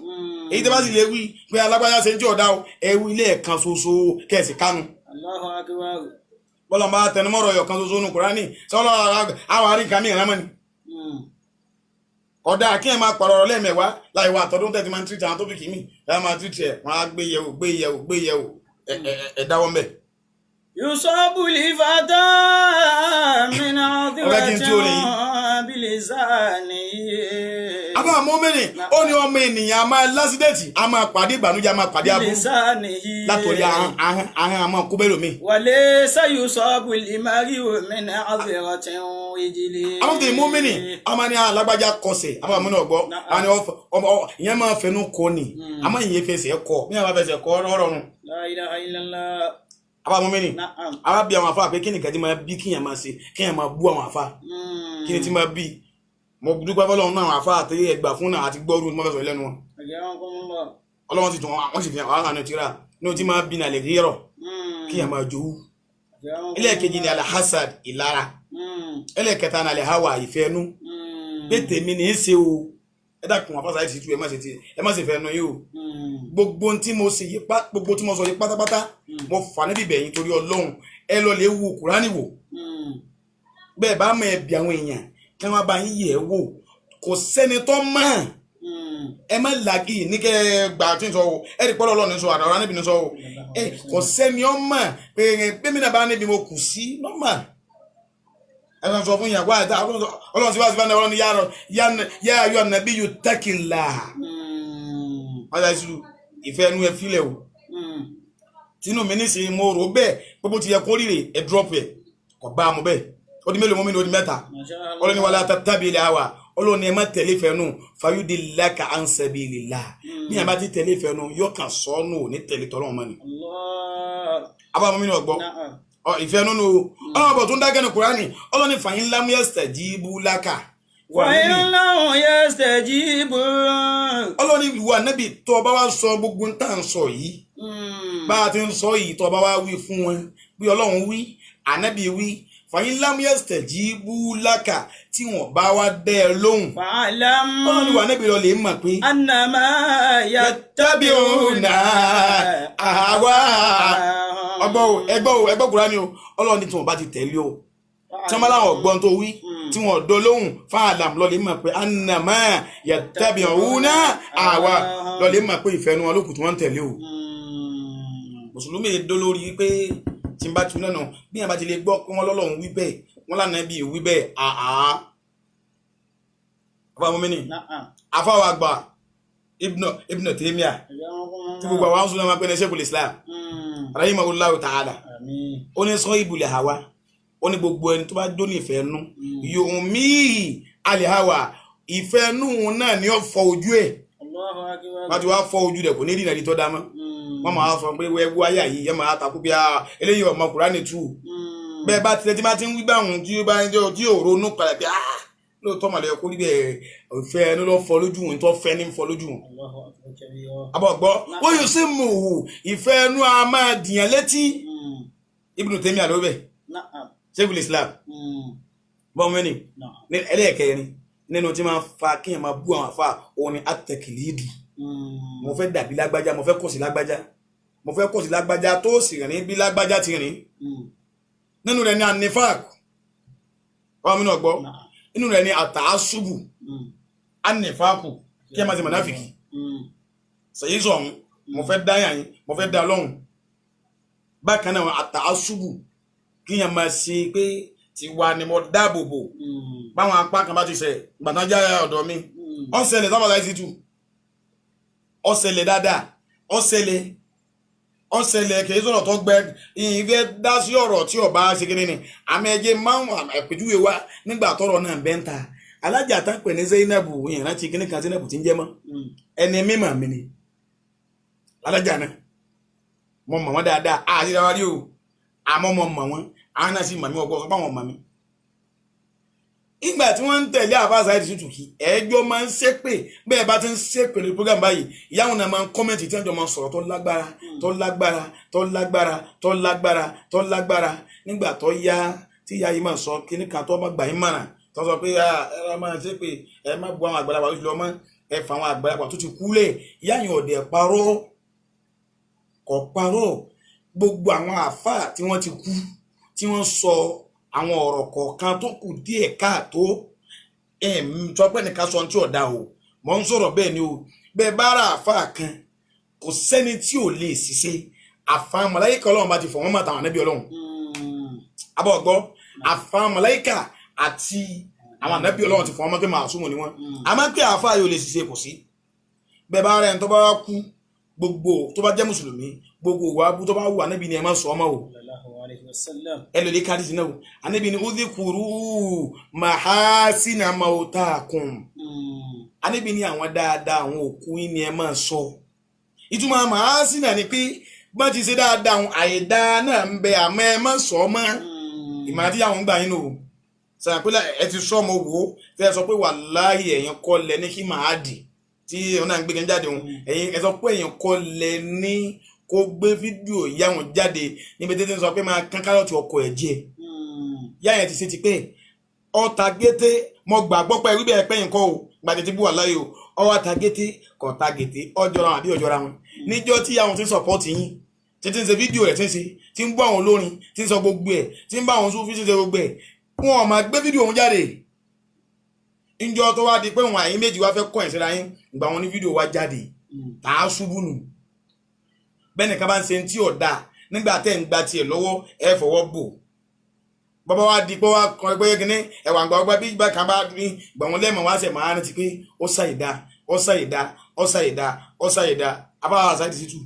èyí tẹ́ bá sì lè wí pé alágbájá ṣe ń jẹ́ ọ̀dá o ẹ wí lẹ́ẹ̀kan ṣoṣo kẹ̀sì kánú. Allahu akbar. bọ́lá máa tẹnumọ́rọ̀ ọ̀yọ̀ kan ṣoṣo nù Kùránì sọ́lọ́ àwọn àríkà mí ìrànmọ́ ni. ọ̀dà kí ẹ máa pàrọ̀ lẹ́ẹ̀mẹ̀wá láì wá àtọ́dún tẹ̀tí máa ń tìrìtì àwọn tó fi kì í mì ẹ máa tìrìtì ẹ̀ wọ́n á gbé yẹ̀wò ẹ̀ dáwọ́ mbẹ̀. yusabu li fata min adiratin bilisani. àbá mọ́mẹ́rin ó ní ọmọ ènìyàn a máa lásídẹ̀tì a máa pàdé ìbànújẹ́ a máa pàdé aburú látòrí ahọ́n a máa kó bẹ́ẹ̀ lómi. wàlẹ́ sayusabu li mariu min adiratin wijili. àwọn tó ní mọ́mẹ́rin a máa ní alágbájá kọsẹ̀ àbá mọ́mẹ́rin ọ̀gbọ́ ìyẹn máa fẹnu kọ ni àmọ́ ìyẹn fẹsẹ̀ kọ bí wọ́n bá fẹsẹ̀ kọ rọrùn. La ilaha illallah. àbá mọ́mẹ́rin àbá bí àwọn afá pé kí nìkan tí máa bí kíyàn máa ṣe kíyàn máa bú àwọn afá kí ni tí máa bí mo dúpẹ́ fọlọ́run náà àfa àti ẹgbà fún náà àti gbọ́rú tí wọ́n fẹ́ sọ lẹ́nu wọn. ọlọ́run ti tún wọ́n sì fi àwọn àna tíra ní o ti máa bí nàlẹ́ rírọ̀ kí ẹ̀ máa jowú. ẹlẹ́ẹ̀kejì ni alahasad ìlara ẹlẹ́ẹ̀kẹta ni alahawa ìfẹ́nu pé tèmi ní í ṣe o ẹ dákun àfàṣà ẹ̀ ti tú ẹ má ṣe fẹ́nu yìí o gbogbo tí mo sọ yìí pátápátá mo fà níbi bẹ̀yìn torí ọlọ́run ẹ lọ lè wo Kùránì wò bẹ́ẹ̀ bá mọ ẹbí àwọn èèyàn kí wọ́n bá yín yẹ̀ wò kò sẹ́ni tó mọ̀ ẹ má làgì ní kẹ́ gbà tí ń sọ o ẹ rí pọ́lọ́ ọlọ́run sọ àdàrà níbi ní sọ o ẹ kò sẹ́ni ọ mọ̀ pé mi náà bá níbi mo kù sí nọ́mà ẹ̀sán sọ fún ìyàwó àti ọlọ́run sí wá sí fún ọlọ́run yá ayọ́ nàbí yóò tẹ́kìlá wọ́n yá sí ìfẹ́ ẹnu ẹ fílẹ̀ o tínú mi nísìnyí mo rò bẹ́ẹ̀ gbogbo ti yẹ kó rírè ẹ drop ẹ kò bá a mú bẹ́ẹ̀ ó di mélòó mọ́ mi ní ó di mẹ́ta ọlọ́run ni wàlá tàbí ilẹ̀ àwà ọlọ́run ni ẹ má tẹ̀lé fẹ́nu fayúdi láka à ń sẹ́bi ìlà ní àbá ti tẹ̀lé fẹ́nu yóò kàn sọ́nù ní tẹ̀lé tọ́lọ́run mọ́ni. abáwọn mi ní ọgbọ́ ìfẹ́ nínú ọlọ́run bọ̀ tó ń dágẹ́ ní Kùránì ọlọ́run ní fàyín lámú yastajibu láka. fàyín lámú yastajibu. ọlọ́run ní ìwà nẹ́bí tó bá wá sọ gbogbo ń tà ń sọ yìí bá a ti ń sọ yìí tó bá wá wí fún wọn bí ọlọ́run wí ànábì wí fàyín lámú yastajibu láka tí wọ́n bá wá dẹ́ ẹ lóhùn. ọlọ́run ní ìwà nẹ́bí lọ lè mọ̀ pé. annama yattabi'una ahwa ẹgbọ́ Kùránì o ọlọ́run ní tí wọ́n bá ti tẹ̀lé o tí wọ́n bá láwọn ọgbọ́n tó wí tí wọ́n dọ́ lóhùn fáàlàm lọ́lẹ̀ mọ̀ pé annama yattabi'una ahwa lọ́lẹ̀ mọ̀ pé ìfẹ́ nu wọn lókùn tí wọ́n ń tẹ̀lé o. mùsùlùmí dó lórí pé tí n bá tún náà bí yẹn bá ti lè gbọ́ pé wọ́n lọ́lọ́run wí bẹ́ẹ̀ wọ́n lánàá bí wí bẹ́ẹ̀ àá. ọba mọ́mí ni afáwọ̀ àgbà Ibn Taymiyyah tí gbogbo àwọn sùn náà máa pẹ́ ní Sheikhul Islam rahimahullahu ta'ala ó ní sọ ibùlẹ̀ hawa ó ní gbogbo ẹni tó bá jó ní ìfẹ́ nú yòó míì alẹ́ hawa ìfẹ́ nú náà ni ó fọ ojú ẹ̀ wọ́n ti wá fọ ojú rẹ̀ kò ní ìrìnà rí tó dá mọ́ wọ́n máa sọ pé wẹ́ẹ́ wáyà yìí yẹ́ máa takú bí eléyìí ọmọ Kùránì tù bẹ́ẹ̀ bá tilẹ̀ tí bá ti ń wí báwọn tí ó bá ń jẹ́ tí ò ronú padà bí lóòótọ́ màlẹ́ kó níbẹ̀ ìfẹ́ ẹni ló fọ lójú wọn tó fẹ́ ní fọ lójú wọn. àbọ̀gbọ́ wọ́n yóò sì mú òwò ìfẹ́ ẹnu a máa dìyàn létí Ibn Taymiyyah ló bẹ̀ Sheikhul Islam bọ́mọ́ni ẹlẹ́ẹ̀kẹrin nínú tí máa fa kéèyàn máa bú àwọn àfa òun ni at-taqlidu mo fẹ́ dàbí lágbájá mo fẹ́ kọ̀ sí lágbájá mo fẹ́ kọ̀ sí lágbájá tó sì rìn bí lágbájá ti rìn nínú rẹ̀ ní an-nifaq bọ́mọ́ni ọgbọ́ inú rẹ̀ ní àtàásùbù an-nifaqu kí ẹ máa ti mọ̀náfìkì sèyí sọ̀hún mo fẹ́ dá yàn yín mo fẹ́ dá lọ́hùn bákan náà àtàásùbù kí yẹn máa ṣe pé tiwa ni mo dáàbò bò báwọn apá kan bá ti ṣe gbàtàjà ọ̀dọ̀ mi ọ̀sẹ̀lẹ̀ sábàlá yìí ti tù ọ̀sẹ̀lẹ̀ dáadáa ọ̀sẹ̀lẹ̀ kì í sọ̀rọ̀ tó gbẹ ìfẹ́ dá sí ọ̀rọ̀ tí ọba ṣe kí ni àmì ẹ̀jẹ̀ máa ń àpèjúwe wa nígbà tọrọ náà bẹ́ ń ta alájà tán pè ní Zainabu yẹn láti kíní kan Zainabu ti ń jẹ́ mọ́ ẹni mímọ̀ mi ni alájà náà mo mọ̀ wọ́n dáadáa àti ìdáwárí o àmọ́ mo mọ̀ wọ́n àwọn náà sì mọ̀ mí ọgbọ́n sọ fáwọn mọ̀ mí. ìgbà tí wọ́n ń tẹ̀lé àbá Saheed Shittu ẹjọ́ máa ń ṣépè bẹ́ẹ̀ bá ti ń ṣépè lórí program báyìí ìyáwó náà máa ń kọ́mẹ̀ntì tí wọ́n jọ máa ń sọ̀rọ̀ tó lágbára nígbà tó yá tí ìyá yìí máa sọ kíní kan tó máa gbà yín mọ̀ràn tó sọ pé ẹ máa ṣépè ẹ má bu àwọn àgbàlagbà tó ti lọ mọ́ ẹ fà àwọn àgbàlagbà tó ti kú lẹ̀ ìyá yìí ọ̀dẹ̀ kò parọ́ gbogbo àwọn àfáà tí wọ́n ti kú tí wọ́n sọ àwọn ọ̀rọ̀ kọ̀ọ̀kan tó kù díẹ̀ káàtó sọ pé nìkan sọ tí ọ̀dà o mọ̀ ń sọ̀rọ̀ bẹ́ẹ̀ ni o bẹ́ẹ̀ bá ra àfáà kan kò sẹ́ni tí ò lè ṣiṣẹ́ àfáà màláíkà Ọlọ́run bá ti fọ̀ wọ́n mọ̀ àtàwọn ànábì Ọlọ́run abọ́ gbọ́ àfáà màláíkà àti àwọn ànábì Ọlọ́run ti fọ̀ wọ́n mọ̀ pé màásùmù ni wọ́n àmọ́ pé àfáà yóò lè ṣiṣẹ́ kò sí bẹ́ẹ̀ bá rẹ̀ ń tó bá kú gbogbo tó bá jẹ́ mùsùlùmí gbogbo wa bú tó bá wù ànábì ni ẹ má sọ ọmọ o ẹ lè kárí sí náà o ànábì ni udhkuru mahasina mautakum ànábì ni àwọn dáadáa àwọn òkú ni ẹ má sọ ìtumọ̀ mahasina ni pé bá ti ṣe dáadáa àwọn àìdá náà ń bẹ àmọ́ ẹ má sọ ọmọ ìmọ̀ àti àwọn gbà yín o sàpélà ẹ ti sọ ọmọ wò ó tẹ́ sọ pé wàláhì ẹ̀yìn kọ́ lẹ ní kí màá dì tí ọ̀nà ń gbé kan jáde òun ẹ̀yin ẹ sọ pé èèyàn kọ́ lẹ ní kó gbé fídíò ìyá wọn jáde níbi títí sọ pé máa kán kárọ̀tì ọkọ̀ ẹ̀ jẹ́ ìyá yẹn ti ṣe ti pé ọ̀tà gété mo gbàgbọ́ pé wíbẹ̀ ẹ̀ pẹ́yìn kọ́ o gbàdé tí bú wà láyò ọwọ́ ta gété kọ̀ ta gété ọjọ́ra wọn àbí ọjọ́ra wọn níjọ́ tí àwọn ti ń sọ̀pọ́ọ̀tì yín títí ń ṣe fídíò rẹ̀ tí ń bú àwọn olórin tí ń sọ gbogbo ẹ̀ tí ń bá àwọn sún fíṣẹ́ gbogbo ẹ̀ wọn ò máa gbé fídíò òun jáde ìjọ tó wá di pé wọn àyín méjì wá fẹ́ kọ́ ẹ̀ síra yín ìgbà wọn ní fídíò wá jáde tá a ṣubú nù bẹ́ẹ̀ nìkan bá ń ṣe tí ọ̀dà nígbà tẹ́ ń gba tiẹ̀ lọ́wọ́ ẹ fọwọ́ bò bàbá wa di pé wá kan ẹgbẹ́ kínní ẹ̀wà àgbà ọgbà bí ìgbà kan bá ní gbọ̀n lẹ́mọ̀ wá sẹ̀ máa rántí pé ó ṣàyẹ̀dá abáwá àṣàdì sí tù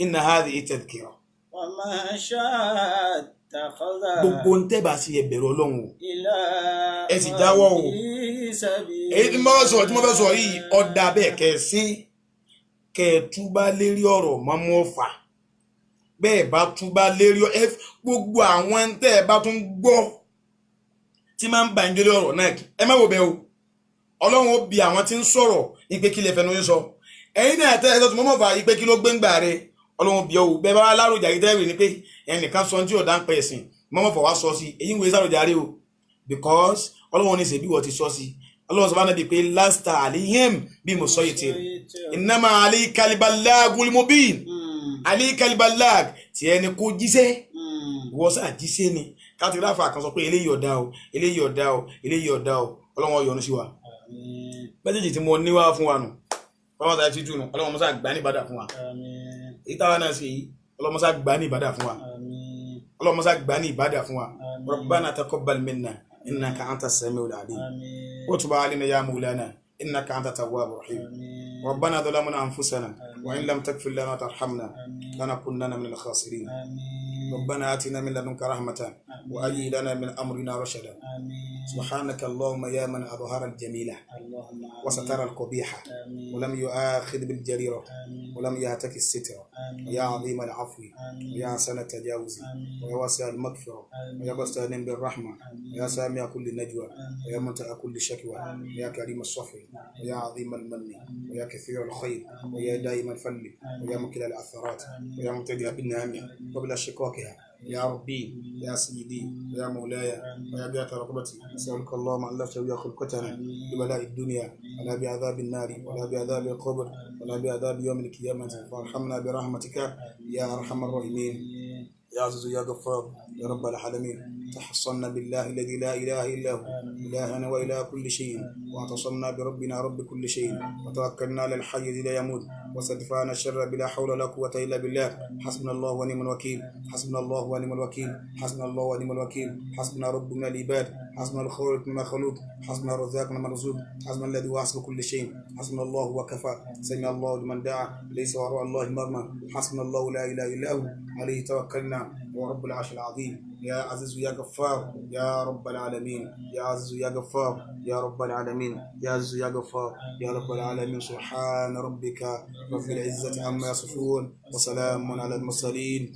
inna hadhihi tadhkira. ومن شاء اتخذ gbogbo ń tẹ́bà sí ẹbẹ̀rẹ̀ ọlọ́run o إلى ẹ sì jáwọ́ o سبيل èyí tí mo fẹ́ sọ yìí ọ̀dà bẹ́ẹ̀ kẹ́ ẹ sí kẹ́ ẹ túbá lérí ọ̀rọ̀ mọ́mú ọ̀fà bẹ́ẹ̀ bá túbá lérí gbogbo àwọn tẹ́ ẹ bá tún gbọ́ tí máa ń ba ìjọ lé ọ̀rọ̀ náà ẹ má wò bẹ́ẹ̀ o ọlọ́run ó bi àwọn tí ń sọ̀rọ̀ ìpè kí lè fẹnu yín sọ ẹ̀yin náà tẹ́ ẹ sọ mọ́mọ́ fà ìpè kí ló gbé ń gbà rẹ ọlọ́run bí ọ bẹ́ẹ̀ bá láròjà yìí tẹ́rì ni pé ẹnìkan sọ tí ò dá ń pẹ́ ẹ̀sìn mọ́mọ́ fà wá sọ sí èyí ń wo sáròjà rẹ o because ọlọ́run ní ṣèbí wọ́n ti sọ sí ọlọ́run sọ bá náà bí pé lasta alihim bí mo sọ yìí tẹ̀ innama alikal balagul mubin alikal balag tí ẹni kó jíṣẹ́ wọ́n sà jíṣẹ́ ni káàtì ráfà kan sọ pé eléyìí ọ̀dá o eléyìí ọ̀dá o eléyìí ọ̀dá o ọlọ́run yọ́nú sí wa mẹ́sẹ̀jì tí mo níwá fún wa nù ọlọ́run sà ti túnú ọlọ́run mọ́sá gbà ní ìbádà fún wa èyí táwa náà sì yìí ọlọ́run mọ́sá gbà ní ìbádà fún wa ọlọ́run mọ́sá gbà ní ìbádà fún wa rabbana taqabbal minna innaka anta as-sami'ul 'alim wa tub 'alaina ya mawlana innaka anta at-tawwabur rahim ربنا ظلمنا أنفسنا وإن لم تغفر لنا وترحمنا لنكونن من الخاسرين ربنا آتنا من لدنك رحمة وهيئ لنا من أمرنا رشدا سبحانك اللهم يا من أظهر الجميلة وستر القبيحة ولم يؤاخذ بالجريرة ولم يهتك الستر ويا عظيم العفو ويا حسن التجاوز ويا واسع المغفرة ويا مستعين بالرحمة ويا سامع كل نجوى ويا منتهى كل شكوى ويا كريم الصفر ويا عظيم المن ويا كثير الخير ويا دائم الفضل ويا مكل الأثرات ويا مبتدئ بالنعم قبل شقاقها يا ربي يا سيدي يا مولاي ويا بيات رغبتي أسألك اللهم أن لا تشوي خلقتنا ببلاء الدنيا ولا بعذاب النار ولا بعذاب القبر ولا بعذاب يوم القيامة فارحمنا برحمتك يا أرحم الراحمين يا عزيز يا غفار يا رب العالمين تحصنا بالله الذي لا إله إلا هو إلهنا وإله كل شيء واعتصمنا بربنا رب كل شيء وتوكلنا على الحي الذي لا يموت وستدفعنا الشر بلا حول ولا قوة إلا بالله حسبنا الله ونعم الوكيل حسبنا الله ونعم الوكيل حسبنا الله ونعم الوكيل حسبنا ربنا العباد حسبنا الخالق مما خلق حسبنا الرزاق مما مرزوق حسبنا الذي هو حسب كل شيء حسبنا الله وكفى سمع الله لمن دعا ليس وراء الله مرمى حسبنا الله لا إله إلا هو عليه توكلنا ورب العرش العظيم يا عزيز يا غفار يا رب العالمين يا عزيز يا غفار يا رب العالمين يا عزيز يا غفار يا رب العالمين سبحان ربك رب العزة عما يصفون وسلام على المرسلين